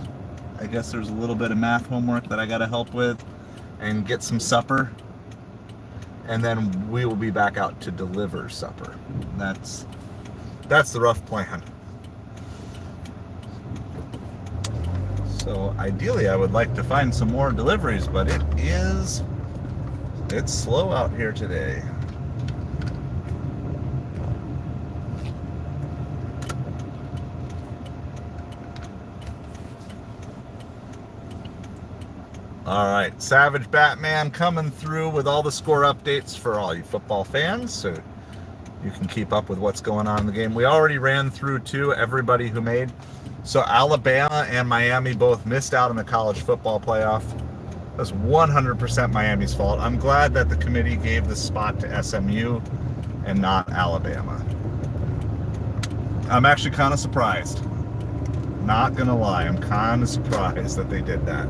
[SPEAKER 1] I guess there's a little bit of math homework that I got to help with, and get some supper. And then we will be back out to deliver supper. That's the rough plan. So ideally I would like to find some more deliveries, but it's slow out here today. All right, Savage Batman coming through with all the score updates for all you football fans, so you can keep up with what's going on in the game. We already ran through everybody who made. So Alabama and Miami both missed out on the college football playoff. That's 100% Miami's fault. I'm glad that the committee gave the spot to SMU and not Alabama. I'm actually kind of surprised. Not gonna lie, I'm kind of surprised that they did that.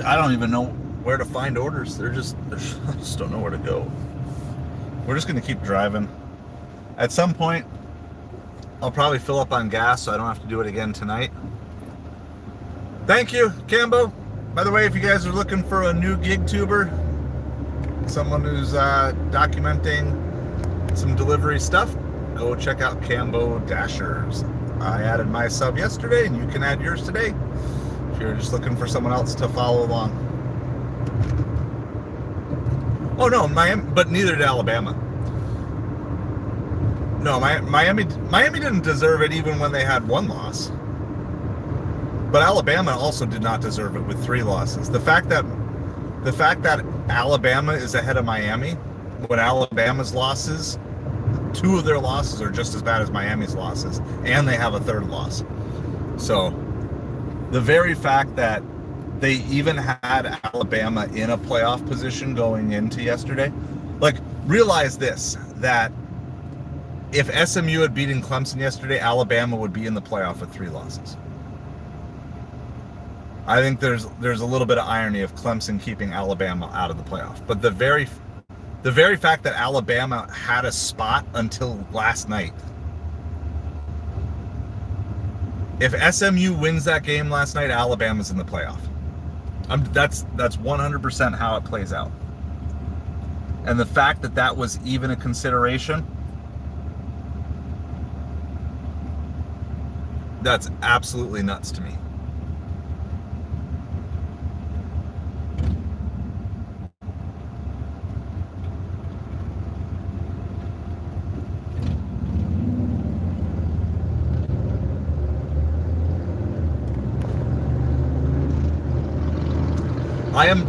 [SPEAKER 1] I don't even know where to find orders. I just don't know where to go. We're just going to keep driving. At some point, I'll probably fill up on gas so I don't have to do it again tonight. Thank you, Cambo. By the way, if you guys are looking for a new gig tuber, someone who's documenting some delivery stuff, go check out Cambo Dashers. I added my sub yesterday, and you can add yours today if you're just looking for someone else to follow along. Oh no, Miami, but neither did Alabama. No, Miami didn't deserve it even when they had 1 loss. But Alabama also did not deserve it with 3 losses. The fact that Alabama is ahead of Miami, when Alabama's losses, 2 of their losses are just as bad as Miami's losses, and they have a 3rd loss. So the very fact that they even had Alabama in a playoff position going into yesterday, like, realize this, that if SMU had beaten Clemson yesterday, Alabama would be in the playoff with 3 losses. I think there's a little bit of irony of Clemson keeping Alabama out of the playoff. But the very fact that Alabama had a spot until last night. If SMU wins that game last night, Alabama's in the playoff. That's 100% how it plays out. And the fact that that was even a consideration, that's absolutely nuts to me.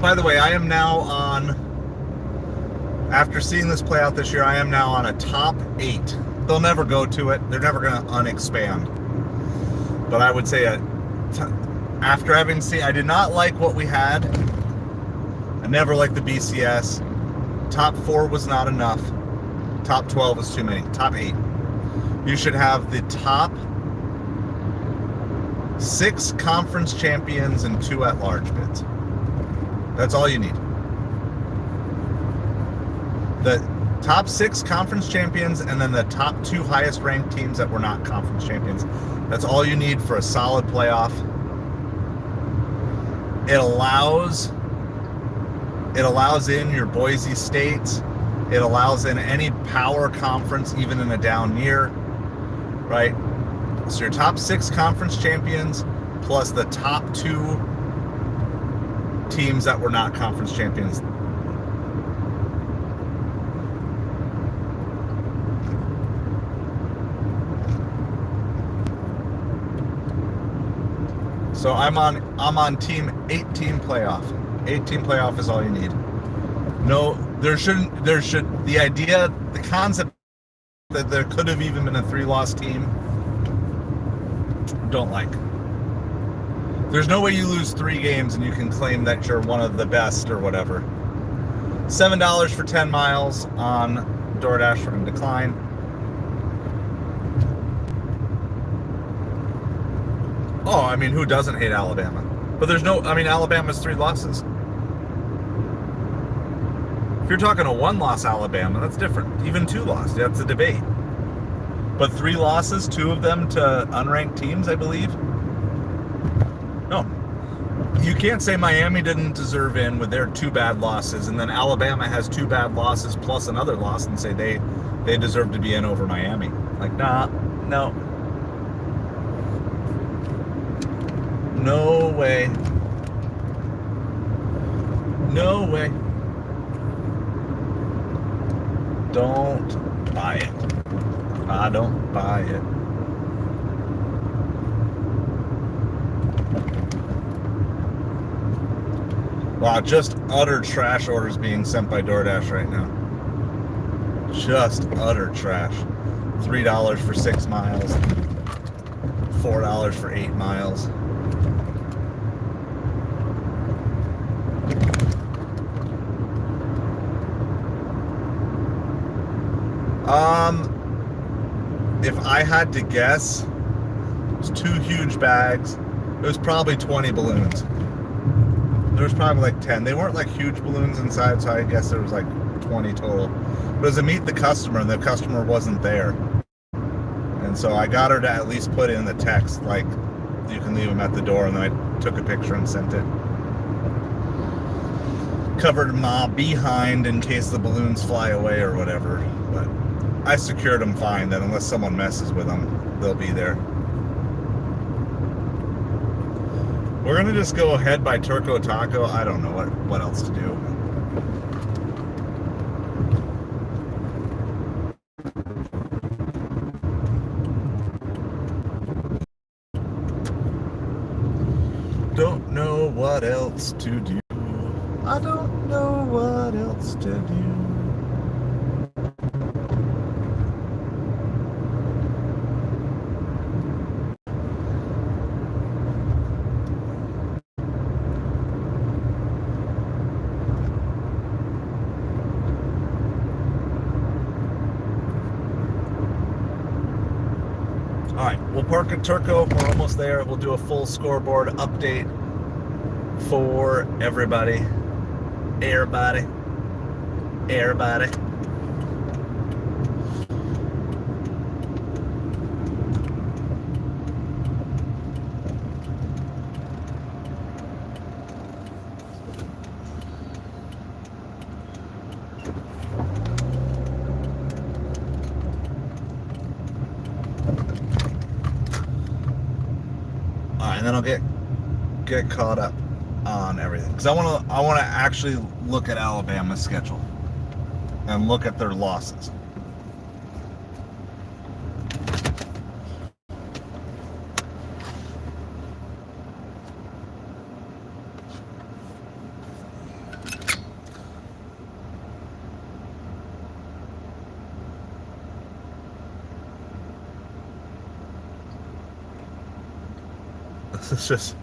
[SPEAKER 1] By the way, I am now on After seeing this play out this year, I am now on a top 8. They'll never go to it. They're never going to unexpand. But I would say after having seen, I did not like what we had. I never liked the BCS. Top 4 was not enough. Top 12 was too many. Top 8. You should have the top 6 conference champions and 2 at-large bids. That's all you need. The top 6 conference champions and then the top 2 highest ranked teams that were not conference champions. That's all you need for a solid playoff. It allows in your Boise States. It allows in any power conference, even in a down year, right? So your top 6 conference champions plus the top 2 teams that were not conference champions. So I'm on team 8-team playoff. 8-team playoff is all you need. No, the concept that there could have even been a 3-loss team, don't like. There's no way you lose 3 games and you can claim that you're one of the best or whatever. $7 for 10 miles on DoorDash. We're going to decline. Oh, I mean, who doesn't hate Alabama? But Alabama's 3 losses. If you're talking a 1-loss Alabama, that's different. Even 2-loss, that's a debate. But 3 losses, 2 of them to unranked teams, I believe. No. You can't say Miami didn't deserve in with their 2 bad losses, and then Alabama has 2 bad losses plus another loss and say they deserve to be in over Miami. Like, nah, no. No way. No way. Don't buy it. I don't buy it. Wow, just utter trash orders being sent by DoorDash right now. Just utter trash. $3 for 6 miles. $4 for 8 miles. If I had to guess, it was 2 huge bags. It was probably 20 balloons. There was probably like 10. They weren't like huge balloons inside, so I guess there was like 20 total. But it was to meet the customer, and the customer wasn't there. And so I got her to at least put in the text, like, you can leave them at the door, and then I took a picture and sent it. Covered my behind in case the balloons fly away or whatever, but I secured them fine, that unless someone messes with them, they'll be there. We're going to just go ahead by Turco Taco. I don't know what else to do. Don't know what else to do. I don't know what else to do. Alright, we'll park at Turco. We're almost there. We'll do a full scoreboard update for everybody. Everybody. Everybody. Alright, and then I'll get caught up on everything, because I want to actually look at Alabama's schedule and look at their losses. It's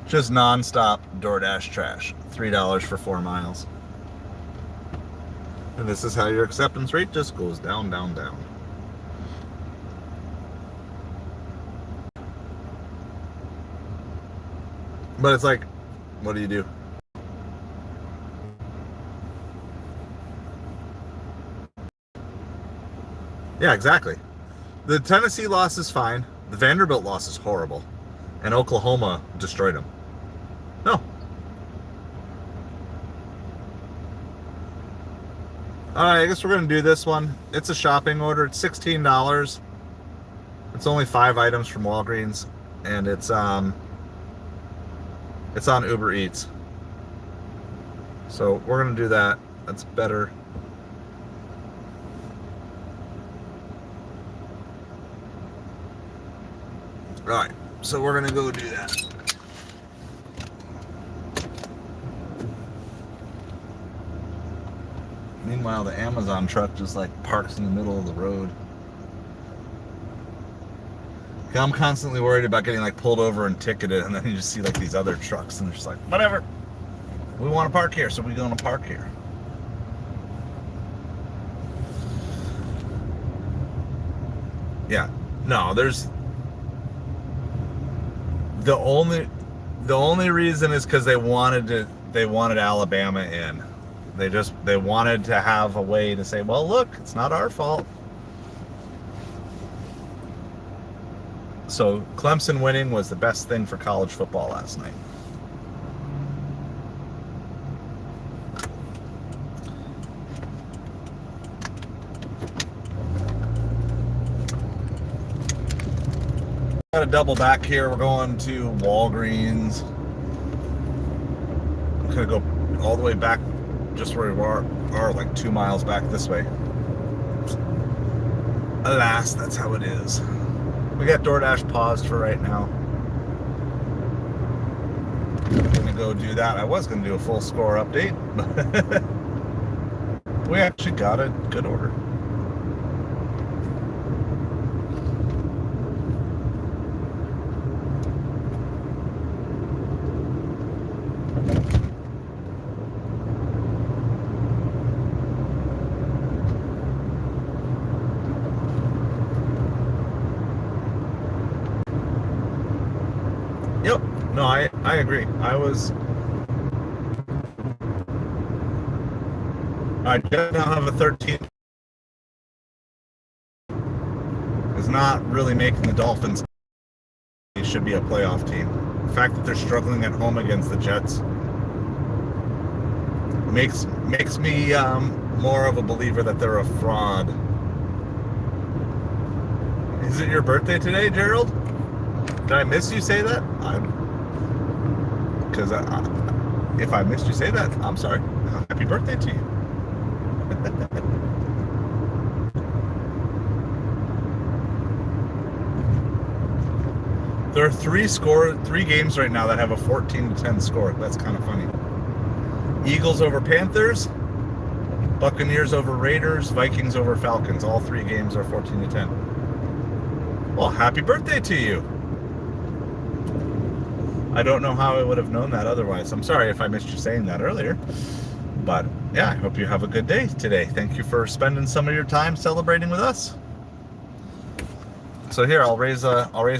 [SPEAKER 1] just non-stop DoorDash trash. $3 for 4 miles. And this is how your acceptance rate just goes down, down, down. But it's like, what do you do? Yeah, exactly. The Tennessee loss is fine. The Vanderbilt loss is horrible. And Oklahoma destroyed them. No. Alright, I guess we're going to do this one. It's a shopping order. It's $16. It's only 5 items from Walgreens. And it's on Uber Eats. So we're going to do that. That's better. Alright, so we're going to go do that. Meanwhile, the Amazon truck just like parks in the middle of the road. I'm constantly worried about getting like pulled over and ticketed, and then you just see like these other trucks and they're just like, whatever, we want to park here, so we're going to park here. Yeah, no, there's the only reason is because they wanted Alabama in. They wanted to have a way to say, well, look, it's not our fault. So Clemson winning was the best thing for college football last night. Got a double back here. We're going to Walgreens. I'm gonna go all the way back, just where we are like 2 miles back this way. Alas, that's how it is. We got DoorDash paused for right now. I'm gonna go do that. I was gonna do a full score update, but we actually got a good order. Yep. No, I agree. I now have a 13. Is not really making the Dolphins. They should be a playoff team. The fact that they're struggling at home against the Jets makes me more of a believer that they're a fraud. Is it your birthday today, Gerald? Did I miss you say that? Because if I missed you say that, I'm sorry. Happy birthday to you. There are three games right now that have a 14-10 score. That's kind of funny. Eagles over Panthers, Buccaneers over Raiders, Vikings over Falcons. All 3 games are 14-10. Well, happy birthday to you. I don't know how I would have known that otherwise. I'm sorry if I missed you saying that earlier. But yeah, I hope you have a good day today. Thank you for spending some of your time celebrating with us. So here, I'll raise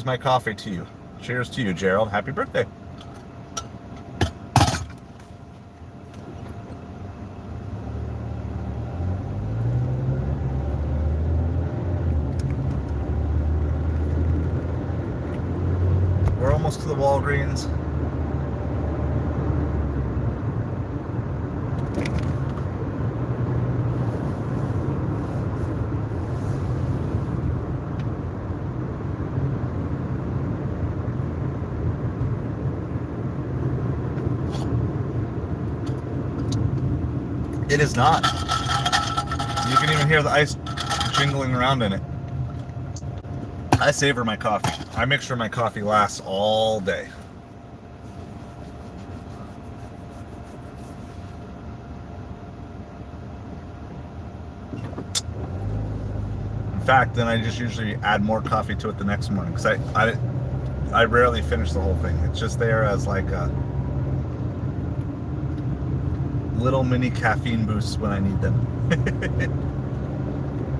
[SPEAKER 1] my coffee to you. Cheers to you, Gerald. Happy birthday. We're almost to the Walgreens. It is not. You can even hear the ice jingling around in it. I savor my coffee. I make sure my coffee lasts all day. In fact, then I just usually add more coffee to it the next morning because I rarely finish the whole thing. It's just there as like a little mini caffeine boosts when I need them.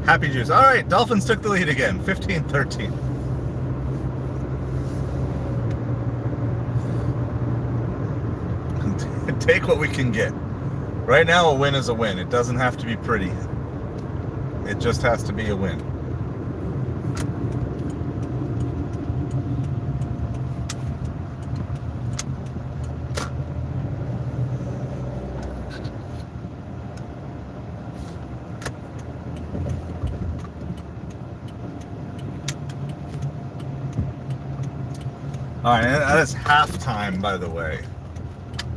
[SPEAKER 1] Happy juice. All right, Dolphins took the lead again, 15-13. Take what we can get. Right now, a win is a win. It doesn't have to be pretty. It just has to be a win. All right, that is halftime, by the way.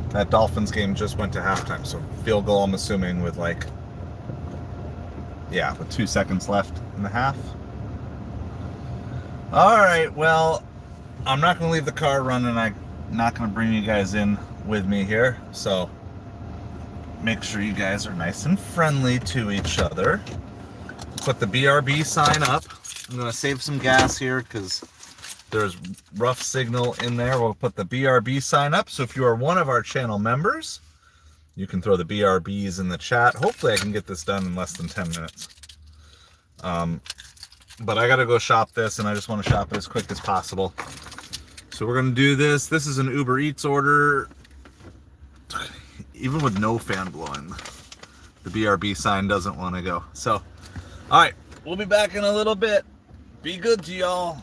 [SPEAKER 1] That Dolphins game just went to halftime, so field goal, I'm assuming, with like, yeah, with 2 seconds left in the half. All right, well, I'm not going to leave the car running. I'm not going to bring you guys in with me here, so make sure you guys are nice and friendly to each other. Put the BRB sign up. I'm going to save some gas here because there's rough signal in there. We'll put the BRB sign up. So if you are one of our channel members, you can throw the BRBs in the chat. Hopefully I can get this done in less than 10 minutes. But I got to go shop this, and I just want to shop it as quick as possible. So we're going to do this. This is an Uber Eats order. Even with no fan blowing, the BRB sign doesn't want to go. So, all right, we'll be back in a little bit. Be good to y'all.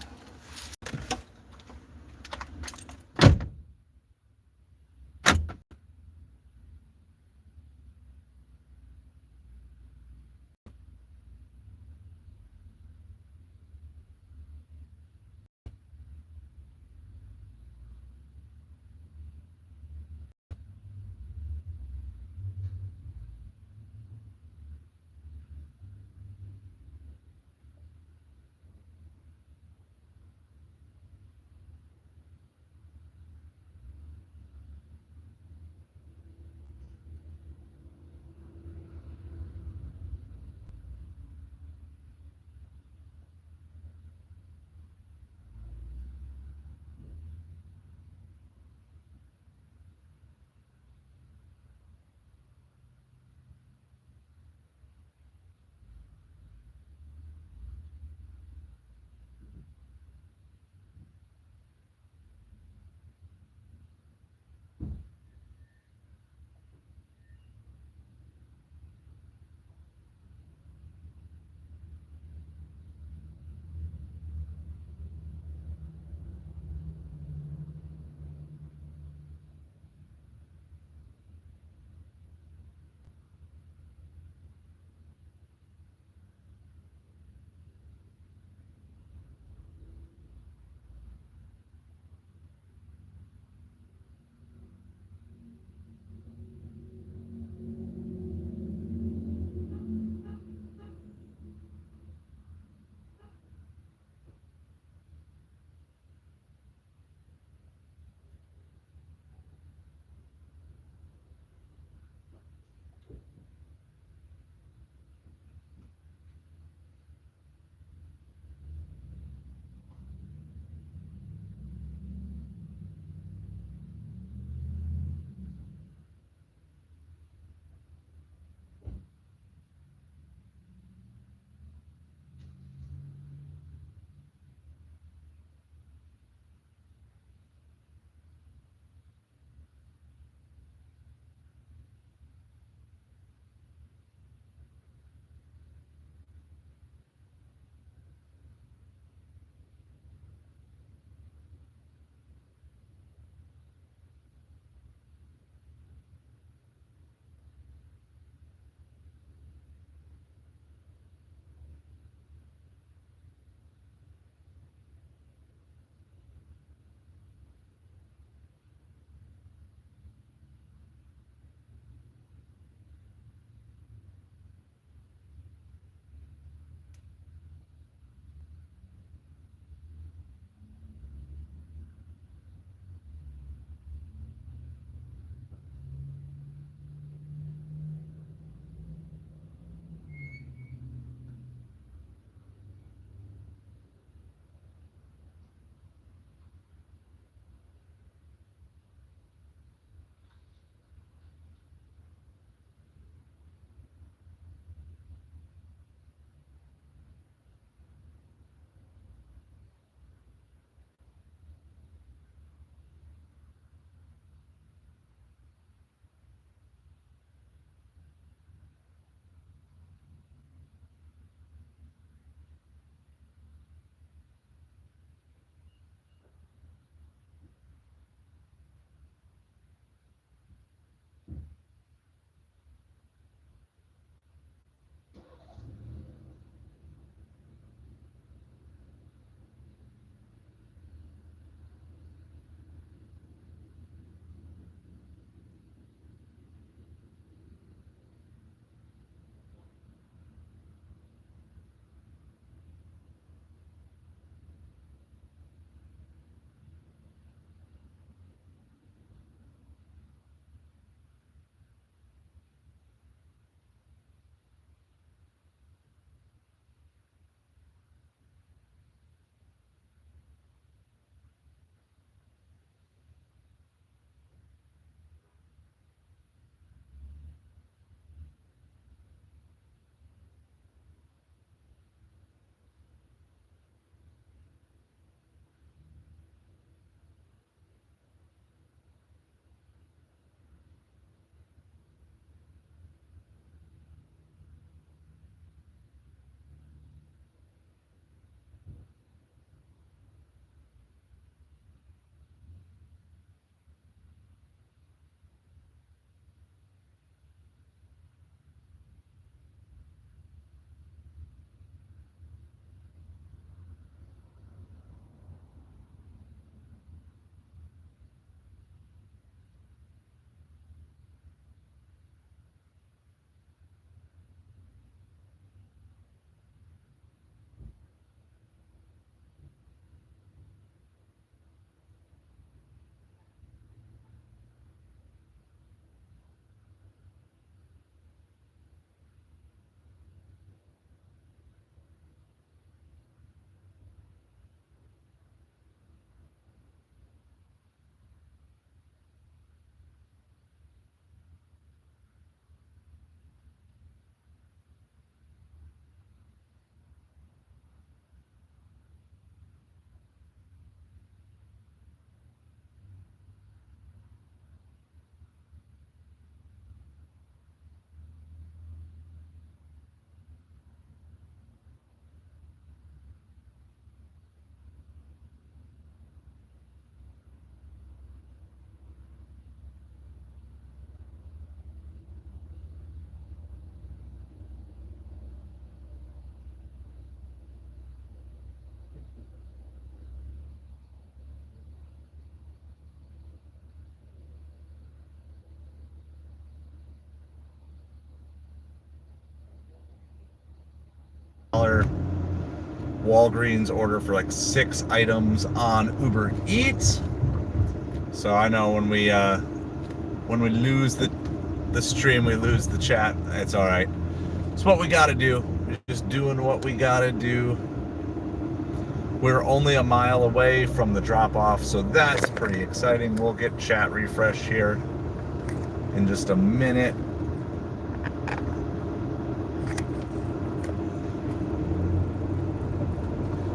[SPEAKER 1] Walgreens order for like 6 items on Uber Eats. So I know when we lose the stream, we lose the chat. It's all right. It's what we got to do. We're just doing what we got to do. We're only a mile away from the drop-off, so that's pretty exciting. We'll get chat refresh here in just a minute.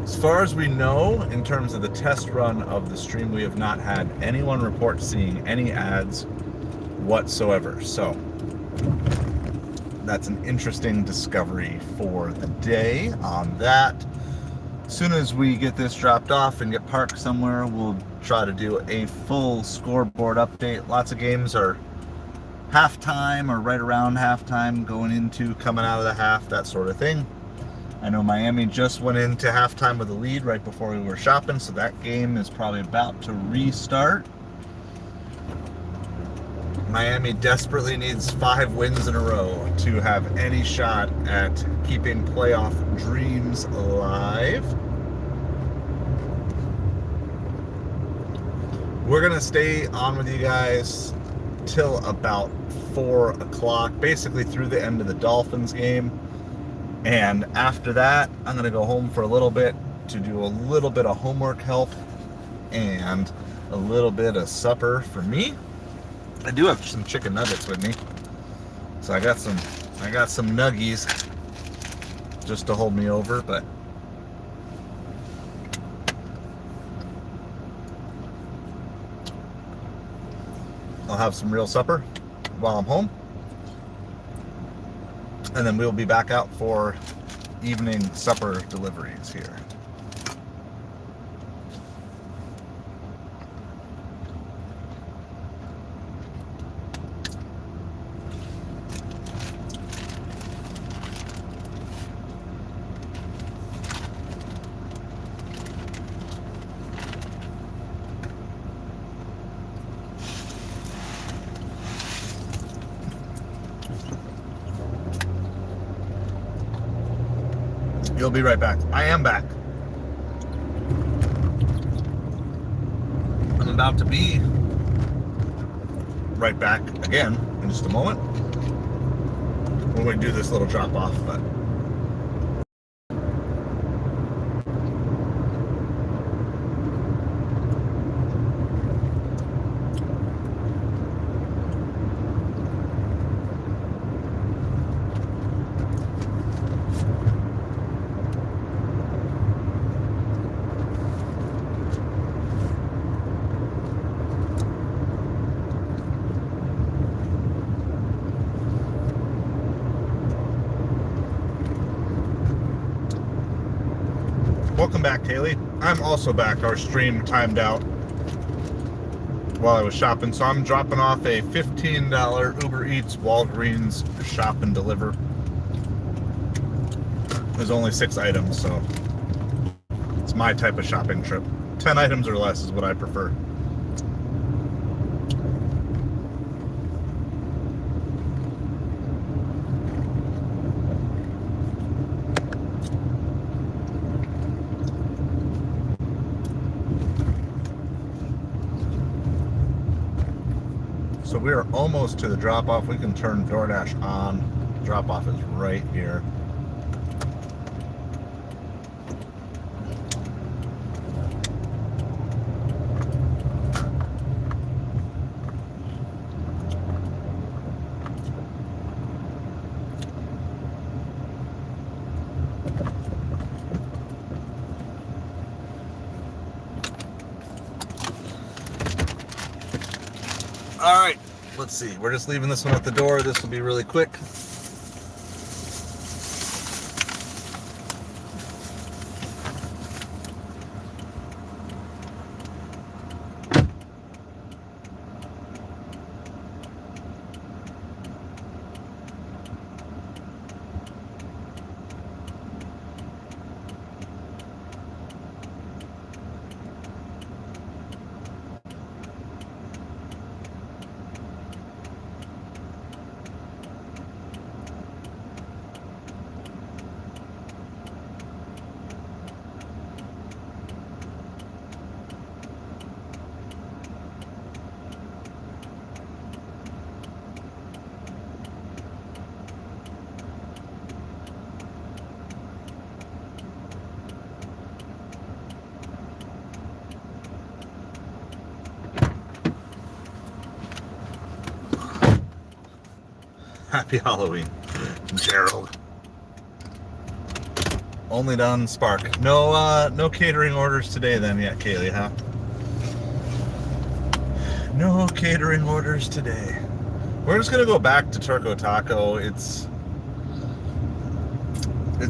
[SPEAKER 1] As far as we know, in terms of the test run of the stream, we have not had anyone report seeing any ads whatsoever. So that's an interesting discovery for the day on that. As soon as we get this dropped off and get parked somewhere, we'll try to do a full scoreboard update. Lots of games are halftime or right around halftime, coming out of the half, that sort of thing. I know Miami just went into halftime with a lead right before we were shopping, so that game is probably about to restart. Miami desperately needs 5 wins in a row to have any shot at keeping playoff dreams alive. We're going to stay on with you guys till about 4 o'clock, basically through the end of the Dolphins game. And after that, I'm going to go home for a little bit to do a little bit of homework help and a little bit of supper for me. I do have some chicken nuggets with me. So I got some nuggies just to hold me over, but I'll have some real supper while I'm home. And then we'll be back out for evening supper deliveries here. You'll be right back. I am back. I'm about to be right back again in just a moment when we do this little drop off, but welcome back, Haley. I'm also back. Our stream timed out while I was shopping, so I'm dropping off a $15 Uber Eats Walgreens shop and deliver. There's only 6 items, so it's my type of shopping trip. 10 items or less is what I prefer. So we are almost to the drop-off. We can turn DoorDash on. Drop-off is right here. All right, let's see. We're just leaving this one at the door. This will be really quick. Happy Halloween, Gerald. Only done Spark. No catering orders today then yet, Kaylee, huh? No catering orders today. We're just gonna go back to Turco Taco. It's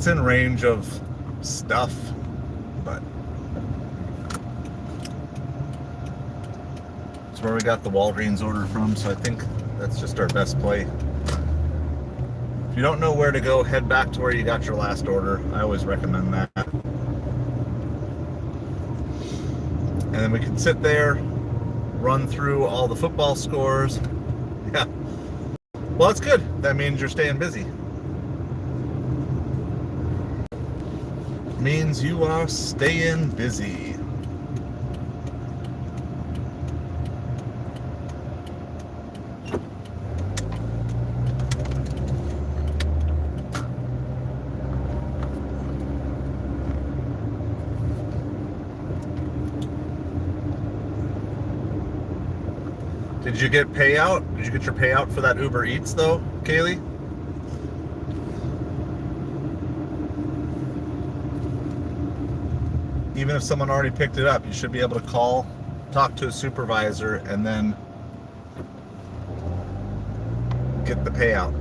[SPEAKER 1] in range of stuff, but it's where we got the Walgreens order from, so I think that's just our best play. If you don't know where to go, head back to where you got your last order. I always recommend that. And then we can sit there, run through all the football scores. Yeah. Well, that's good. That means you're staying busy. Means you are staying busy. Did you get payout? Did you get your payout for that Uber Eats though, Kaylee? Even if someone already picked it up, you should be able to call, talk to a supervisor, and then get the payout.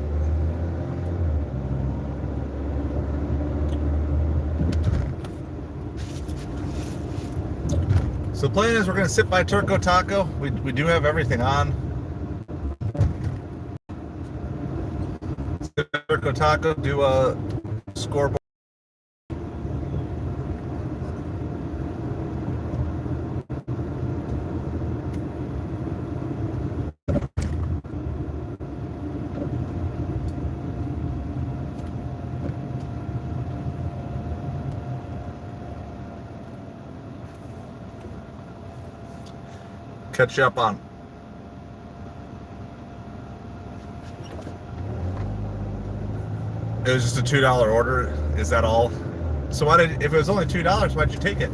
[SPEAKER 1] So the plan is we're going to sit by Turco Taco. We do have everything on. Sit by Turco Taco, do a scoreboard. Catch you up on. It was just a $2 order. Is that all? So why did, if it was only $2, why'd you take it?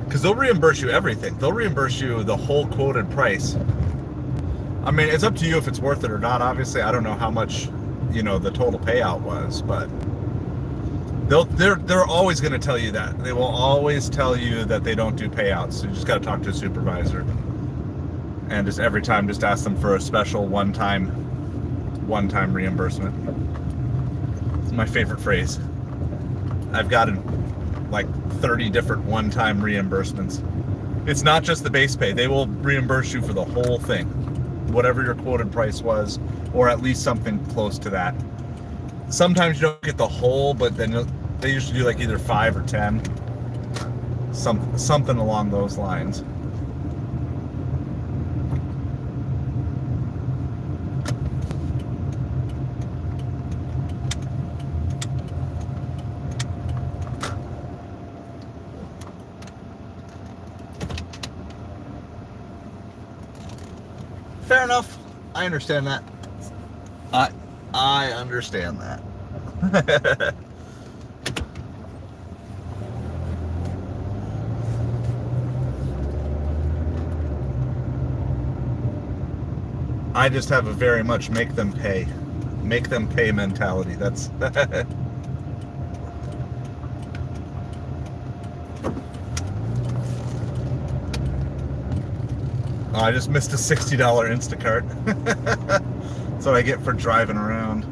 [SPEAKER 1] Because they'll reimburse you everything. They'll reimburse you the whole quoted price. I mean, it's up to you if it's worth it or not. Obviously, I don't know how much, you know, the total payout was, but they're always going to tell you that. They will always tell you that they don't do payouts. So you just got to talk to a supervisor. And just every time, just ask them for a special one-time reimbursement. It's my favorite phrase. I've gotten like 30 different one-time reimbursements. It's not just the base pay. They will reimburse you for the whole thing, whatever your quoted price was, or at least something close to that. Sometimes you don't get the whole, but then they usually do like either 5 or 10, something along those lines. Fair enough. I understand that. I understand that. I just have a very much make them pay mentality. That's Oh, I just missed a $60 Instacart. That's what I get for driving around.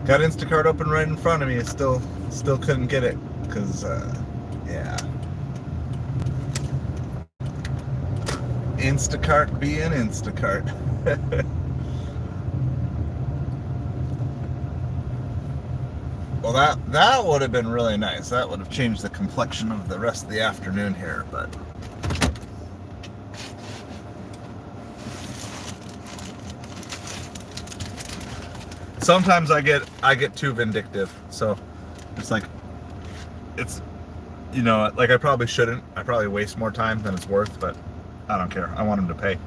[SPEAKER 1] Got Instacart open right in front of me. Still couldn't get it because, yeah. Instacart being Instacart. Well, that would have been really nice. That would have changed the complexion of the rest of the afternoon here, but. Sometimes I get too vindictive, so it's like, it's, you know, like I probably shouldn't. I probably waste more time than it's worth, but I don't care. I want him to pay.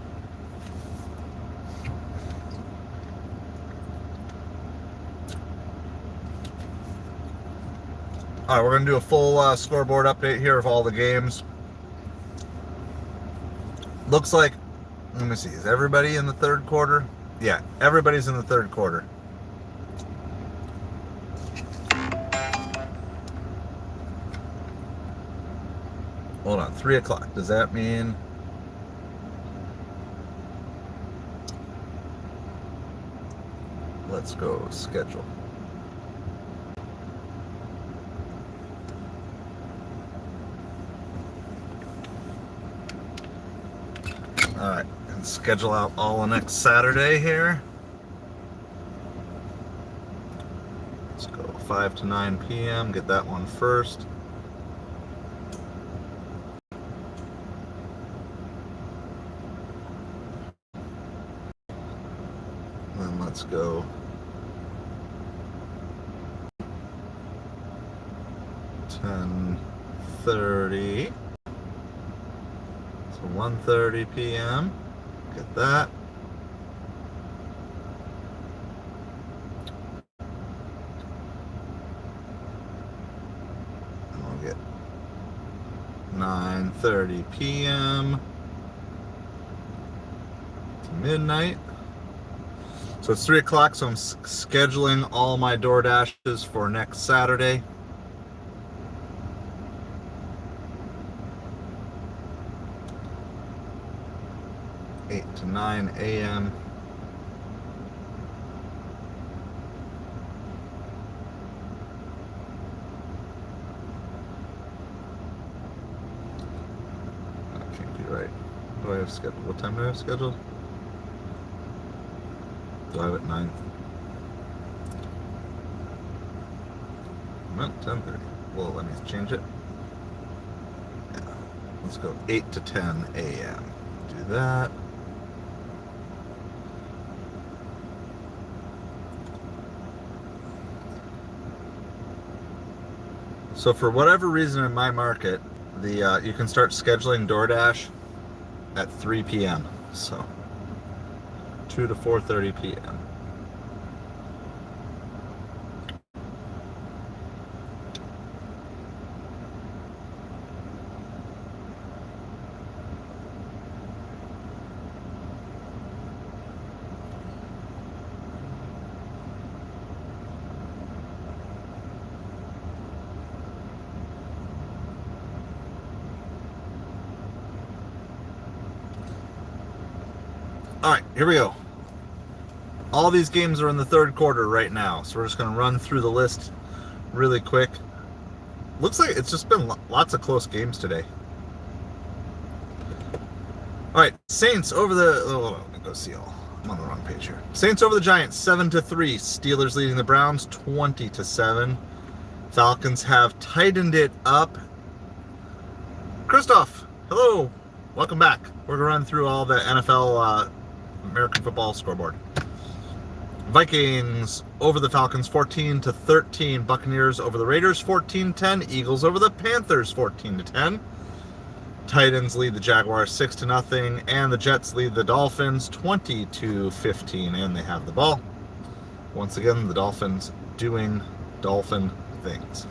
[SPEAKER 1] All right, we're gonna do a full scoreboard update here of all the games. Looks like, let me see, is everybody in the third quarter? Yeah, everybody's in the third quarter. Hold on, 3 o'clock. Does that mean... Let's go schedule. All right, and schedule out all next Saturday here. Let's go 5 to 9 p.m. Get that one first. Then let's go 10:30. 1:30 p.m. Get that. And we'll get 9:30 p.m. to midnight. So it's 3 o'clock, so I'm scheduling all my DoorDashes for next Saturday. To 9 a.m. That can't be right. What do I have scheduled? What time do I have scheduled? Do I have it 9? No, 10:30. Well, let me change it. Yeah. Let's go 8 to 10 a.m. Do that. So for whatever reason in my market, you can start scheduling DoorDash at 3 p.m. So 2 to 4:30 p.m. All right, here we go. All these games are in the third quarter right now, so we're just going to run through the list really quick. Looks like it's just been lots of close games today. All right, Saints over the... Oh, let me go see all. I'm on the wrong page here. Saints over the Giants, 7-3. Steelers leading the Browns, 20-7. Falcons have tightened it up. Christoph, hello. Welcome back. We're going to run through all the NFL American football scoreboard. Vikings over the Falcons 14-13. Buccaneers over the Raiders 14-10. Eagles over the Panthers 14-10. Titans lead the Jaguars 6-0, and the Jets lead the Dolphins 20-15, and they have the ball. Once again, the Dolphins doing Dolphin things.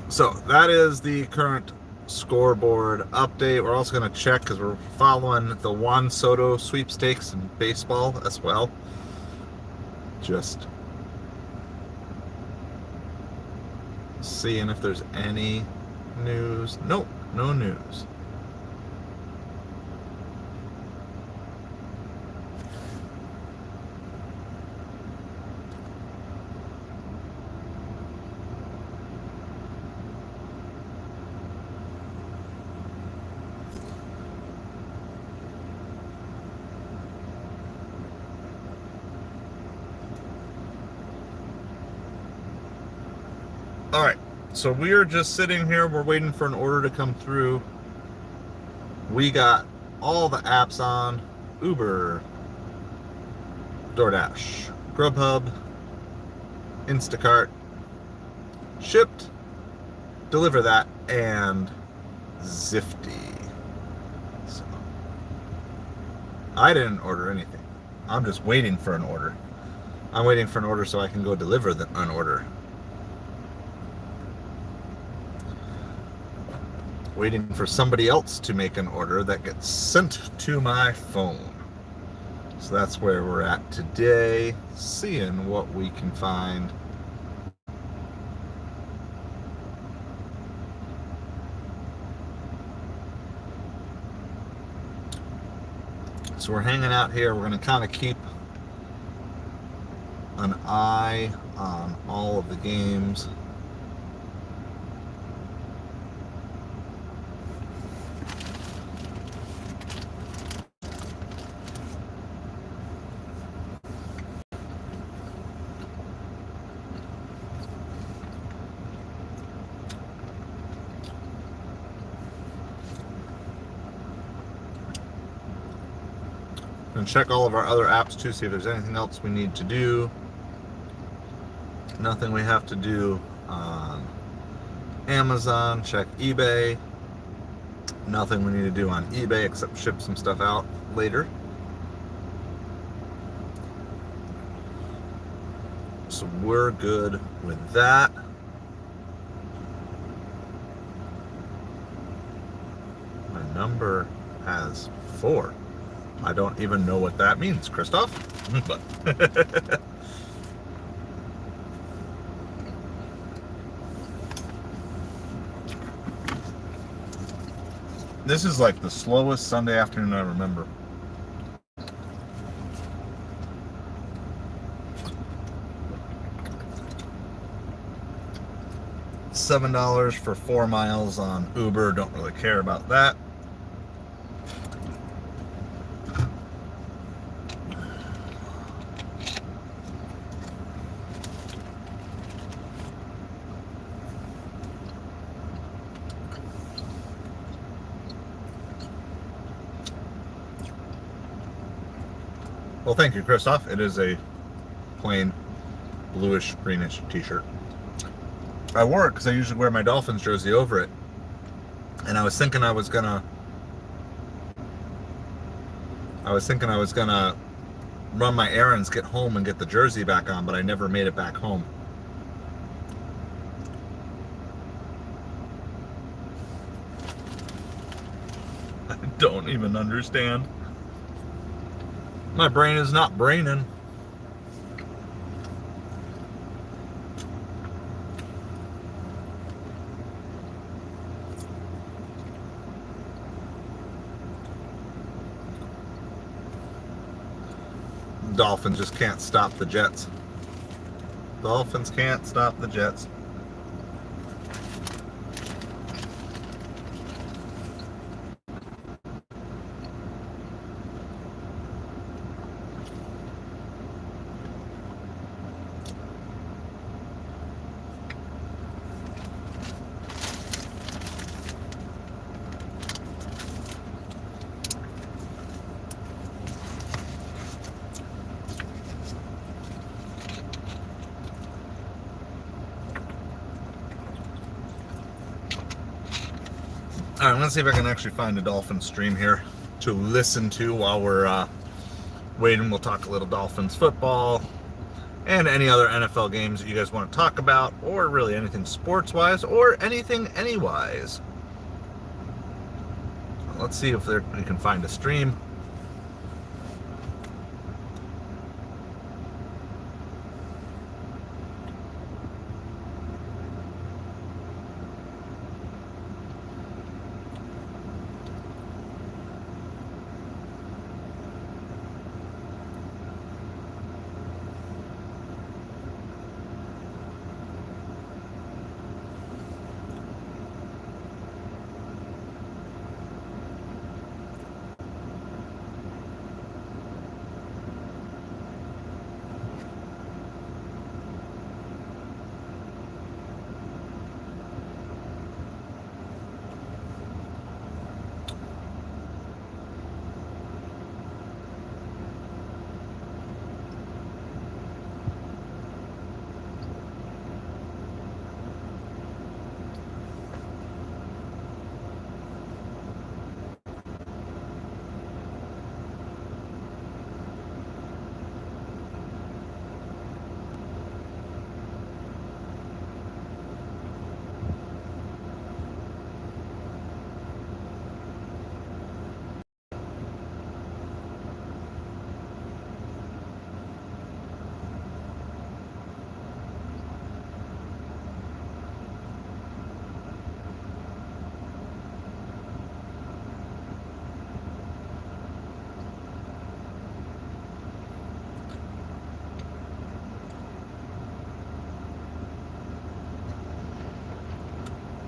[SPEAKER 1] So that is the current scoreboard update. We're also going to check, because we're following the Juan Soto sweepstakes in baseball as well. Just seeing if there's any news. Nope, no news. All right, so we are just sitting here. We're waiting for an order to come through. We got all the apps on: Uber, DoorDash, Grubhub, Instacart, Shipped, Deliver That, and Zifty. So I didn't order anything. I'm just waiting for an order. I'm waiting for an order so I can go deliver an order. waiting for somebody else to make an order that gets sent to my phone. So that's where we're at today, seeing what we can find. So we're hanging out here. We're going to kind of keep an eye on all of the games. And check all of our other apps too, see if there's anything else we need to do. Nothing we have to do on Amazon. Check eBay. Nothing we need to do on eBay except ship some stuff out later. So we're good with that. My number has 4. I don't even know what that means, Christoph. But this is like the slowest Sunday afternoon I remember. $7 for 4 miles on Uber. Don't really care about that. Well, thank you, Christoph. It is a plain bluish greenish t-shirt. I wore it because I usually wear my Dolphins jersey over it, and I was thinking I was gonna run my errands, get home, and get the jersey back on, but I never made it back home. I don't even understand. My brain is not braining. Dolphins just can't stop the Jets. Dolphins can't stop the Jets. All right, let's see if I can actually find a Dolphins stream here to listen to while we're waiting. We'll talk a little Dolphins football and any other NFL games that you guys want to talk about, or really anything sports-wise, or anything any-wise. Let's see if we can find a stream.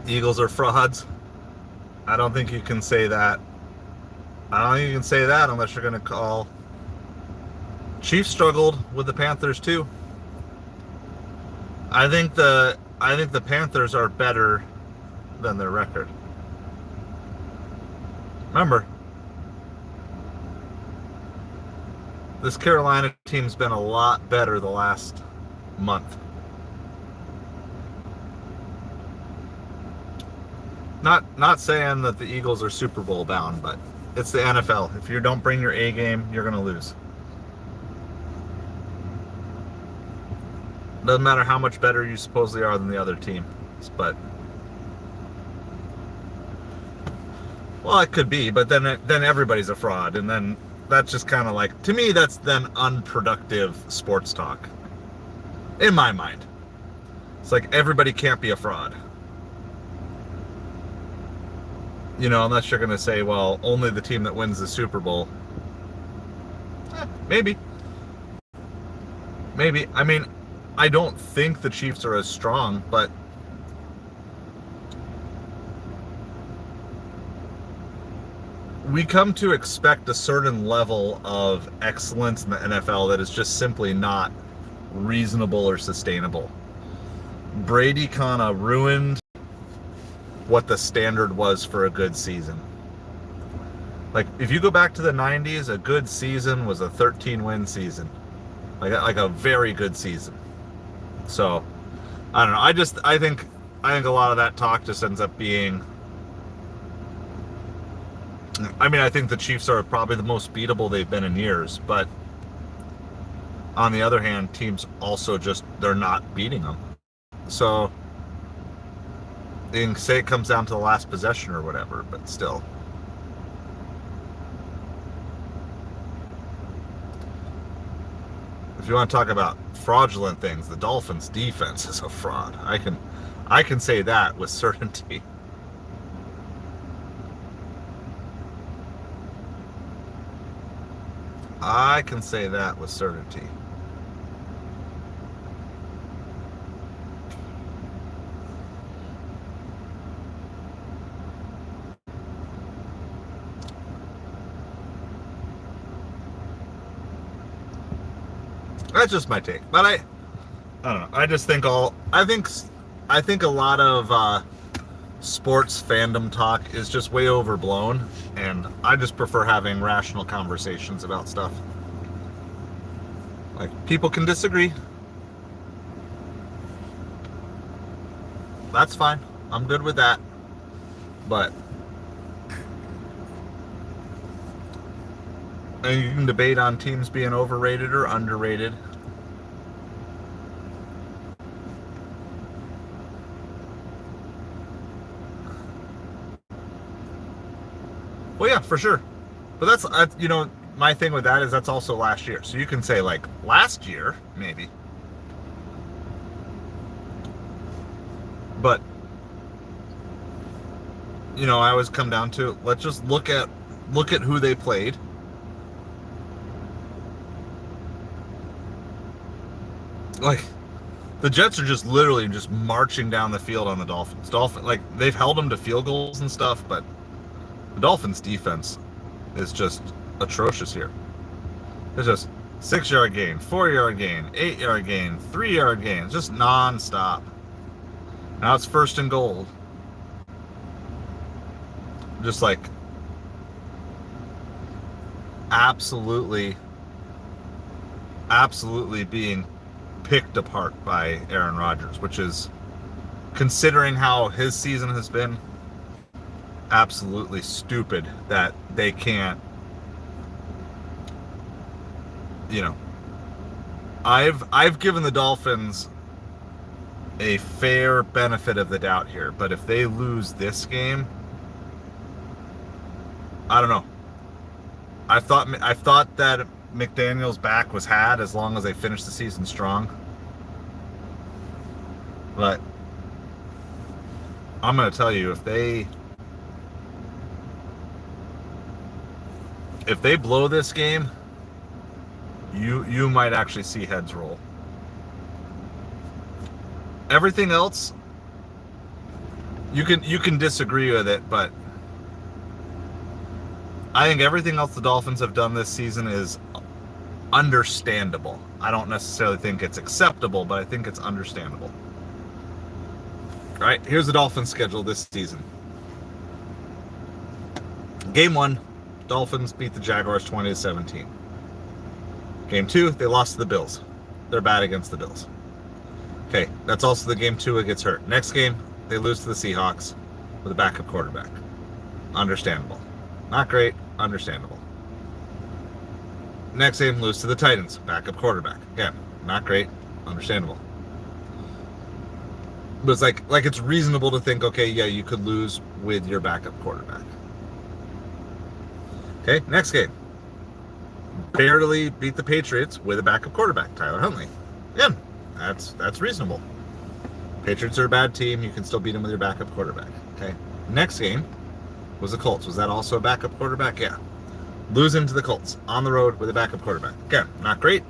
[SPEAKER 1] Eagles are frauds. I don't think you can say that. I don't think you can say that unless you're going to call. Chiefs struggled with the Panthers too. I think the Panthers are better than their record. Remember, this Carolina team's been a lot better the last month. Not saying that the Eagles are Super Bowl bound, but it's the NFL. If you don't bring your A game, you're going to lose. Doesn't matter how much better you supposedly are than the other team, but well, it could be, but then everybody's a fraud, and then that's just kind of like, to me, that's then unproductive sports talk. In my mind, it's like everybody can't be a fraud. You know, unless you're going to say, well, only the team that wins the Super Bowl. Maybe. Maybe. I mean, I don't think the Chiefs are as strong, but we come to expect a certain level of excellence in the NFL that is just simply not reasonable or sustainable. Brady kind of ruined what the standard was for a good season. Like, if you go back to the 90s, a good season was a 13-win season. Like a very good season. So, I don't know. I think a lot of that talk just ends up being, I mean, I think the Chiefs are probably the most beatable they've been in years, but on the other hand, teams also just, they're not beating them. So, you can say it comes down to the last possession or whatever, but still. If you want to talk about fraudulent things, the Dolphins' defense is a fraud. I can say that with certainty. I can say that with certainty. That's just my take, but I don't know. I just think I think a lot of sports fandom talk is just way overblown, and I just prefer having rational conversations about stuff. Like, people can disagree. That's fine. I'm good with that. But and you can debate on teams being overrated or underrated. Well, yeah, for sure. But that's, you know, my thing with that is that's also last year. So you can say, like, last year, maybe. But, you know, I always come down to, let's just look at who they played. Like, the Jets are just literally just marching down the field on the Dolphins. Like, they've held them to field goals and stuff, but the Dolphins' defense is just atrocious here. It's just 6-yard gain, 4-yard gain, 8-yard gain, 3-yard gain. It's just non-stop. Now it's 1st and goal. Just like absolutely being picked apart by Aaron Rodgers, which is, considering how his season has been, absolutely stupid that they can't, you know. I've given the Dolphins a fair benefit of the doubt here, but if they lose this game, I don't know. I thought that McDaniel's back was had as long as they finished the season strong. But I'm going to tell you, if they blow this game, you might actually see heads roll. Everything else, You can disagree with it, but I think everything else the Dolphins have done this season is understandable. I don't necessarily think it's acceptable, but I think it's understandable. All right, here's the Dolphins' schedule this season. Game 1, Dolphins beat the Jaguars 20-17. Game 2, they lost to the Bills. They're bad against the Bills. Okay, that's also the game Tua gets hurt. Next game, they lose to the Seahawks with a backup quarterback. Understandable. Not great, understandable. Next game, lose to the Titans, backup quarterback. Again, not great, understandable. But it's like it's reasonable to think, okay, yeah, you could lose with your backup quarterback. Okay, next game. Barely beat the Patriots with a backup quarterback, Tyler Huntley. Again, that's reasonable. Patriots are a bad team. You can still beat them with your backup quarterback. Okay. Next game was the Colts. Was that also a backup quarterback? Yeah. Losing to the Colts on the road with a backup quarterback. Again, not great.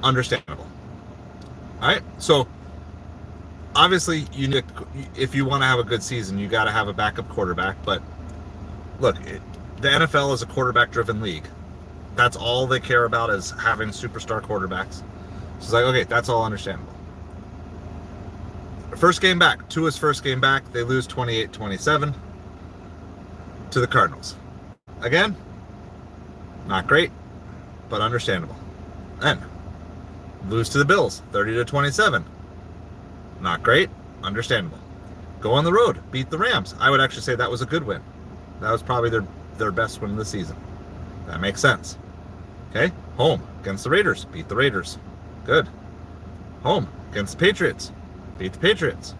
[SPEAKER 1] Understandable. All right. So obviously, if you want to have a good season, you got to have a backup quarterback. But look, the NFL is a quarterback-driven league. That's all they care about is having superstar quarterbacks. So it's like, okay, that's all understandable. First game back, Tua's first game back, they lose 28-27 to the Cardinals. Again, not great, but understandable. Then, lose to the Bills, 30-27. Not great, understandable. Go on the road, beat the Rams. I would actually say that was a good win. That was probably their best win of the season. That makes sense. Okay, home against the Raiders, beat the Raiders. Good. Home against the Patriots, beat the Patriots.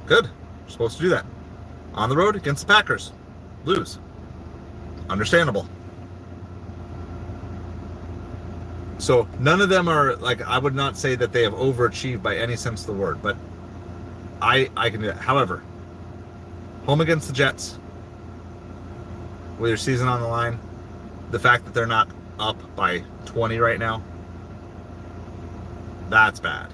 [SPEAKER 1] Good. You're supposed to do that. On the road against the Packers, lose. Understandable. So none of them are, like, I would not say that they have overachieved by any sense of the word, but I can do that. However, home against the Jets, with your season on the line, the fact that they're not up by 20 right now, that's bad.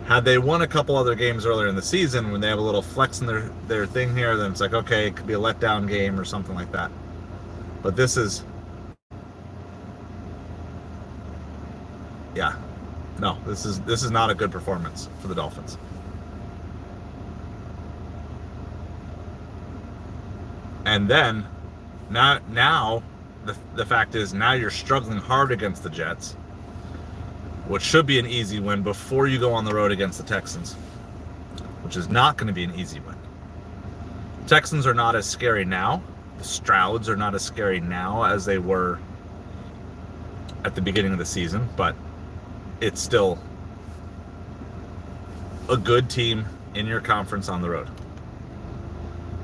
[SPEAKER 1] Had they won a couple other games earlier in the season, when they have a little flex in their thing here, then it's like, okay, it could be a letdown game or something like that. But this is, yeah, no, this is not a good performance for the Dolphins. And then now the fact is, now you're struggling hard against the Jets, which should be an easy win before you go on the road against the Texans, which is not going to be an easy win. Texans are not as scary now. The Strouds are not as scary now as they were at the beginning of the season, but it's still a good team in your conference on the road.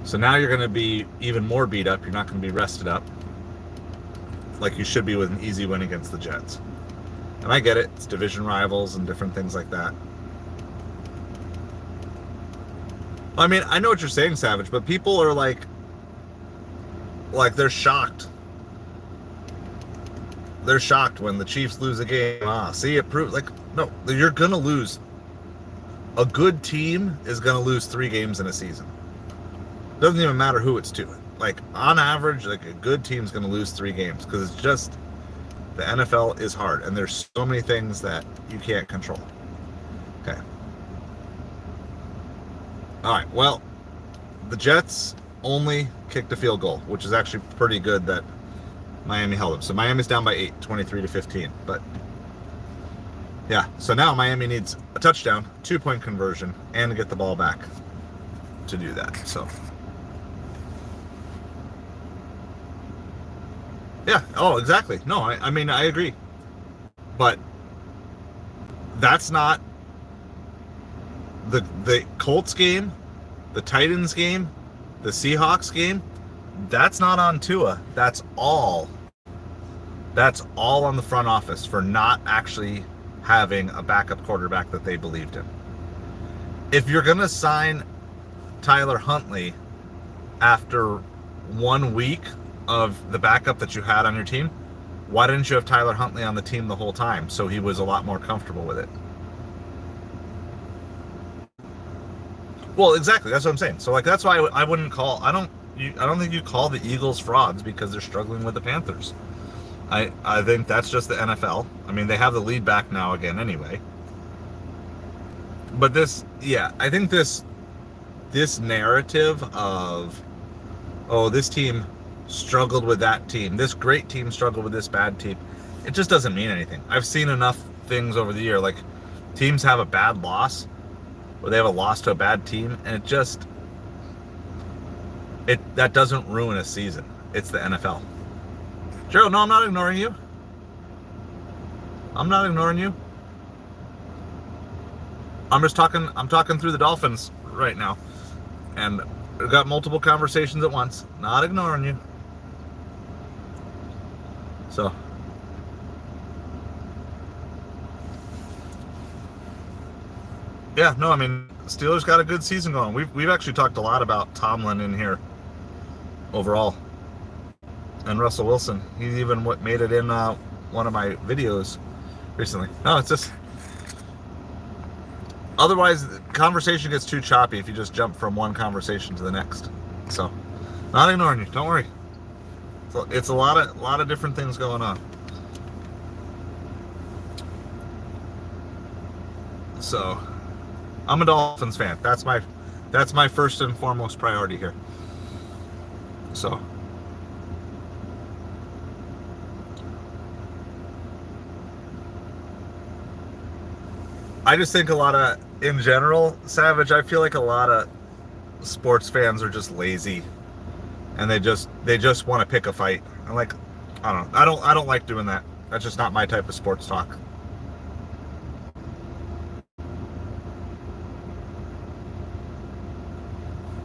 [SPEAKER 1] So now you're going to be even more beat up. You're not going to be rested up like you should be with an easy win against the Jets. And I get it. It's division rivals and different things like that. I mean, I know what you're saying, Savage, but people are like they're shocked. They're shocked when the Chiefs lose a game. See, it proves, like, no, you're going to lose. A good team is going to lose 3 games in a season. Doesn't even matter who it's to. Like, on average, like, a good team's going to lose 3 games because it's just, the NFL is hard and there's so many things that you can't control. Okay. All right. Well, the Jets only kicked a field goal, which is actually pretty good that Miami held them. So Miami's down by 8, 23-15. But yeah, so now Miami needs a touchdown, 2-point conversion, and to get the ball back to do that. So yeah. Oh, exactly. No, I mean, I agree. But that's not the Colts game, the Titans game, the Seahawks game. That's not on Tua. That's all on the front office for not actually having a backup quarterback that they believed in. If you're going to sign Tyler Huntley after 1 week of the backup that you had on your team, why didn't you have Tyler Huntley on the team the whole time so he was a lot more comfortable with it? Well, exactly. That's what I'm saying. So like that's why I wouldn't call. I don't think you call the Eagles frauds because they're struggling with the Panthers. I think that's just the NFL. I mean, they have the lead back now again anyway. But I think this narrative of, oh, this team struggled with that team, this great team struggled with this bad team, it just doesn't mean anything. I've seen enough things over the year, like teams have a bad loss, or they have a loss to a bad team, and that doesn't ruin a season. It's the NFL. Gerald, no, I'm not ignoring you. I'm not ignoring you. I'm talking through the Dolphins right now. And we've got multiple conversations at once. Not ignoring you. So. Yeah, no, I mean, Steelers got a good season going. We've actually talked a lot about Tomlin in here overall. And Russell Wilson. He even made it in one of my videos recently. No, it's just... Otherwise, the conversation gets too choppy if you just jump from one conversation to the next. So, not ignoring you. Don't worry. So it's a lot of different things going on. So, I'm a Dolphins fan. That's my first and foremost priority here. So. I just think in general, Savage, I feel like a lot of sports fans are just lazy, and they just want to pick a fight. I'm like, I don't like doing that. That's just not my type of sports talk.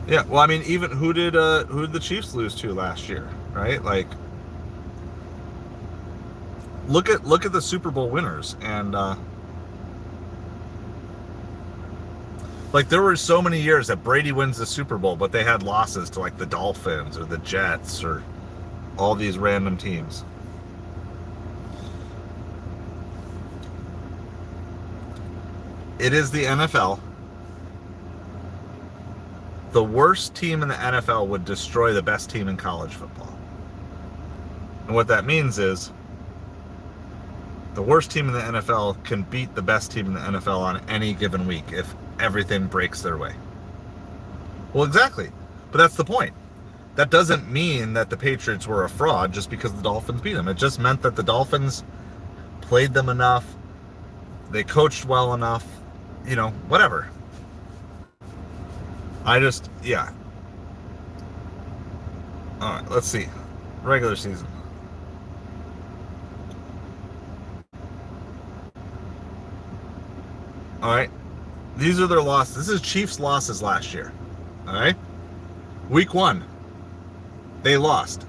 [SPEAKER 1] Yeah, well, I mean, even who did the Chiefs lose to last year, right? Like, look at the Super Bowl winners, and like, there were so many years that Brady wins the Super Bowl, but they had losses to like the Dolphins or the Jets or all these random teams. It is the NFL. The worst team in the NFL would destroy the best team in college football. And what that means is the worst team in the NFL can beat the best team in the NFL on any given week if everything breaks their way. Well, exactly. But that's the point. That doesn't mean that the Patriots were a fraud just because the Dolphins beat them. It just meant that the Dolphins played them enough, they coached well enough, whatever. Yeah. All right, let's see. Regular season. All right. These are their losses. This is Chiefs' losses last year. All right. Week 1, they lost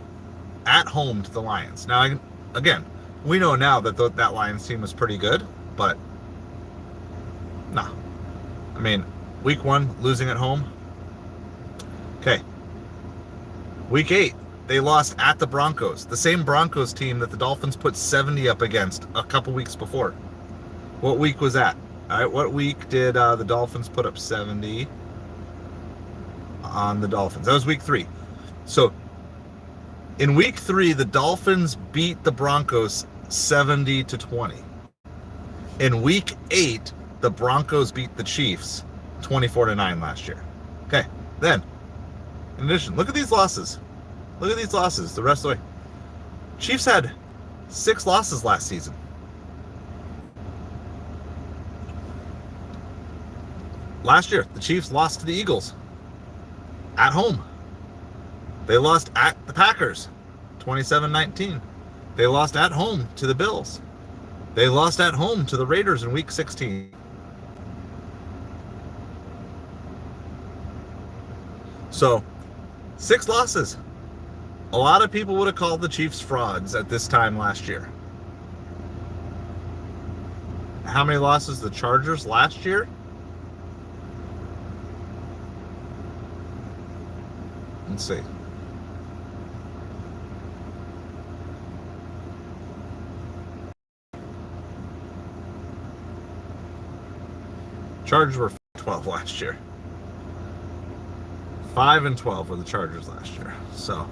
[SPEAKER 1] at home to the Lions. Now, again, we know now that that Lions team was pretty good, but no. I mean, Week 1, losing at home. Okay. Week 8, they lost at the Broncos, the same Broncos team that the Dolphins put 70 up against a couple weeks before. What week was that? All right, what week did the Dolphins put up 70 on the Dolphins? That was Week 3. So, in Week 3, the Dolphins beat the Broncos 70-20. In Week 8, the Broncos beat the Chiefs 24-9 last year. Okay, then, in addition, look at these losses. Look at these losses the rest of the way. Chiefs had 6 losses last season. Last year, the Chiefs lost to the Eagles at home. They lost at the Packers 27-19. They lost at home to the Bills. They lost at home to the Raiders in Week 16. So, 6 losses. A lot of people would have called the Chiefs frauds at this time last year. How many losses the Chargers last year? Let's see. Chargers were 12 last year. 5-12 were the Chargers last year. So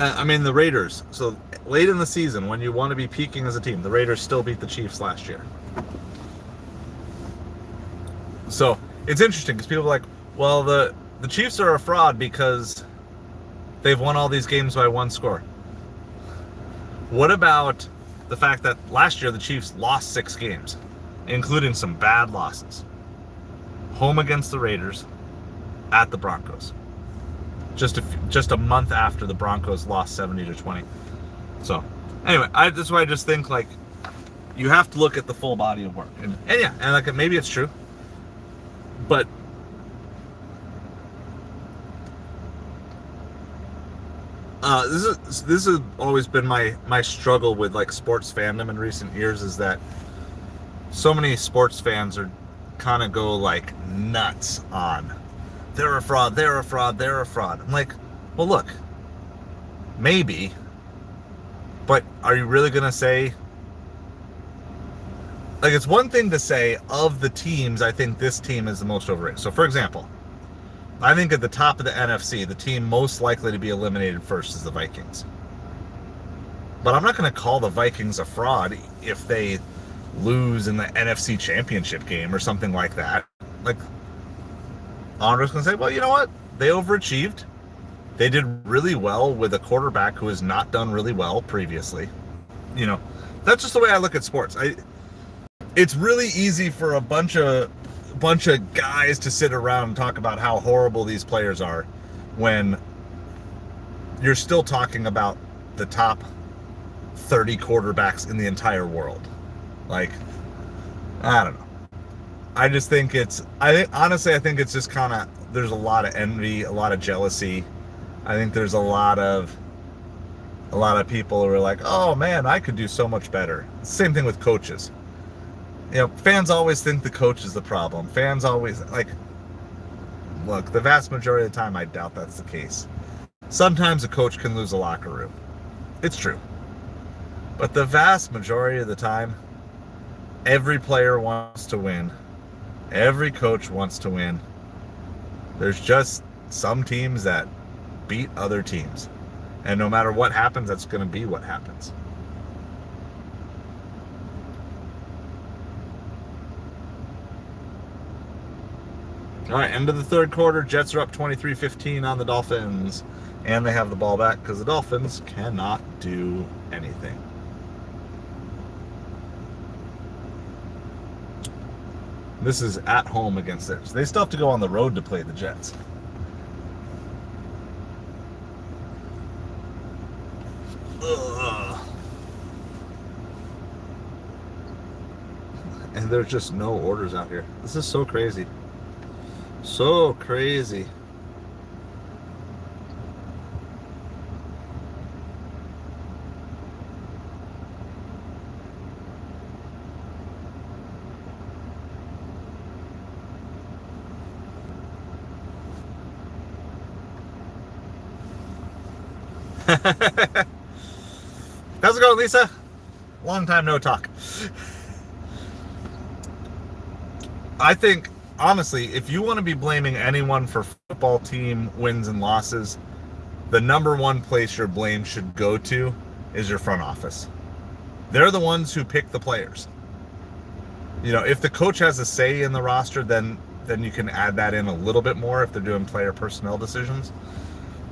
[SPEAKER 1] I mean, the Raiders. So late in the season, when you want to be peaking as a team, the Raiders still beat the Chiefs last year. So it's interesting because people are like, well, the Chiefs are a fraud because they've won all these games by one score. What about the fact that last year the Chiefs lost 6 games, including some bad losses? Home against the Raiders, at the Broncos. Just a month after the Broncos lost 70-20. So anyway, that's why I just think, like, you have to look at the full body of work, and yeah, and like, maybe it's true, but this has always been my struggle with, like, sports fandom in recent years, is that so many sports fans are kind of go, like, nuts on they're a fraud, they're a fraud, they're a fraud. I'm like, well, look, maybe, but are you really gonna say, like, it's one thing to say, of the teams, I think this team is the most overrated. So for example, I think at the top of the NFC, the team most likely to be eliminated first is the Vikings. But I'm not going to call the Vikings a fraud if they lose in the NFC Championship game or something like that. Like, I'm just going to say, well, you know what? They overachieved. They did really well with a quarterback who has not done really well previously. You know, that's just the way I look at sports. It's really easy for a bunch of guys to sit around and talk about how horrible these players are when you're still talking about the top 30 quarterbacks in the entire world. Like, I don't know. I just think honestly I think it's just kind of, there's a lot of envy, a lot of jealousy. I think there's a lot of people who are like, oh man, I could do so much better. Same thing with coaches. You know, fans always think the coach is the problem. Fans always, like, look, the vast majority of the time, I doubt that's the case. Sometimes a coach can lose a locker room. It's true. But the vast majority of the time, every player wants to win. Every coach wants to win. There's just some teams that beat other teams. And no matter what happens, that's going to be what happens. All right, end of the third quarter. Jets are up 23-15 on the Dolphins. And they have the ball back because the Dolphins cannot do anything. This is at home against theirs. They still have to go on the road to play the Jets. Ugh. And there's just no orders out here. This is so crazy. So crazy. How's it going, Lisa? Long time no talk. I think, honestly, if you want to be blaming anyone for football team wins and losses, the number one place your blame should go to is your front office. They're the ones who pick the players. You know, if the coach has a say in the roster, then you can add that in a little bit more if they're doing player personnel decisions.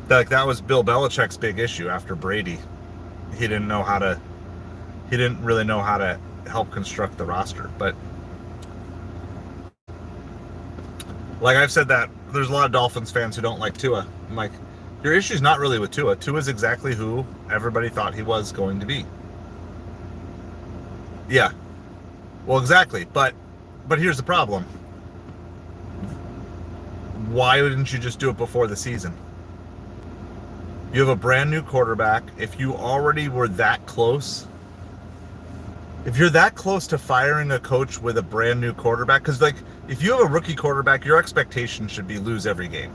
[SPEAKER 1] Like, that was Bill Belichick's big issue after Brady. He didn't really know how to help construct the roster. But like I've said, that there's a lot of Dolphins fans who don't like Tua. I'm like, your issue's not really with Tua. Tua's exactly who everybody thought he was going to be. Yeah. Well, exactly. But here's the problem. Why didn't you just do it before the season? You have a brand new quarterback. If you already were that close, if you're that close to firing a coach with a brand new quarterback, because, like, if you have a rookie quarterback, your expectation should be lose every game.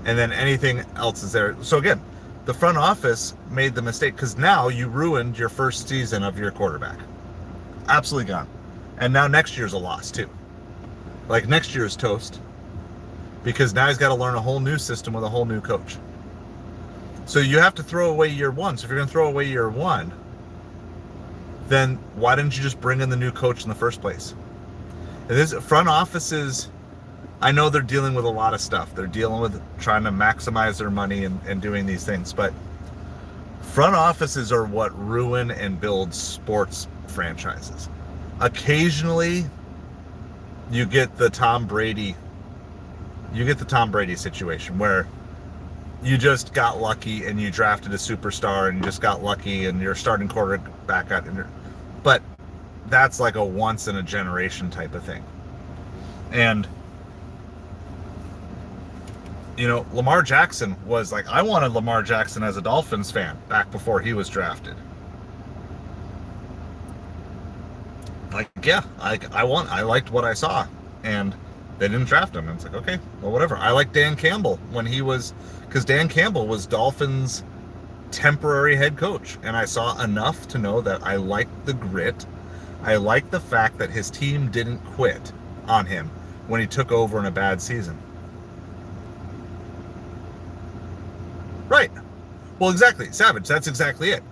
[SPEAKER 1] And then anything else is there. So again, the front office made the mistake, because now you ruined your first season of your quarterback. Absolutely gone. And now next year's a loss too. Like, next year's toast, because now he's got to learn a whole new system with a whole new coach. So you have to throw away year one. So if you're going to throw away year one, then why didn't you just bring in the new coach in the first place? And this front offices, I know they're dealing with a lot of stuff. They're dealing with trying to maximize their money and doing these things. But front offices are what ruin and build sports franchises. Occasionally, you get the Tom Brady situation where you just got lucky and you drafted a superstar and you just got lucky and you're starting quarterback out. But that's like a once in a generation type of thing. And you know, Lamar Jackson was like, I wanted Lamar Jackson as a Dolphins fan back before he was drafted. Like, yeah, I liked what I saw, and they didn't draft him. And it's like, okay, well, whatever. I like Dan Campbell because Dan Campbell was Dolphins' temporary head coach, and I saw enough to know that I liked the grit. I liked the fact that his team didn't quit on him when he took over in a bad season. Right. Well, exactly. Savage, that's exactly it.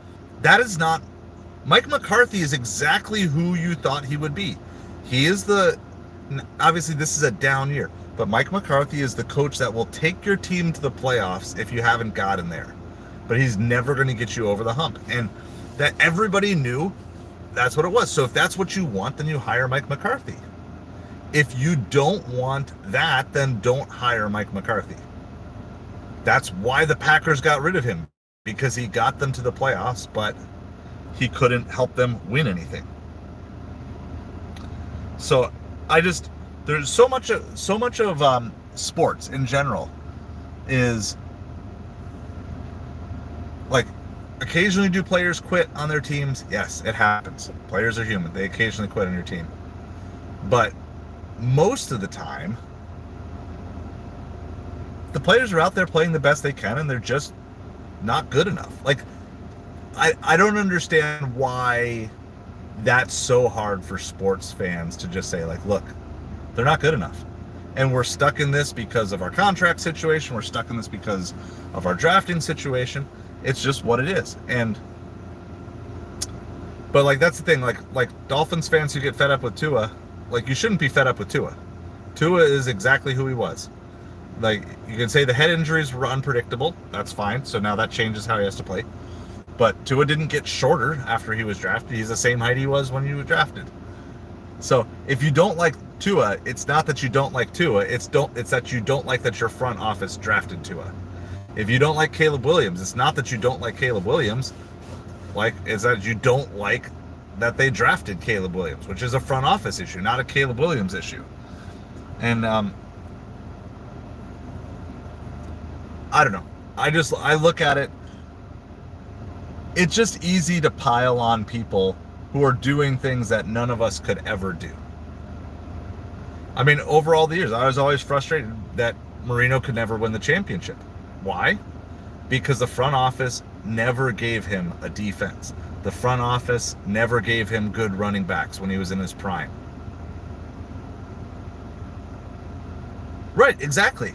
[SPEAKER 1] Mike McCarthy is exactly who you thought he would be. He is obviously this is a down year, but Mike McCarthy is the coach that will take your team to the playoffs if you haven't gotten there. But he's never going to get you over the hump. And that everybody knew that's what it was. So if that's what you want, then you hire Mike McCarthy. If you don't want that, then don't hire Mike McCarthy. That's why the Packers got rid of him, because he got them to the playoffs, but he couldn't help them win anything. So there's so much of sports in general is like, occasionally do players quit on their teams? Yes, it happens. Players are human. They occasionally quit on your team. But most of the time, the players are out there playing the best they can, and they're just not good enough. Like, I don't understand why that's so hard for sports fans to just say, like, look, they're not good enough. And we're stuck in this because of our contract situation. We're stuck in this because of our drafting situation. It's just what it is. But like, that's the thing, like Dolphins fans who get fed up with Tua, like, you shouldn't be fed up with Tua. Tua is exactly who he was. Like, you can say the head injuries were unpredictable. That's fine. So now that changes how he has to play. But Tua didn't get shorter after he was drafted. He's the same height he was when he was drafted. So if you don't like Tua, it's not that you don't like Tua. It's that you don't like that your front office drafted Tua. If you don't like Caleb Williams, it's not that you don't like Caleb Williams. Like, it's that you don't like that they drafted Caleb Williams, which is a front office issue, not a Caleb Williams issue. And I don't know. I look at it. It's just easy to pile on people who are doing things that none of us could ever do. I mean, over all the years, I was always frustrated that Marino could never win the championship. Why? Because the front office never gave him a defense. The front office never gave him good running backs when he was in his prime. Right, exactly.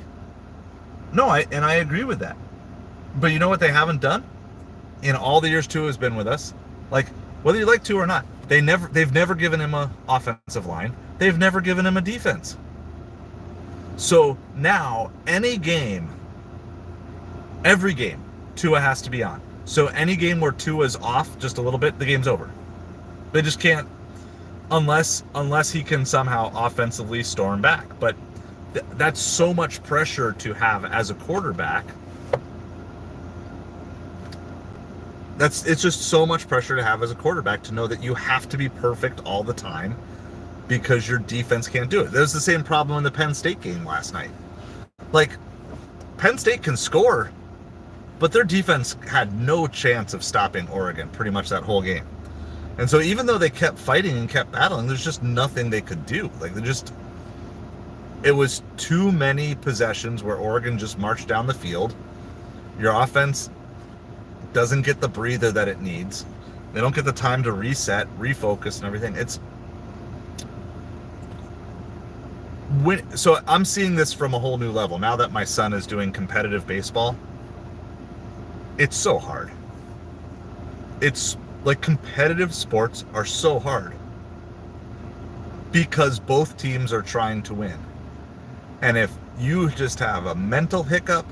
[SPEAKER 1] No, I agree with that. But you know what they haven't done? In all the years Tua has been with us, like, whether you like Tua or not, they've never given him an offensive line. They've never given him a defense. So now, every game, Tua has to be on. So any game where Tua's off just a little bit, the game's over. They just can't, unless he can somehow offensively storm back. But that's so much pressure to have as a quarterback. It's just so much pressure to have as a quarterback to know that you have to be perfect all the time because your defense can't do it. There's the same problem in the Penn State game last night. Like, Penn State can score, but their defense had no chance of stopping Oregon pretty much that whole game. And so even though they kept fighting and kept battling, there's just nothing they could do. Like, it was too many possessions where Oregon just marched down the field. Your offense doesn't get the breather that it needs. They don't get the time to reset, refocus, and everything. So I'm seeing this from a whole new level. Now that my son is doing competitive baseball, it's so hard. It's like competitive sports are so hard because both teams are trying to win. And if you just have a mental hiccup,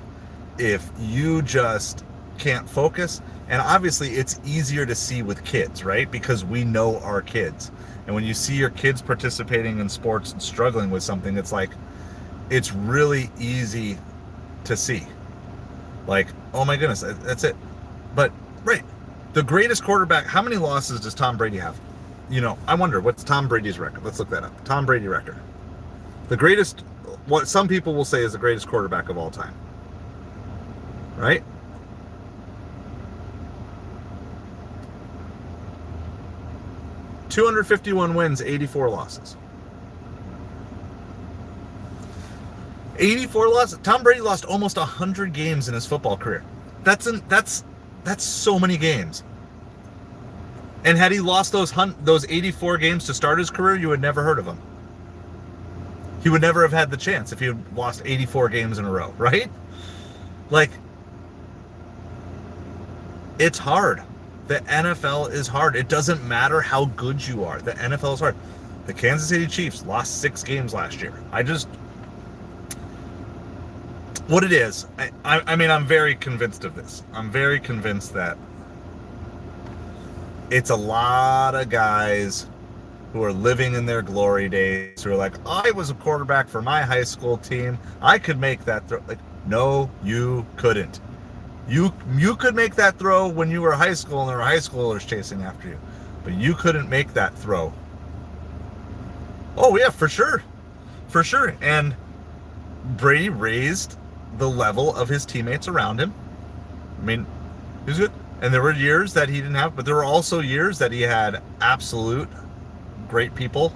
[SPEAKER 1] if you just can't focus, and obviously it's easier to see with kids, right? Because we know our kids. And when you see your kids participating in sports and struggling with something, it's like, it's really easy to see. Like, oh my goodness, that's it. But, right, the greatest quarterback, how many losses does Tom Brady have? You know, I wonder, what's Tom Brady's record? Let's look that up. Tom Brady record. The greatest, what some people will say is the greatest quarterback of all time. Right? $251 wins, 84 losses. 84 losses. Tom Brady lost almost 100 games in his football career. That's so many games. And had he lost those 84 games to start his career, you would never heard of him. He would never have had the chance if he had lost 84 games in a row, right? Like, it's hard. The NFL is hard. It doesn't matter how good you are. The NFL is hard. The Kansas City Chiefs lost 6 games last year. What it is, I mean, I'm very convinced of this. I'm very convinced that it's a lot of guys who are living in their glory days, who are like, I was a quarterback for my high school team. I could make that throw. Like, no, you couldn't. You could make that throw when you were high school and there were high schoolers chasing after you. But you couldn't make that throw. Oh, yeah, for sure. For sure. And Brady raised the level of his teammates around him. I mean, he was good. And there were years that he didn't have, but there were also years that he had absolute great people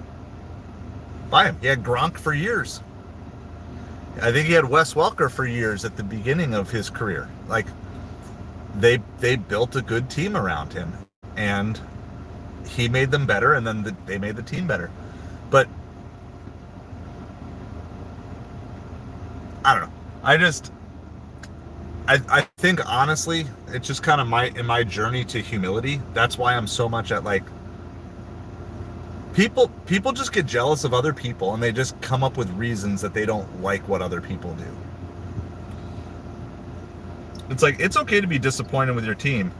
[SPEAKER 1] by him. He had Gronk for years. I think he had Wes Welker for years at the beginning of his career. Like, they built a good team around him, and he made them better, and then they made the team better. But I don't know. I think honestly, it's just kind of in my journey to humility. That's why I'm so much at, like, people just get jealous of other people, and they just come up with reasons that they don't like what other people do. It's like, it's okay to be disappointed with your team,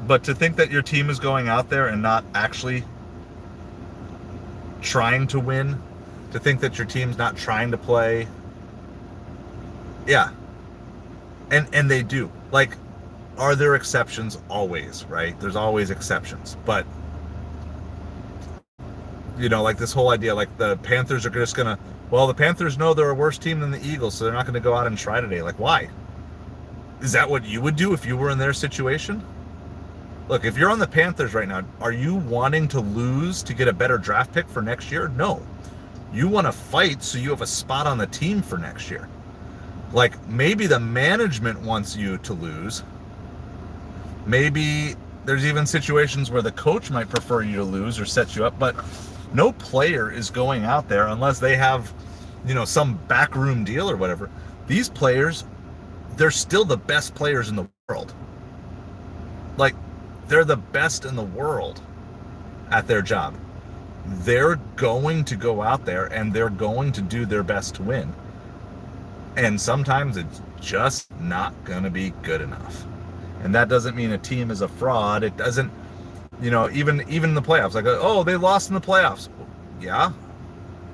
[SPEAKER 1] but to think that your team is going out there and not actually trying to win, to think that your team's not trying to play, yeah. And they do. Like, are there exceptions? Always, right? There's always exceptions. But, you know, like this whole idea, like the Panthers are just going to, well, the Panthers know they're a worse team than the Eagles, so they're not going to go out and try today. Like, why? Is that what you would do if you were in their situation? Look, if you're on the Panthers right now, are you wanting to lose to get a better draft pick for next year? No. You want to fight so you have a spot on the team for next year. Like, maybe the management wants you to lose. Maybe there's even situations where the coach might prefer you to lose or set you up, but no player is going out there unless they have, you know, some backroom deal or whatever. These players, they're still the best players in the world. Like, they're the best in the world at their job. They're going to go out there and they're going to do their best to win. And sometimes it's just not going to be good enough. And that doesn't mean a team is a fraud. It doesn't, you know, even in the playoffs. Like, oh, they lost in the playoffs. Yeah.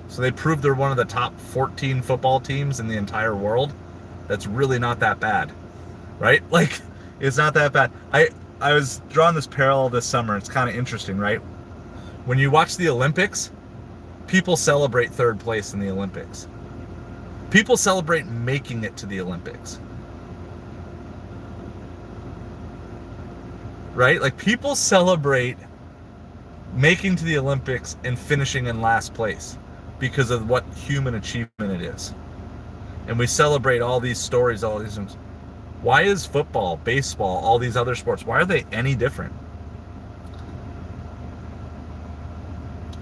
[SPEAKER 1] So they proved they're one of the top 14 football teams in the entire world. That's really not that bad, right? Like, it's not that bad. I was drawing this parallel this summer. It's kind of interesting, right? When you watch the Olympics, people celebrate third place in the Olympics. People celebrate making it to the Olympics. Right? Like, people celebrate making to the Olympics and finishing in last place because of what human achievement it is. And we celebrate all these stories, all these things. Why is football, baseball, all these other sports, why are they any different?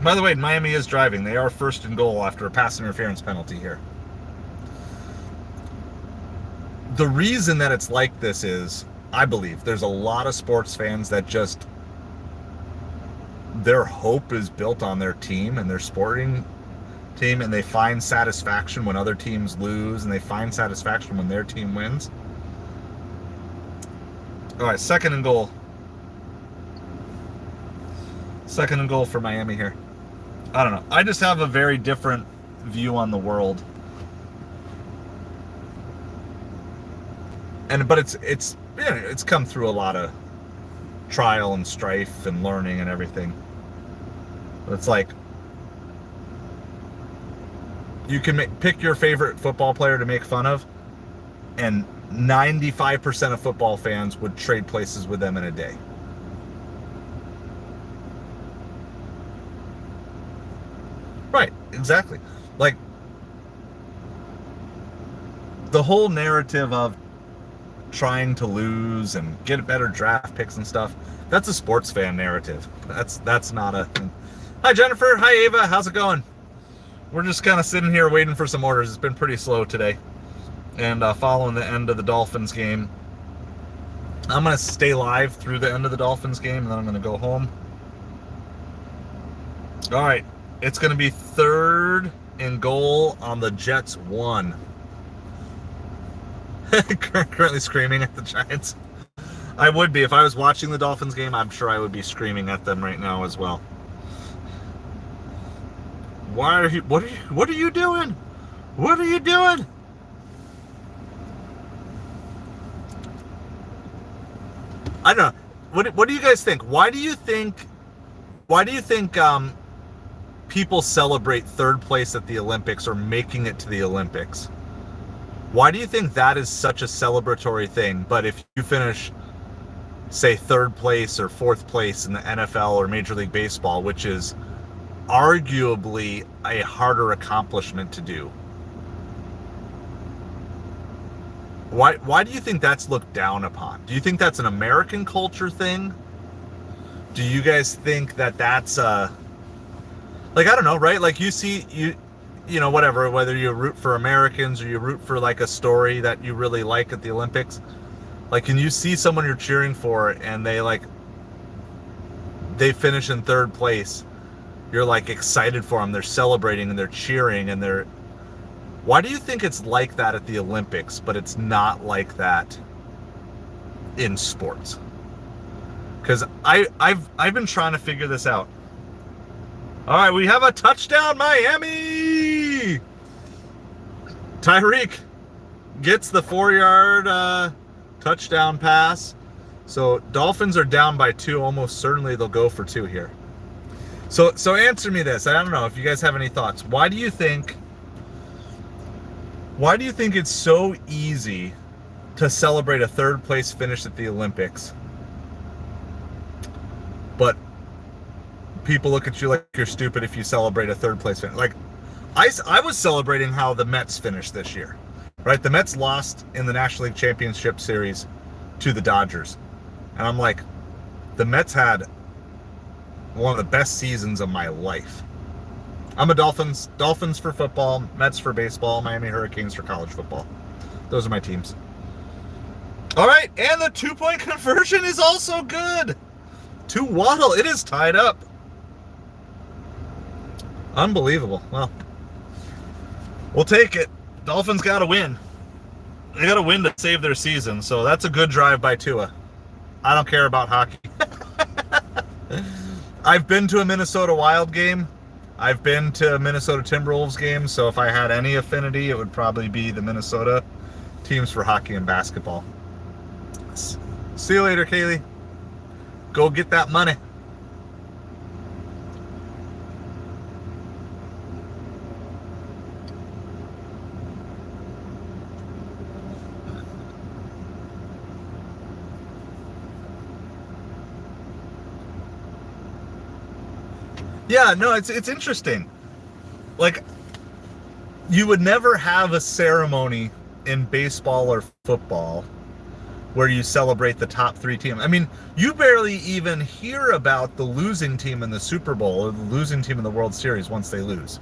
[SPEAKER 1] By the way, Miami is driving. They are first and goal after a pass interference penalty here. The reason that it's like this is, I believe, there's a lot of sports fans that just, their hope is built on their team and their sporting team, and they find satisfaction when other teams lose, and they find satisfaction when their team wins. All right, second and goal. Second and goal for Miami here. I don't know. I just have a very different view on the world. But it's come through a lot of trial and strife and learning and everything. It's like, you can pick your favorite football player to make fun of, and 95% of football fans would trade places with them in a day. Right, exactly. Like, the whole narrative of trying to lose and get better draft picks and stuff, that's a sports fan narrative. That's not a... Hi, Jennifer. Hi, Ava. How's it going? We're just kind of sitting here waiting for some orders. It's been pretty slow today. And following the end of the Dolphins game. I'm going to stay live through the end of the Dolphins game, and then I'm going to go home. All right. It's going to be third and goal on the Jets 1. Currently screaming at the Giants. I would be. If I was watching the Dolphins game, I'm sure I would be screaming at them right now as well. Why are you... What are you doing? What are you doing? I don't know. What do you guys think? Why do you think people celebrate third place at the Olympics or making it to the Olympics? Why do you think that is such a celebratory thing? But if you finish, say, third place or fourth place in the NFL or Major League Baseball, which is arguably a harder accomplishment to do, why do you think that's looked down upon? Do you think that's an American culture thing? Do you guys think that that's like, I don't know, right? Like, you know, whatever, whether you root for Americans or you root for like a story that you really like at the Olympics, like, can you see someone you're cheering for and they finish in third place? You're like excited for them. They're celebrating and they're cheering and they're... Why do you think it's like that at the Olympics, but it's not like that in sports? Because I've been trying to figure this out. All right, we have a touchdown, Miami! Tyreek gets the 4-yard touchdown pass. So Dolphins are down by 2. Almost certainly they'll go for 2 here. So answer me this. I don't know if you guys have any thoughts. Why do you think it's so easy to celebrate a third place finish at the Olympics, but people look at you like you're stupid if you celebrate a third place finish? Like, I was celebrating how the Mets finished this year, right? The Mets lost in the National League Championship Series to the Dodgers. And I'm like, the Mets had one of the best seasons of my life. I'm a Dolphins for football, Mets for baseball, Miami Hurricanes for college football. Those are my teams. All right, and the 2-point conversion is also good. To Waddle, it is tied up. Unbelievable. Well, we'll take it. Dolphins got to win. They got to win to save their season, so that's a good drive by Tua. I don't care about hockey. I've been to a Minnesota Wild game. I've been to a Minnesota Timberwolves game, so if I had any affinity, it would probably be the Minnesota teams for hockey and basketball. See you later, Kaylee. Go get that money. Yeah, no, it's interesting. Like, you would never have a ceremony in baseball or football where you celebrate the top 3 teams. I mean, you barely even hear about the losing team in the Super Bowl or the losing team in the World Series once they lose.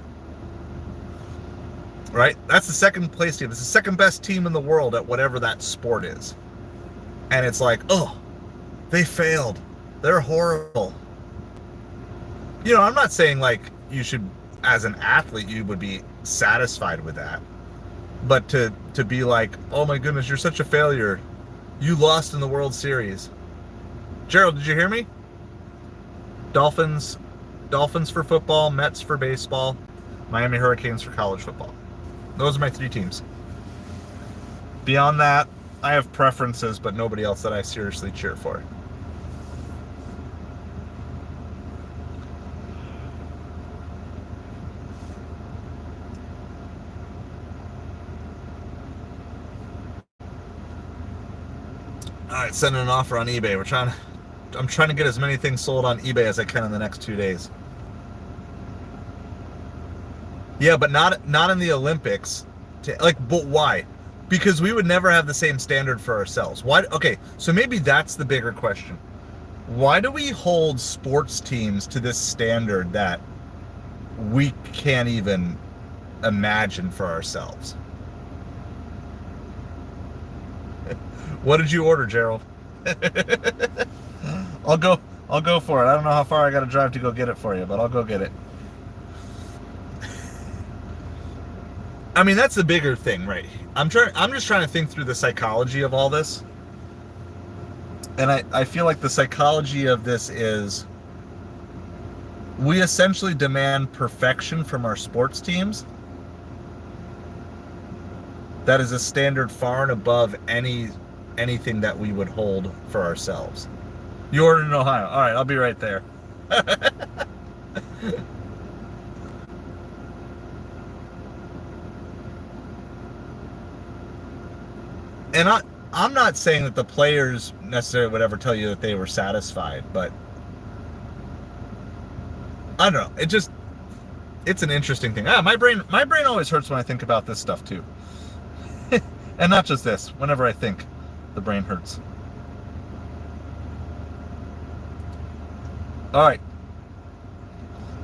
[SPEAKER 1] Right? That's the second place team. It's the second best team in the world at whatever that sport is. And it's like, oh, they failed. They're horrible. You know, I'm not saying like you should, as an athlete, you would be satisfied with that. But to be like, oh my goodness, you're such a failure. You lost in the World Series. Gerald, did you hear me? Dolphins for football, Mets for baseball, Miami Hurricanes for college football. Those are my 3 teams. Beyond that, I have preferences, but nobody else that I seriously cheer for. All right, sending an offer on eBay. I'm trying to get as many things sold on eBay as I can in the next 2 days. Yeah, but not in the Olympics. But why? Because we would never have the same standard for ourselves. Why? Okay, so maybe that's the bigger question. Why do we hold sports teams to this standard that we can't even imagine for ourselves? What did you order, Gerald? I'll go for it. I don't know how far I got to drive to go get it for you, but I'll go get it. I mean, that's the bigger thing, right? I'm just trying to think through the psychology of all this. And I feel like the psychology of this is we essentially demand perfection from our sports teams. That is a standard far and above anything that we would hold for ourselves. You ordered in Ohio. All right, I'll be right there. And I'm not saying that the players necessarily would ever tell you that they were satisfied, but I don't know. It's an interesting thing. My brain always hurts when I think about this stuff too. And not just this. Whenever I think, the brain hurts. All right.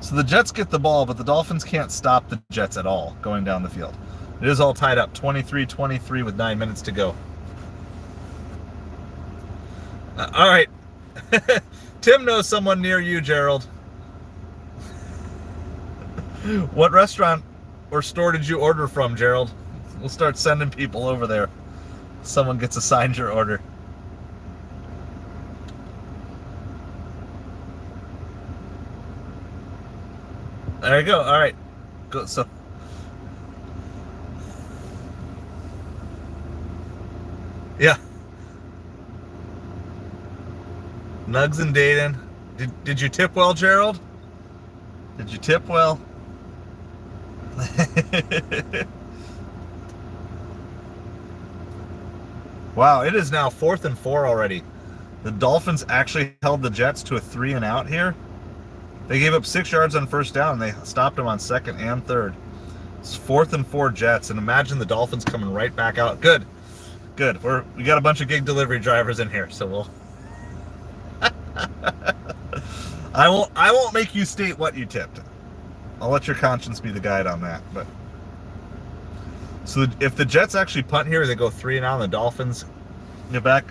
[SPEAKER 1] So the Jets get the ball, but the Dolphins can't stop the Jets at all going down the field. It is all tied up, 23-23 with 9 minutes to go. All right. Tim knows someone near you, Gerald. What restaurant or store did you order from, Gerald? We'll start sending people over there. Someone gets assigned your order. There you go. All right. Go. So. Yeah. Nugs and Dayton. Did you tip well, Gerald? Did you tip well? Wow, it is now 4th and 4 already. The Dolphins actually held the Jets to a 3 and out here. They gave up 6 yards on first down. They stopped them on 2nd and 3rd. It's 4th and 4 Jets, and imagine the Dolphins coming right back out. Good. We got a bunch of gig delivery drivers in here, so we'll. I won't make you state what you tipped. I'll let your conscience be the guide on that. But so if the Jets actually punt here, they go 3 and out, and the Dolphins get back.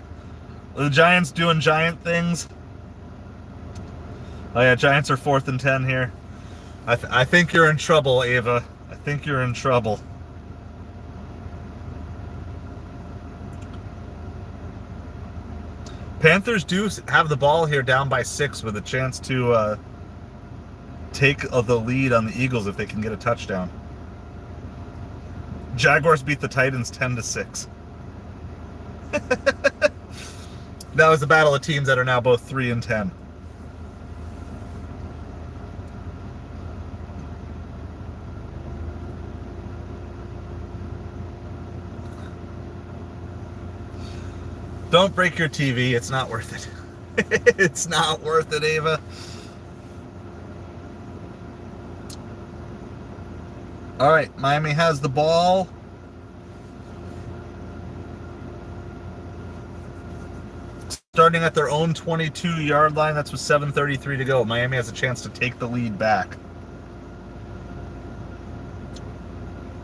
[SPEAKER 1] The Giants doing giant things. Oh yeah, Giants are 4th and 10 here. I think you're in trouble, Ava. I think you're in trouble. Panthers do have the ball here down by 6 with a chance to take the lead on the Eagles if they can get a touchdown. Jaguars beat the Titans 10-6. That was the battle of teams that are now both 3 and 10. Don't break your TV. It's not worth it. It's not worth it, Ava. All right, Miami has the ball. starting at their own 22-yard line. That's with 7:33 to go. Miami has a chance to take the lead back.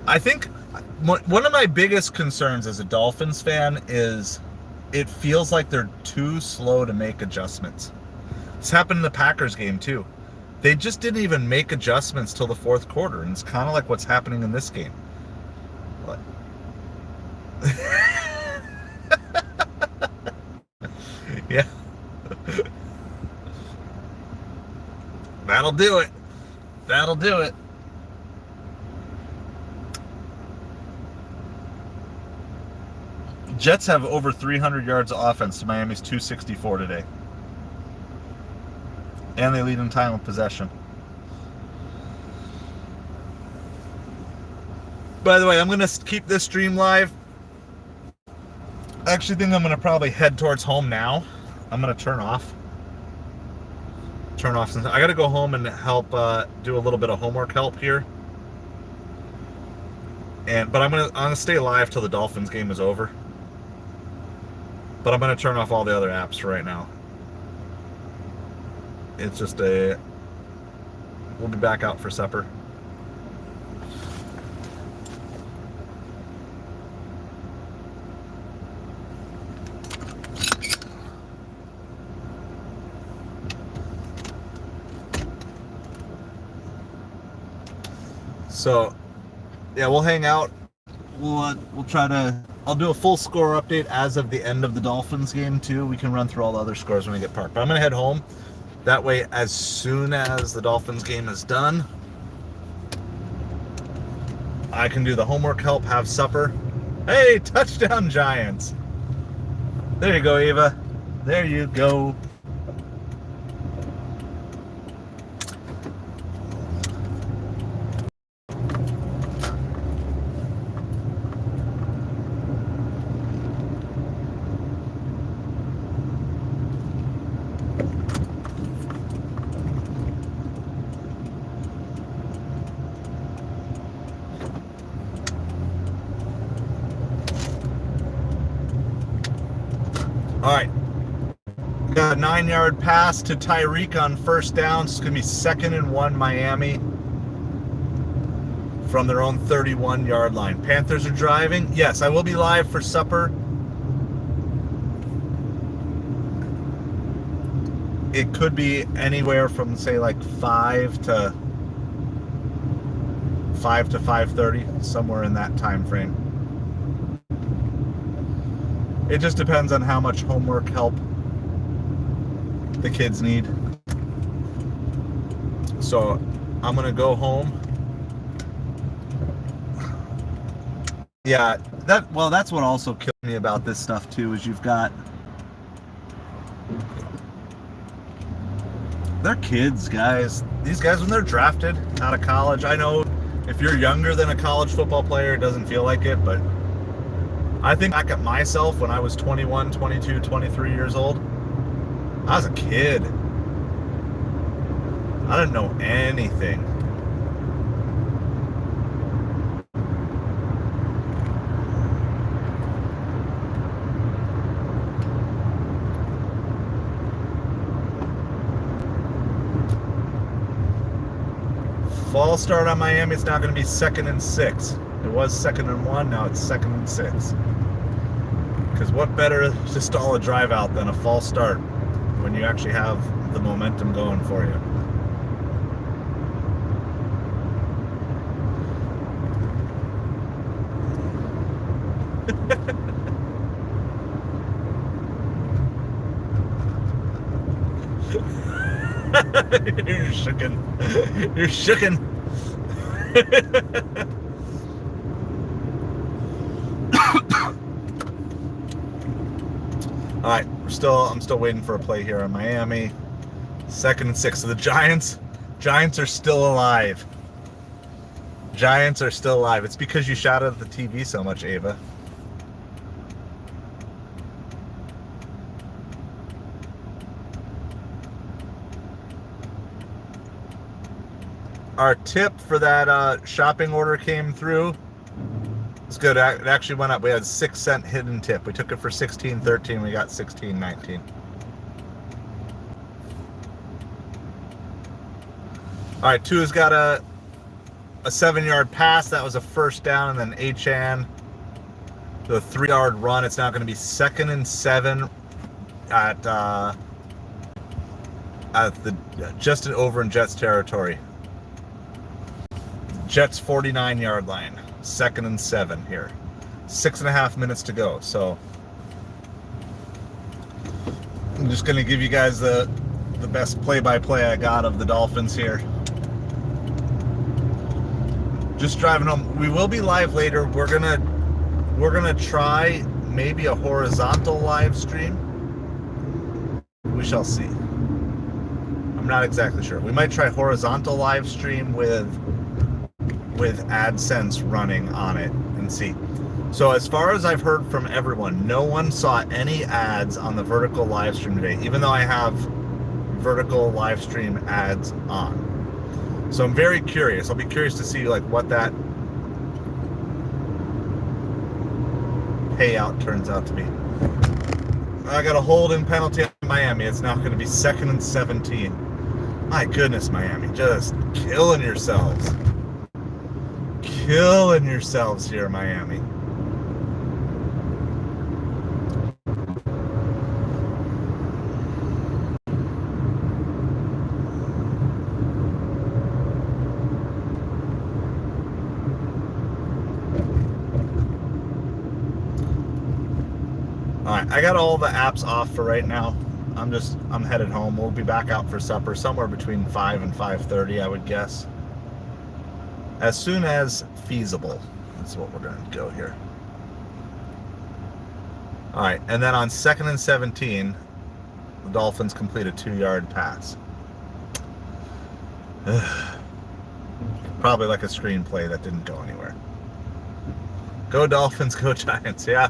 [SPEAKER 1] I think one of my biggest concerns as a Dolphins fan is it feels like they're too slow to make adjustments. This happened in the Packers game too. They just didn't even make adjustments till the fourth quarter, and it's kind of like what's happening in this game. What? Yeah. That'll do it. That'll do it. Jets have over 300 yards of offense to Miami's 264 today. And they lead in time of possession. By the way, I'm going to keep this stream live. I actually think I'm going to probably head towards home now. I'm going to turn off. I got to go home and help do a little bit of homework help here. But I'm gonna stay live till the Dolphins game is over. But I'm going to turn off all the other apps right now. It's just we'll be back out for supper. So, yeah, we'll hang out. We'll try to. I'll do a full score update as of the end of the Dolphins game too. We can run through all the other scores when we get parked. But I'm gonna head home. That way, as soon as the Dolphins game is done, I can do the homework help, have supper. Hey, touchdown Giants! There you go, Ava. There you go. All right, got a 9-yard pass to Tyreek on first down. It's going to be 2nd and 1 Miami from their own 31-yard line. Panthers are driving. Yes, I will be live for supper. It could be anywhere from, say, like 5 to 5:30, somewhere in that time frame. It just depends on how much homework help the kids need. So I'm gonna go home. Yeah, that's what also killed me about this stuff too, is you've got, they're kids, guys. These guys, when they're drafted out of college, I know if you're younger than a college football player, it doesn't feel like it, but I think back at myself when I was 21, 22, 23 years old. I was a kid. I didn't know anything. False start on Miami. It's now going to be 2nd and 6. It was 2nd and 1. Now it's 2nd and 6. Because what better to stall a drive out than a false start when you actually have the momentum going for you? You're shooken. You're shooken. All right, I'm still waiting for a play here on Miami. 2nd and 6. So the Giants are still alive. Giants are still alive. It's because you shouted at the TV so much, Ava. Our tip for that shopping order came through. It's good. It actually went up. We had 6 cent hidden tip. We took it for $16.13. We got $16.19. All right, Tua's got a 7-yard pass. That was a first down, and then Achane, the 3-yard run. It's now going to be 2nd and 7 at the just over in Jets territory. Jets 49-yard line. 2nd and 7 here. 6.5 minutes to go. So I'm just going to give you guys the best play-by-play I got of the Dolphins here. Just driving home. We will be live later. We're gonna try maybe a horizontal live stream. We shall see. I'm not exactly sure. We might try horizontal live stream with Adsense running on it and see. So as far as I've heard from everyone, no one saw any ads on the vertical live stream today, even though I have vertical live stream ads on. So I'm very curious. I'll be curious to see like what that payout turns out to be. I got a holding penalty in Miami. It's now going to be 2nd and 17. My goodness, Miami, just killing yourselves. Killing yourselves here, Miami. Alright, I got all the apps off for right now. I'm headed home. We'll be back out for supper somewhere between 5 and 5:30, I would guess. As soon as feasible. That's what we're going to go here. Alright, and then on 2nd and 17, the Dolphins complete a 2-yard pass. Probably like a screenplay that didn't go anywhere. Go Dolphins, go Giants, yeah.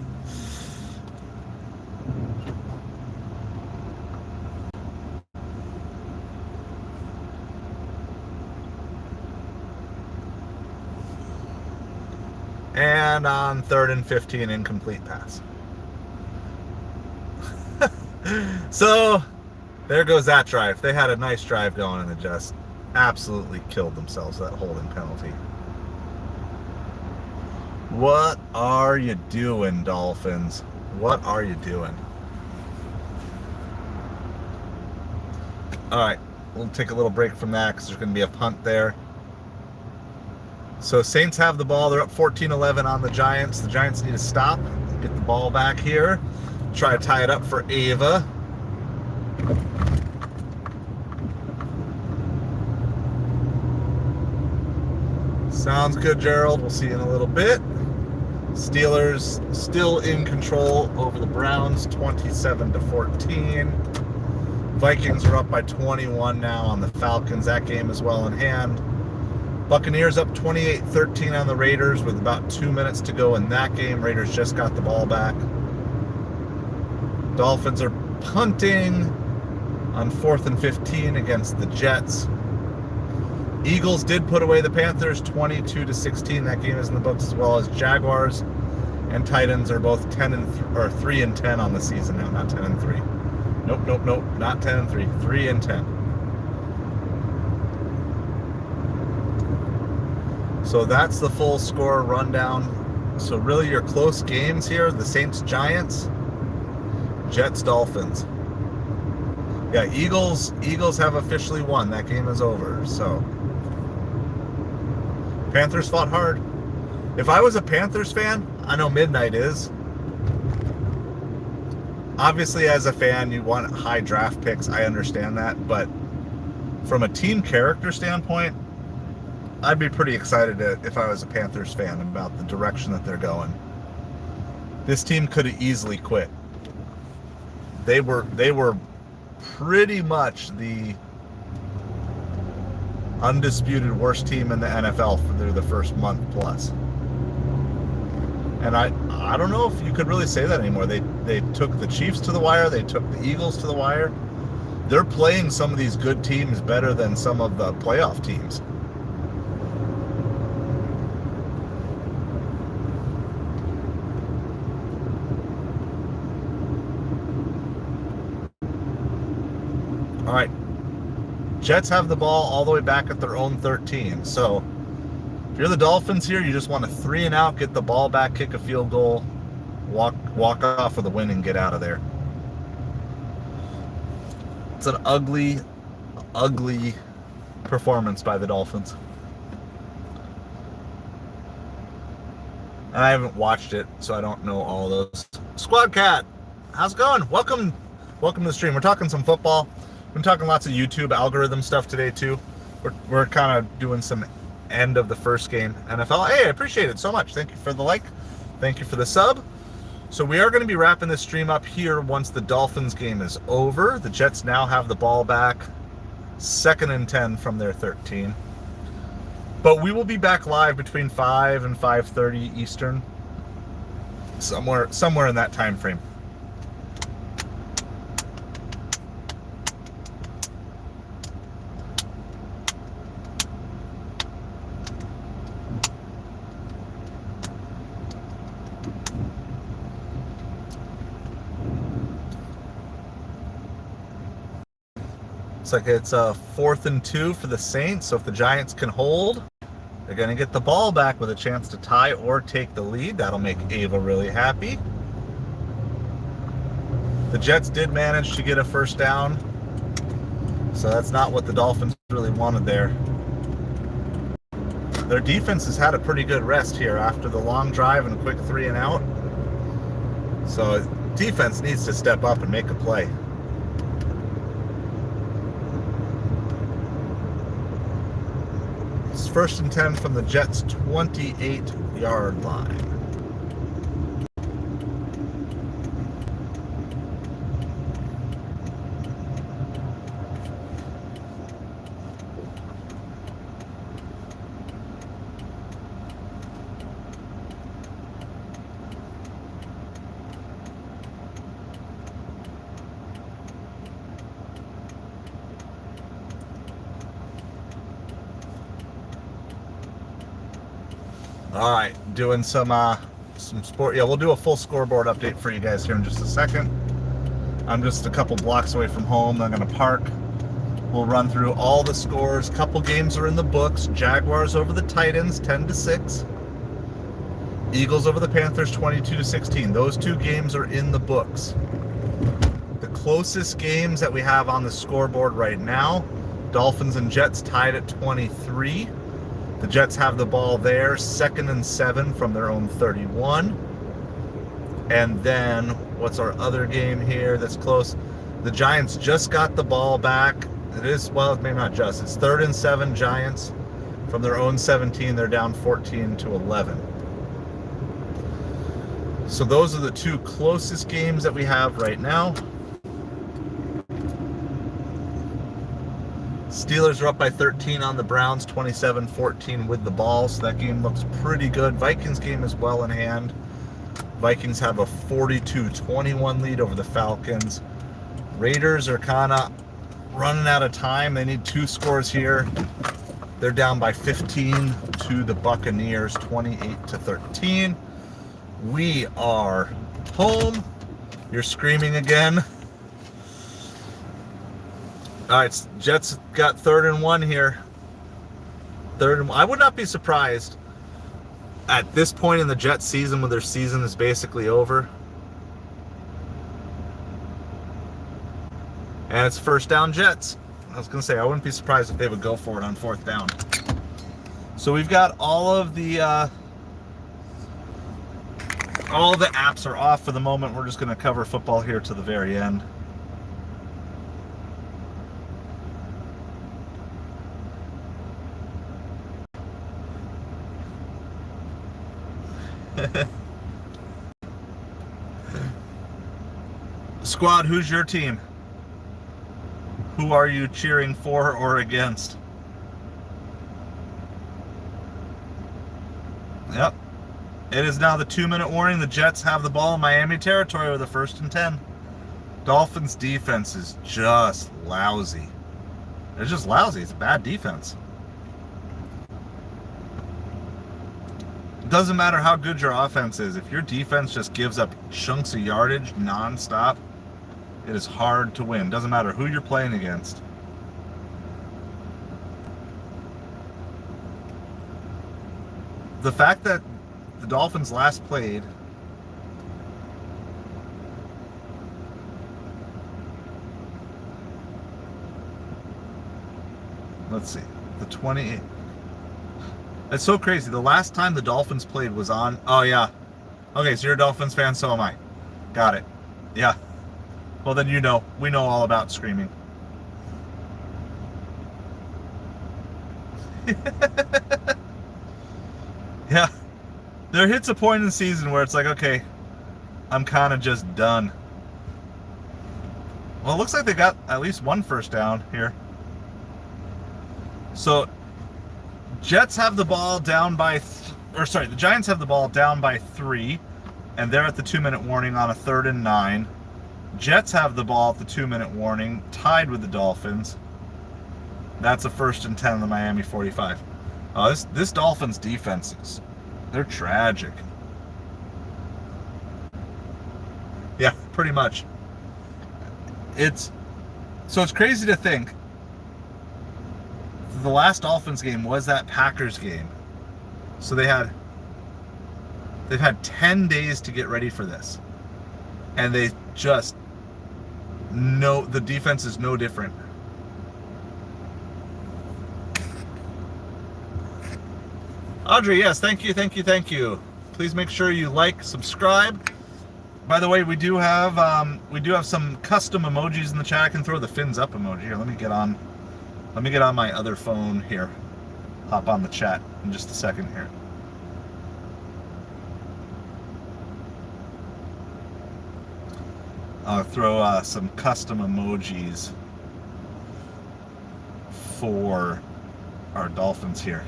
[SPEAKER 1] And on 3rd and 15, incomplete pass. So, there goes that drive. They had a nice drive going and they just absolutely killed themselves with that holding penalty. What are you doing, Dolphins? What are you doing? Alright, we'll take a little break from that because there's going to be a punt there. So Saints have the ball. They're up 14-11 on the Giants. The Giants need to stop, get the ball back here, try to tie it up for Ava. Sounds good, Gerald. We'll see you in a little bit. Steelers still in control over the Browns, 27-14. Vikings are up by 21 now on the Falcons. That game is well in hand. Buccaneers up 28-13 on the Raiders with about 2 minutes to go in that game. Raiders just got the ball back. Dolphins are punting on 4th and 15 against the Jets. Eagles did put away the Panthers 22-16. That game is in the books, as well as Jaguars and Titans are both 3 and 10 on the season now, not 10 and 3. Nope, not 10 and 3. 3 and 10. So that's the full score rundown. So really your close games here, the Saints-Giants, Jets-Dolphins. Yeah, Eagles have officially won. That game is over. So Panthers fought hard. If I was a Panthers fan, I know midnight is. Obviously, as a fan, you want high draft picks. I understand that. But from a team character standpoint, I'd be pretty excited if I was a Panthers fan about the direction that they're going. This team could have easily quit. They were pretty much the undisputed worst team in the NFL through the first month plus. And I don't know if you could really say that anymore. They took the Chiefs to the wire. They took the Eagles to the wire. They're playing some of these good teams better than some of the playoff teams. All right. Jets have the ball all the way back at their own 13. So if you're the Dolphins here, you just want to 3 and out, get the ball back, kick a field goal, walk off with a win and get out of there. It's an ugly performance by the Dolphins. And I haven't watched it, so I don't know all those. Squad Cat, how's it going? Welcome to the stream. We're talking some football. Been talking lots of YouTube algorithm stuff today too. We're kind of doing some end of the first game NFL. Hey, I appreciate it so much. Thank you for the like. Thank you for the sub. So we are going to be wrapping this stream up here once the Dolphins game is over. The Jets now have the ball back, 2nd and 10 from their 13. But we will be back live between 5 and 5:30 Eastern, somewhere in that time frame. Looks like it's a 4th and 2 for the Saints. So if the Giants can hold, they're going to get the ball back with a chance to tie or take the lead. That'll make Ava really happy. The Jets did manage to get a first down, so that's not what the Dolphins really wanted there. Their defense has had a pretty good rest here after the long drive and a quick 3 and out. So defense needs to step up and make a play. It's 1st and 10 from the Jets' 28-yard line. All right, doing some sport. Yeah, we'll do a full scoreboard update for you guys here in just a second. I'm just a couple blocks away from home. I'm going to park. We'll run through all the scores. Couple games are in the books. Jaguars over the Titans, 10-6. Eagles over the Panthers, 22-16. Those 2 games are in the books. The closest games that we have on the scoreboard right now, Dolphins and Jets tied at 23. The Jets have the ball there, 2nd and 7 from their own 31. And then, what's our other game here that's close? The Giants just got the ball back. It is, well, maybe not just. It's 3rd and 7 Giants from their own 17. They're down 14-11. So those are the 2 closest games that we have right now. Steelers are up by 13 on the Browns, 27-14 with the ball, so that game looks pretty good. Vikings game is well in hand. Vikings have a 42-21 lead over the Falcons. Raiders are kind of running out of time. They need 2 scores here. They're down by 15 to the Buccaneers, 28-13. We are home. You're screaming again. All right, Jets got 3rd and 1 here. 3rd and 1. I would not be surprised at this point in the Jets season when their season is basically over. And it's 1st down Jets. I was going to say, I wouldn't be surprised if they would go for it on 4th down. So we've got all the apps are off for the moment. We're just going to cover football here to the very end. Squad, who's your team? Who are you cheering for or against? Yep. It is now the 2-minute warning. The Jets have the ball in Miami territory with a 1st and 10. Dolphins defense is just lousy. It's just lousy. It's a bad defense. It doesn't matter how good your offense is. If your defense just gives up chunks of yardage nonstop, it is hard to win. Doesn't matter who you're playing against. the fact that the Dolphins last played, let's see, the 28th. It's so crazy. The last time the Dolphins played was on, oh yeah. Okay, so you're a Dolphins fan, so am I. Got it. Yeah. Well, then you know, we know all about screaming. Yeah. There hits a point in the season where it's like, okay, I'm kind of just done. Well, it looks like they got at least one first down here. So, Jets have the ball down by, the Giants have the ball down by 3, and they're at the 2-minute warning on a 3rd and 9. Jets have the ball at the 2-minute warning, tied with the Dolphins. That's a 1st and 10 on the Miami 45. This Dolphins defense they're tragic. Yeah, pretty much. It's crazy to think the last Dolphins game was that Packers game. So they've had 10 days to get ready for this. And they just the defense is no different. Audrey, yes, thank you. Please make sure you like, subscribe. By the way, we do have some custom emojis in the chat. I can throw the fins up emoji here. Let me get on my other phone here. Hop on the chat in just a second here. I'll throw some custom emojis for our Dolphins here.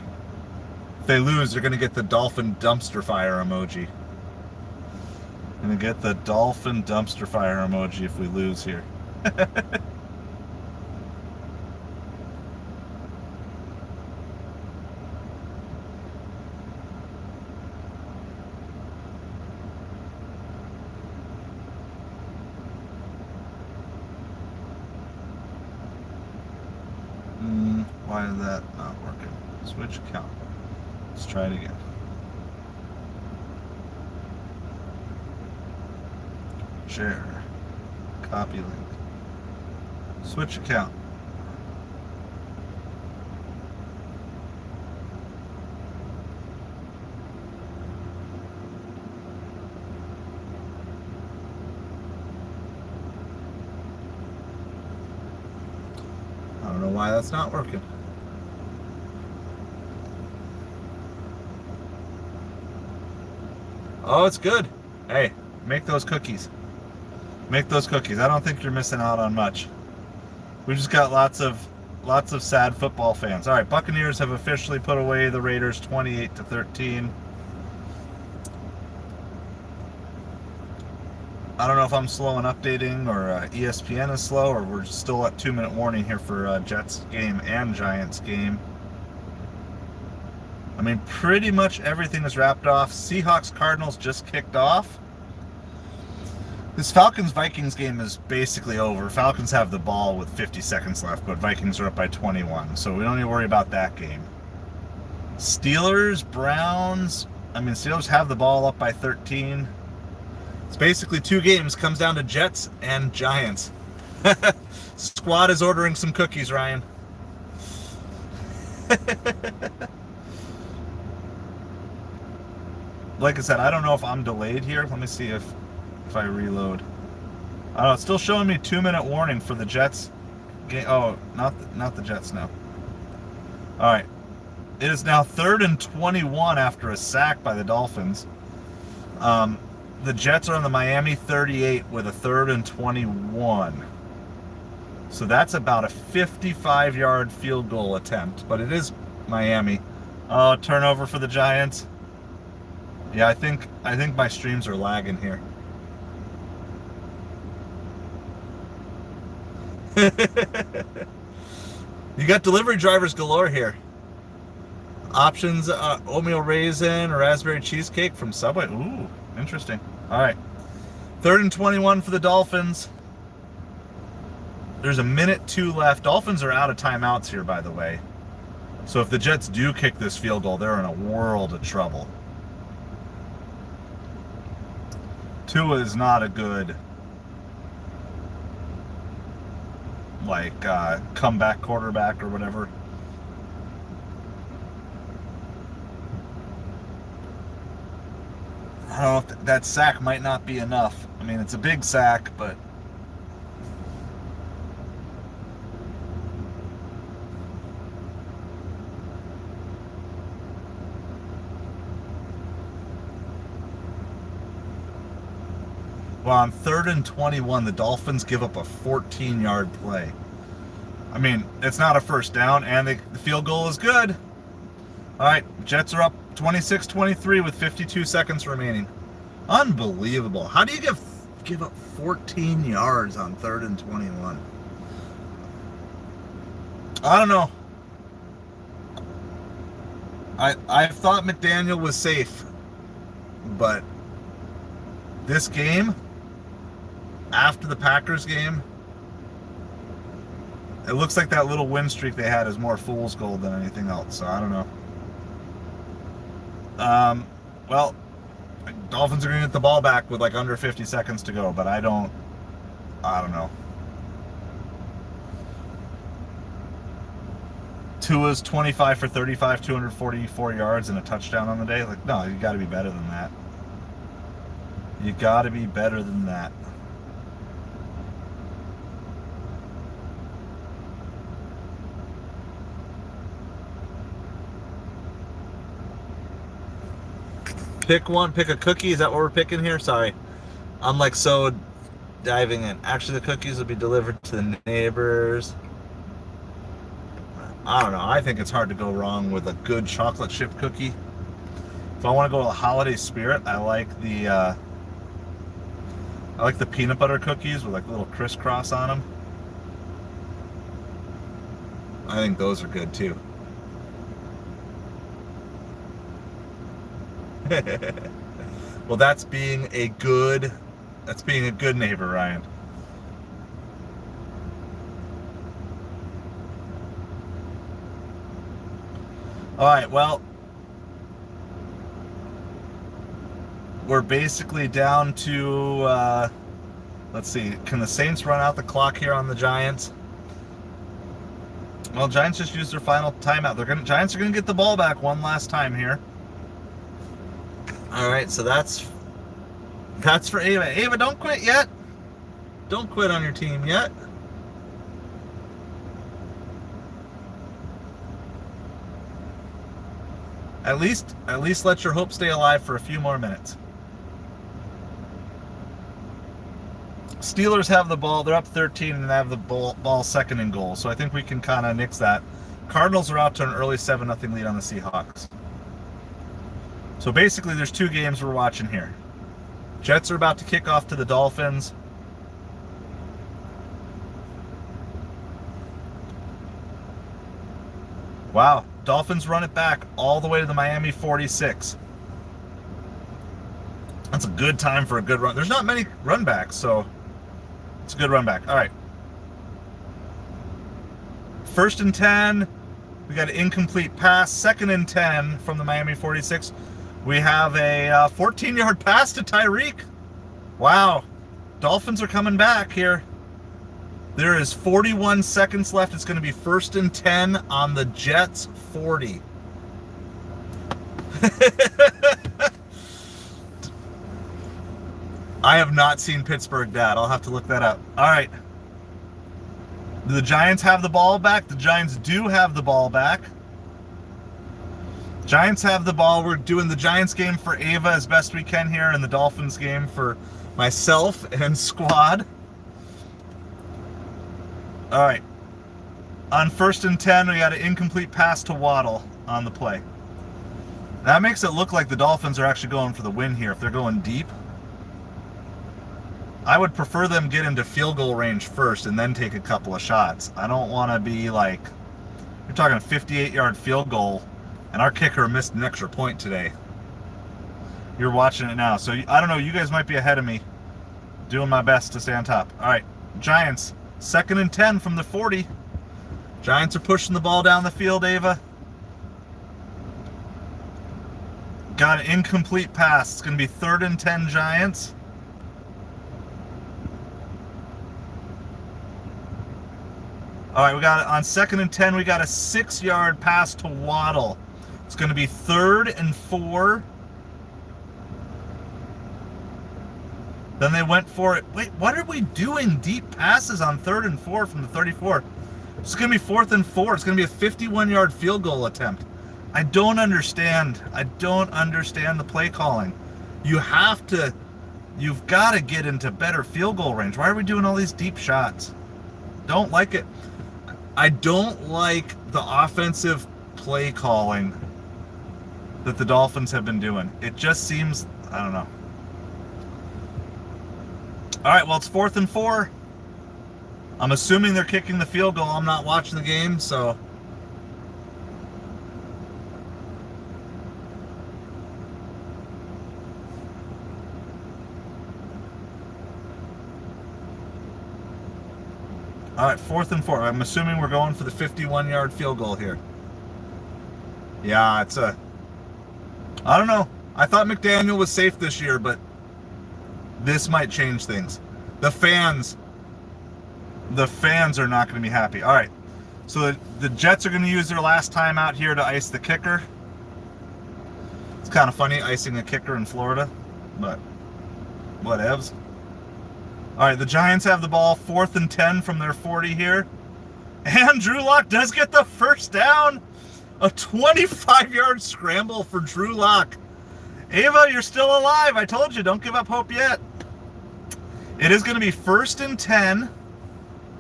[SPEAKER 1] If they lose, they're going to get the Dolphin dumpster fire emoji. Going to get the Dolphin dumpster fire emoji if we lose here. Why is that not working? Switch account. Let's try it again. Share. Copy link. Switch account. I don't know why that's not working. Oh, it's good. Hey, make those cookies. Make those cookies. I don't think you're missing out on much. We just got lots of sad football fans. All right, Buccaneers have officially put away the Raiders 28-13. I don't know if I'm slow in updating or ESPN is slow or we're still at 2-minute warning here for Jets game and Giants game. I mean, pretty much everything is wrapped off. Seahawks-Cardinals just kicked off. This Falcons-Vikings game is basically over. Falcons have the ball with 50 seconds left, but Vikings are up by 21, so we don't need to worry about that game. Steelers-Browns. I mean, Steelers have the ball up by 13. It's basically 2 games. Comes down to Jets and Giants. Squad is ordering some cookies, Ryan. Like I said, I don't know if I'm delayed here. Let me see if I reload. I don't know. It's still showing me 2-minute warning for the Jets game. Oh, not the Jets now. All right. It is now 3rd and 21 after a sack by the Dolphins. The Jets are on the Miami 38 with a 3rd and 21. So that's about a 55-yard field goal attempt, but it is Miami. Oh, turnover for the Giants. Yeah, I think my streams are lagging here. You got delivery drivers galore here. Options, oatmeal raisin, raspberry cheesecake from Subway. Ooh, interesting. All right. 3rd and 21 for the Dolphins. There's a minute 2 left. Dolphins are out of timeouts here, by the way. So if the Jets do kick this field goal, they're in a world of trouble. Tua is not a good, like, comeback quarterback or whatever. I don't know if that sack might not be enough. I mean, it's a big sack, but well, on 3rd and 21, the Dolphins give up a 14-yard play. I mean, it's not a first down, and the field goal is good. All right, Jets are up 26-23 with 52 seconds remaining. Unbelievable. How do you give up 14 yards on 3rd and 21? I don't know. I thought McDaniel was safe, but this game, after the Packers game, it looks like that little win streak they had is more fool's gold than anything else, so I don't know. Well, Dolphins are going to get the ball back with like under 50 seconds to go, but I don't know. Tua's 25 for 35, 244 yards and a touchdown on the day. Like, no, you got to be better than that. You got to be better than that. Pick one, pick a cookie. Is that what we're picking here? Sorry. I'm like so diving in. Actually, the cookies will be delivered to the neighbors. I don't know. I think it's hard to go wrong with a good chocolate chip cookie. If I want to go to the holiday spirit, I like the peanut butter cookies with like a little crisscross on them. I think those are good too. Well, that's being a good neighbor, Ryan. All right, well, we're basically down to, let's see, can the Saints run out the clock here on the Giants? Well, Giants just used their final timeout. Giants are gonna get the ball back one last time here. All right, so that's for Ava. Ava, don't quit yet. Don't quit on your team yet. At least let your hope stay alive for a few more minutes. Steelers have the ball. They're up 13 and they have the ball second and goal. So I think we can kind of nix that. Cardinals are out to an early 7-0 lead on the Seahawks. So basically there's two games we're watching here. Jets are about to kick off to the Dolphins. Wow. Dolphins run it back all the way to the Miami 46. That's a good time for a good run. There's not many run backs, so it's a good run back. All right. 1st and 10. We got an incomplete pass. 2nd and 10 from the Miami 46. We have a 14-yard pass to Tyreek. Wow. Dolphins are coming back here. There is 41 seconds left. It's going to be 1st and 10 on the Jets 40. I have not seen Pittsburgh Dad. I'll have to look that up. All right. Do the Giants have the ball back? The Giants do have the ball back. Giants have the ball. We're doing the Giants game for Ava as best we can here and the Dolphins game for myself and squad. All right. On 1st and 10, we got an incomplete pass to Waddle on the play. That makes it look like the Dolphins are actually going for the win here if they're going deep. I would prefer them get into field goal range first and then take a couple of shots. I don't want to be like, you're talking a 58-yard field goal and our kicker missed an extra point today. You're watching it now. So I don't know, you guys might be ahead of me. Doing my best to stay on top. All right, Giants, 2nd and 10 from the 40. Giants are pushing the ball down the field, Ava. Got an incomplete pass. It's going to be 3rd and 10 Giants. All right, we got it on 2nd and 10. We got a 6-yard pass to Waddle. It's going to be 3rd and 4. Then they went for it. Wait, what are we doing? Deep passes on 3rd and 4 from the 34. It's going to be 4th and 4. It's going to be a 51-yard field goal attempt. I don't understand. I don't understand the play calling. You've got to get into better field goal range. Why are we doing all these deep shots? Don't like it. I don't like the offensive play calling that the Dolphins have been doing. It just seems, I don't know. All right, well, it's 4th and 4. I'm assuming they're kicking the field goal. I'm not watching the game, so. All right, 4th and 4. I'm assuming we're going for the 51-yard field goal here. Yeah, I don't know. I thought McDaniel was safe this year, but this might change things. The fans are not going to be happy. All right, so the Jets are going to use their last timeout here to ice the kicker. It's kind of funny icing a kicker in Florida, but whatevs. All right, the Giants have the ball, 4th and 10 from their 40 here. And Drew Lock does get the first down. A 25-yard scramble for Drew Lock. Ava, you're still alive. I told you, don't give up hope yet. It is going to be 1st and 10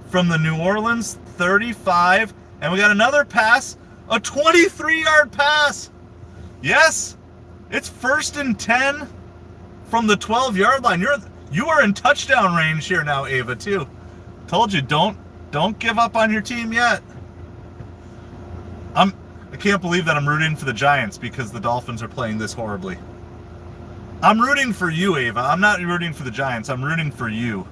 [SPEAKER 1] from the New Orleans 35. And we got another pass, a 23-yard pass. Yes, it's 1st and 10 from the 12-yard line. You are in touchdown range here now, Ava, too. Told you, don't give up on your team yet. I can't believe that I'm rooting for the Giants because the Dolphins are playing this horribly. I'm rooting for you, Ava. I'm not rooting for the Giants. I'm rooting for you.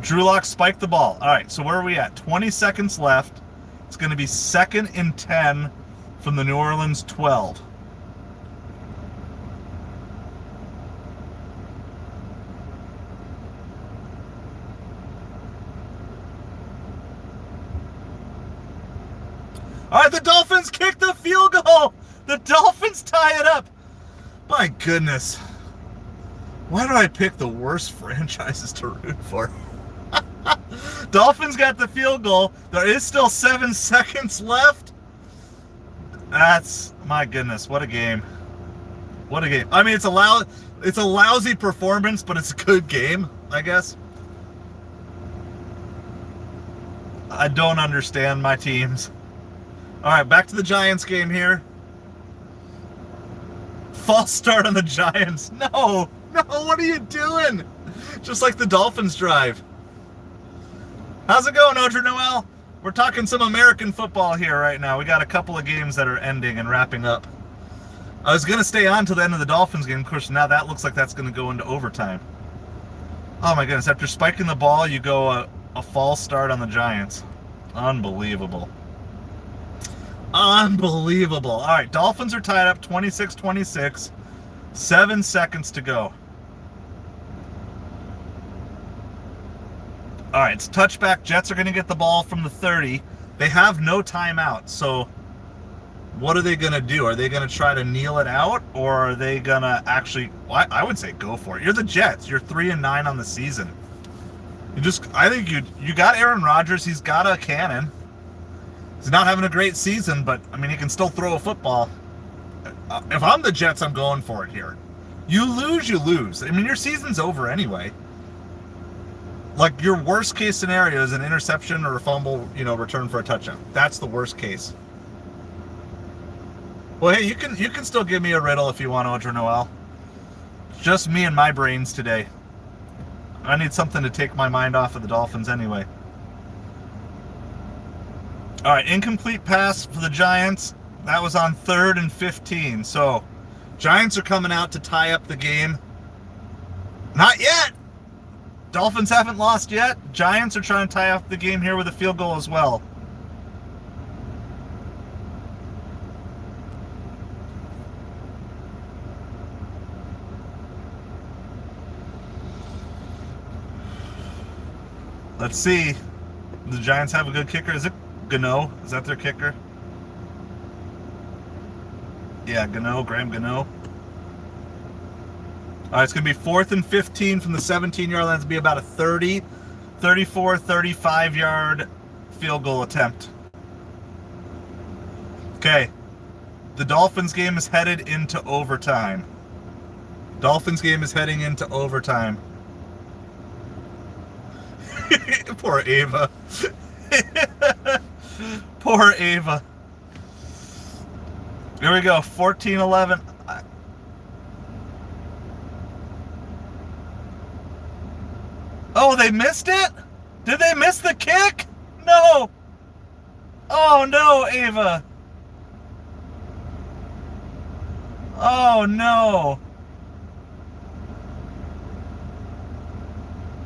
[SPEAKER 1] Drew Lock spiked the ball. All right, so where are we at? 20 seconds left. It's going to be 2nd and 10 from the New Orleans 12. All right, the Dolphins kick the field goal. The Dolphins tie it up. My goodness. Why do I pick the worst franchises to root for? Dolphins got the field goal. There is still 7 seconds left. That's, my goodness, what a game. What a game. I mean, it's a lousy performance, but it's a good game, I guess. I don't understand my teams. All right, back to the Giants game here. False start on the Giants. No, what are you doing? Just like the Dolphins drive. How's it going, Audrey Noel? We're talking some American football here right now. We got a couple of games that are ending and wrapping up. I was going to stay on till the end of the Dolphins game. Of course, now that looks like that's going to go into overtime. Oh, my goodness. After spiking the ball, you go a false start on the Giants. Unbelievable. Unbelievable. All right, Dolphins are tied up 26-26. 7 seconds to go. All right, it's touchback. Jets are going to get the ball from the 30. They have no timeout, so what are they going to do? Are they going to try to kneel it out, or are they going to actually, well, I would say go for it. You're the Jets. You're 3-9 on the season. I think you got Aaron Rodgers. He's got a cannon. He's not having a great season, but, I mean, he can still throw a football. If I'm the Jets, I'm going for it here. You lose, you lose. I mean, your season's over anyway. Like, your worst case scenario is an interception or a fumble, return for a touchdown. That's the worst case. Well, hey, you can still give me a riddle if you want, Audrey Noel. Just me and my brains today. I need something to take my mind off of the Dolphins anyway. All right, incomplete pass for the Giants. That was on 3rd and 15. So, Giants are coming out to tie up the game. Not yet. Dolphins haven't lost yet. Giants are trying to tie up the game here with a field goal as well. Let's see. The Giants have a good kicker. Is it Gano? Is that their kicker? Yeah, Gano, Graham Gano. All right, it's going to be 4th and 15 from the 17-yard line. It's going to be about a 30, 34, 35-yard field goal attempt. Okay. The Dolphins game is headed into overtime. Dolphins game is heading into overtime. Poor Ava. Poor Ava. Here we go. 14-11. Oh, they missed it? Did they miss the kick? No. Oh, no, Ava. Oh, no.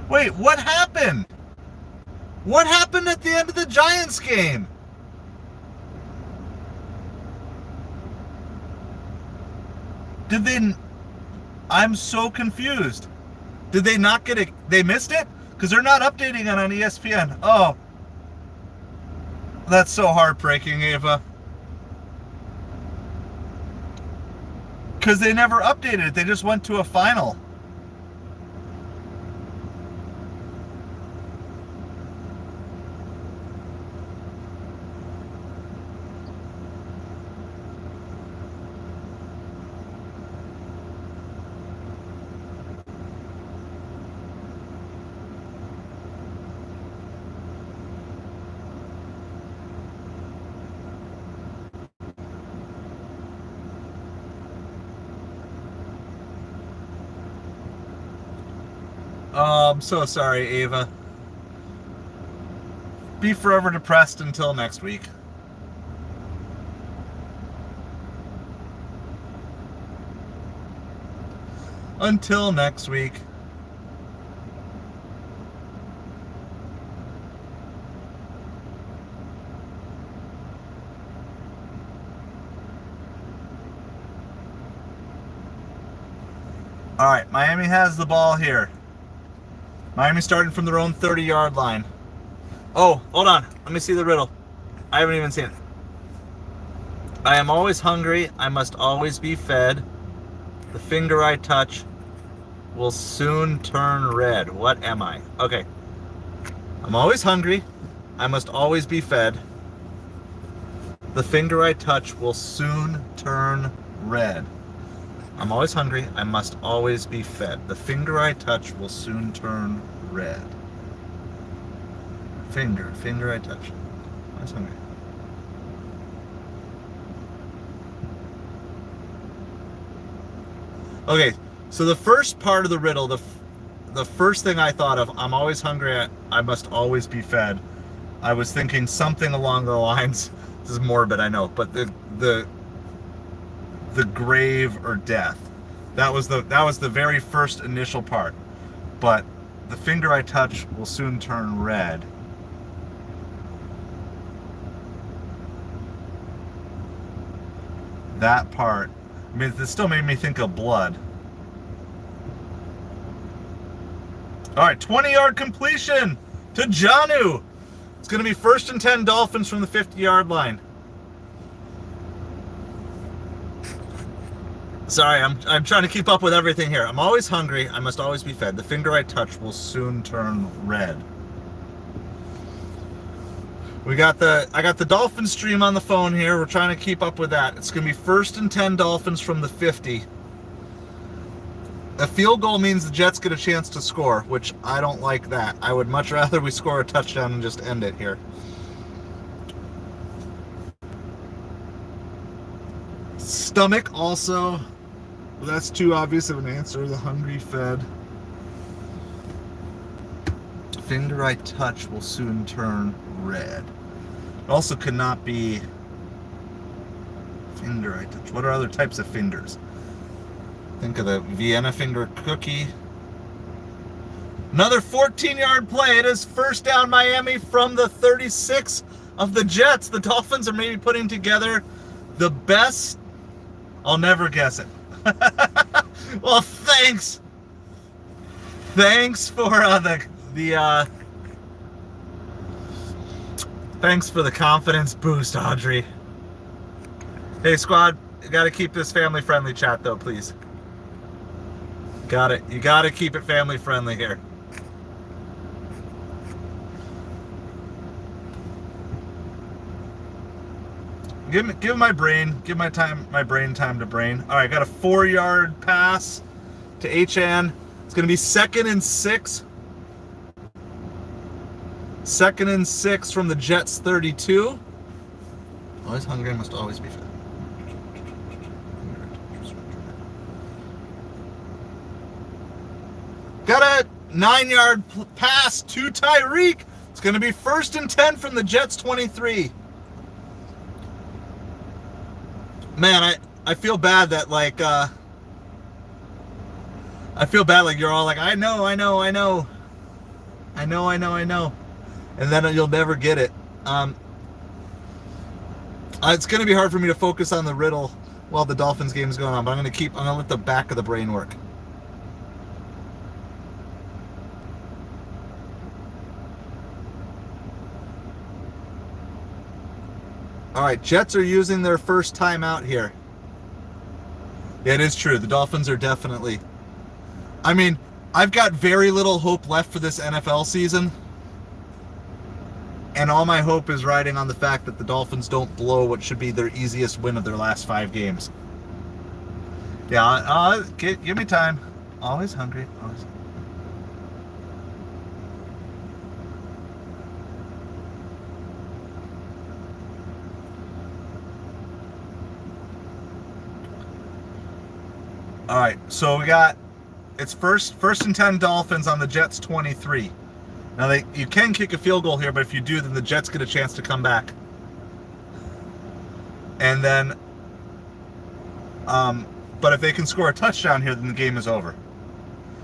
[SPEAKER 1] Wait, what happened? What happened at the end of the Giants game? Did they... I'm so confused. Did they not get it? They missed it? Because they're not updating it on ESPN. Oh. That's so heartbreaking, Ava. Because they never updated it. They just went to a final. Oh, I'm so sorry, Ava. Be forever depressed until next week. Until next week. All right, Miami has the ball here. Miami starting from their own 30-yard line. Oh, hold on. Let me see the riddle. I haven't even seen it. I am always hungry. I must always be fed. The finger I touch will soon turn red. What am I? Okay. I'm always hungry. I must always be fed. The finger I touch will soon turn red. I'm always hungry. I must always be fed. The finger I touch will soon turn red. Finger I touch. I'm always hungry. Okay, so the first part of the riddle, the first thing I thought of, I'm always hungry. I must always be fed. I was thinking something along the lines. This is morbid, I know, but the grave or death. That was the very first initial part. But the finger I touch will soon turn red. That part, I mean, it still made me think of blood. All right, 20-yard completion to Jonnu. It's going to be 1st and 10 Dolphins from the 50-yard line. Sorry, I'm trying to keep up with everything here. I'm always hungry. I must always be fed. The finger I touch will soon turn red. I got the Dolphin stream on the phone here. We're trying to keep up with that. It's going to be 1st and 10 Dolphins from the 50. A field goal means the Jets get a chance to score, which I don't like that. I would much rather we score a touchdown and just end it here. Stomach also. Well, that's too obvious of an answer. The hungry fed. Finger I touch will soon turn red. It also could not be finger I touch. What are other types of fingers? Think of the Vienna finger cookie. Another 14-yard play. It is 1st down Miami from the 36 of the Jets. The Dolphins are maybe putting together the best. I'll never guess it. Well, thanks. Thanks for Thanks for the confidence boost, Audrey. Hey, squad, you got to keep this family-friendly chat, though, please. Got it. You got to keep it family-friendly here. Give my brain time to brain. All right, got a 4-yard pass to Achan. It's going to be 2nd and 6. 2nd and 6 from the Jets 32. Always hungry, must always be fed. Got a 9-yard pass to Tyreek. It's going to be 1st and 10 from the Jets 23. Man, I feel bad that I feel bad like you're all like, I know. And then you'll never get it. It's going to be hard for me to focus on the riddle while the Dolphins game is going on, but I'm going to let the back of the brain work. All right, Jets are using their first timeout here. Yeah, it is true. The Dolphins are definitely... I mean, I've got very little hope left for this NFL season. And all my hope is riding on the fact that the Dolphins don't blow what should be their easiest win of their last 5 games. Yeah, give me time. Always hungry. Always. All right, so we got, it's first and 10 Dolphins on the Jets 23. Now you can kick a field goal here, but if you do, then the Jets get a chance to come back. And then, but if they can score a touchdown here, then the game is over.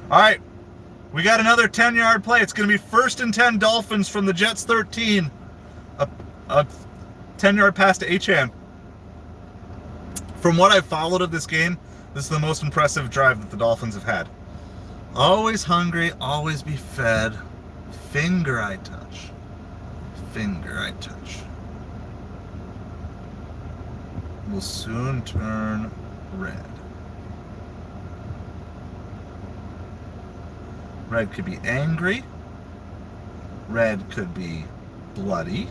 [SPEAKER 1] All right, we got another 10-yard play. It's going to be 1st and 10 Dolphins from the Jets 13. A 10-yard pass to Achan. From what I've followed of this game, this is the most impressive drive that the Dolphins have had. Always hungry, always be fed. Finger I touch. Finger I touch. Will soon turn red. Red could be angry. Red could be bloody.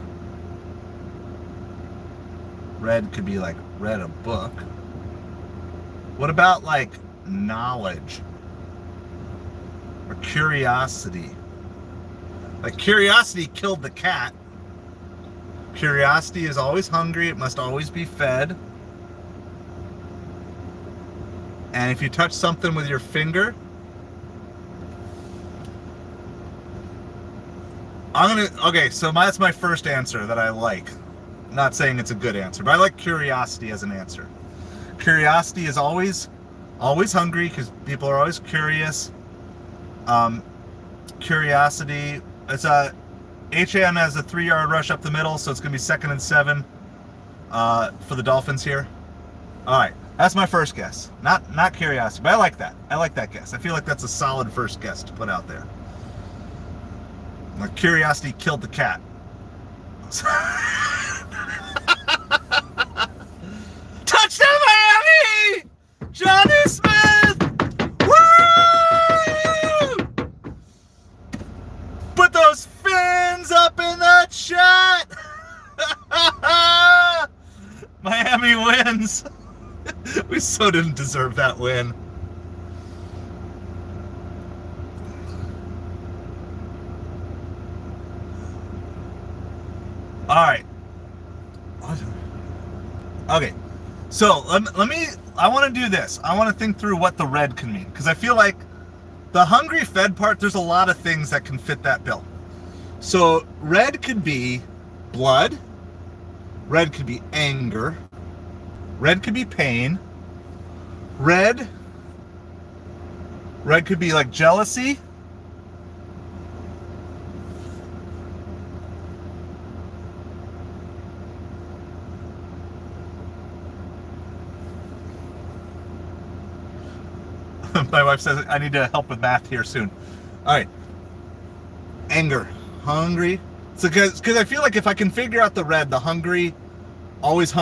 [SPEAKER 1] Red could be like read a book. What about like knowledge or curiosity? Like curiosity killed the cat. Curiosity is always hungry. It must always be fed. And if you touch something with your finger, okay, so that's my first answer that I like. I'm not saying it's a good answer, but I like curiosity as an answer. Curiosity is always hungry because people are always curious. Curiosity, it's HN has a 3-yard rush up the middle, so it's going to be 2nd and 7 for the Dolphins here. All right, that's my first guess. Not curiosity, but I like that. I like that guess. I feel like that's a solid first guess to put out there. Like curiosity killed the cat. Touchdown Miami! Johnny Smith! Woo! Put those fins up in the chat! Miami wins. We so didn't deserve that win. All right. Okay. So let me, I want to do this. I want to think through what the red can mean. Because I feel like the hungry fed part, there's a lot of things that can fit that bill. So red could be blood. Red could be anger. Red could be pain. Red could be like jealousy. My wife says I need to help with math here soon. All right. Anger. Hungry. So because I feel like if I can figure out the red, the hungry, always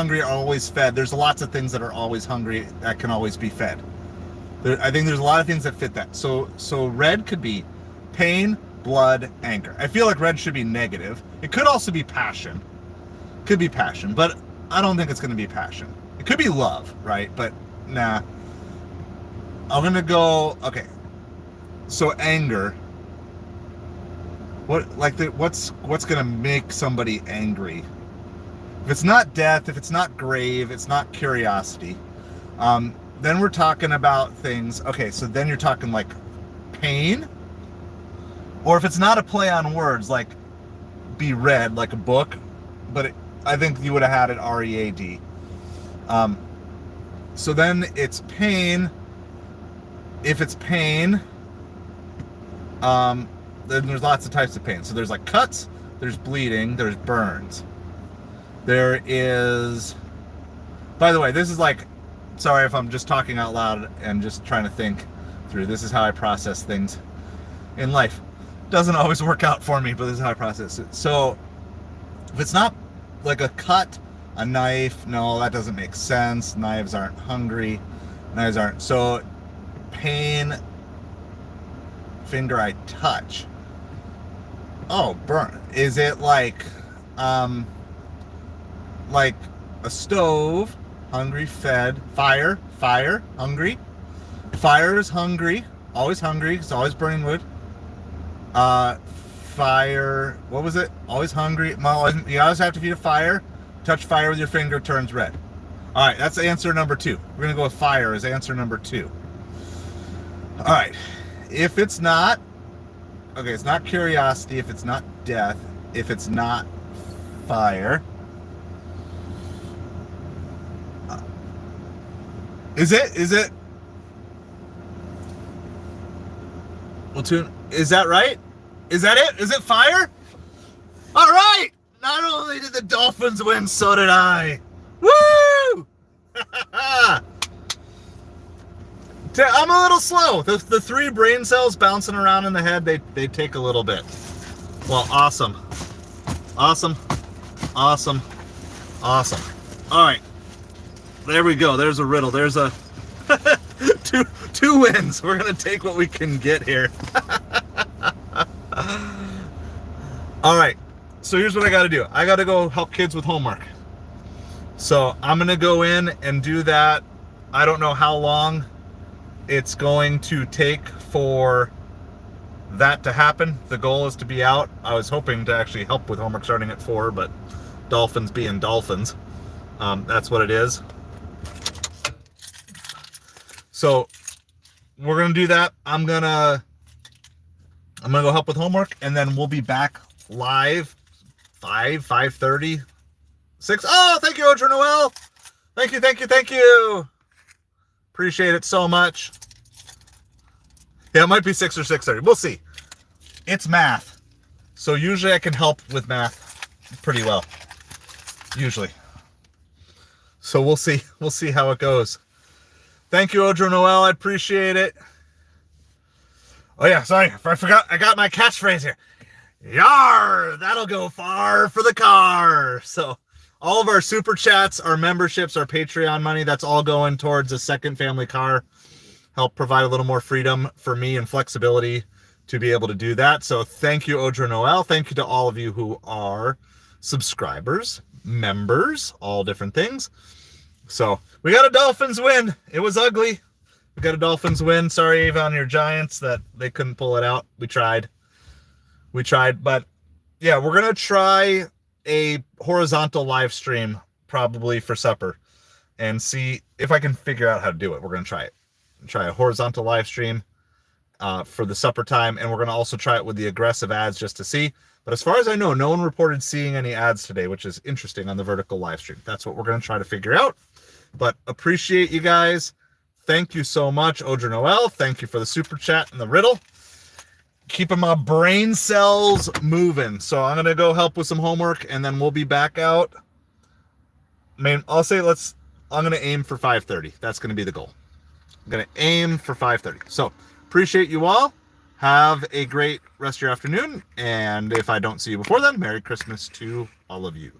[SPEAKER 1] fed, there's lots of things that are always hungry that can always be fed. I think there's a lot of things that fit that. So red could be pain, blood, anger. I feel like red should be negative. It could also be passion. Could be passion, but I don't think it's going to be passion. It could be love, right? But nah. I'm going to go, okay. So anger. What's going to make somebody angry? If it's not death, if it's not grave, it's not curiosity. Then we're talking about things, okay, so then you're talking like pain, or if it's not a play on words, like be read, like a book, but I think you would have had it R-E-A-D. So then it's pain. If it's pain, then there's lots of types of pain. So there's like cuts, there's bleeding, there's burns. There is, by the way, this is like, sorry if I'm just talking out loud and just trying to think through. This is how I process things in life. Doesn't always work out for me, but this is how I process it. So if it's not like a cut, a knife, no, that doesn't make sense. Knives aren't hungry. Knives aren't. So pain, finger I touch. Oh, burn. Is it like a stove? Hungry, fed, fire, hungry. Fire is hungry, always hungry, it's always burning wood. Fire, what was it? Always hungry. You always have to feed a fire. Touch fire with your finger, turns red. All right, that's answer number 2. We're gonna go with fire as answer number 2. All right, if it's not, okay, it's not curiosity, if it's not death, if it's not fire, Is it? Well, is that right? Is that it? Is it fire? All right. Not only did the Dolphins win, so did I. Woo! I'm a little slow. The 3 brain cells bouncing around in the head, they take a little bit. Well, awesome. Awesome. Awesome. Awesome. All right. There we go. There's a riddle. There's a two wins. We're going to take what we can get here. All right. So here's what I got to do. I got to go help kids with homework. So I'm going to go in and do that. I don't know how long it's going to take for that to happen. The goal is to be out. I was hoping to actually help with homework starting at 4, but Dolphins being Dolphins. That's what it is. So we're gonna do that. I'm gonna go help with homework, and then we'll be back live 5:30, 6. Oh, thank you, Audrey Noel. Thank you. Appreciate it so much. Yeah, it might be 6 or 6:30. We'll see. It's math, so usually I can help with math pretty well. Usually. So we'll see. We'll see how it goes. Thank you, Audrey Noel. I appreciate it. Oh yeah, sorry. I forgot. I got my catchphrase here. Yar! That'll go far for the car. So all of our super chats, our memberships, our Patreon money, that's all going towards a second family car. Help provide a little more freedom for me and flexibility to be able to do that. So thank you, Audrey Noel. Thank you to all of you who are subscribers, members, all different things. So we got a Dolphins win. It was ugly. We got a Dolphins win. Sorry, Avon, your Giants, that they couldn't pull it out. We tried, but yeah, we're going to try a horizontal live stream probably for supper and see if I can figure out how to do it. We're going to try it. Try a horizontal live stream for the supper time, and we're going to also try it with the aggressive ads just to see. But as far as I know, no one reported seeing any ads today, which is interesting on the vertical live stream. That's what we're going to try to figure out. But appreciate you guys. Thank you so much, Audrey Noel. Thank you for the super chat and the riddle. Keeping my brain cells moving. So I'm going to go help with some homework, and then we'll be back out. I mean, I'll say I'm going to aim for 5:30. That's going to be the goal. I'm going to aim for 5:30. So appreciate you all. Have a great rest of your afternoon, and if I don't see you before then, Merry Christmas to all of you.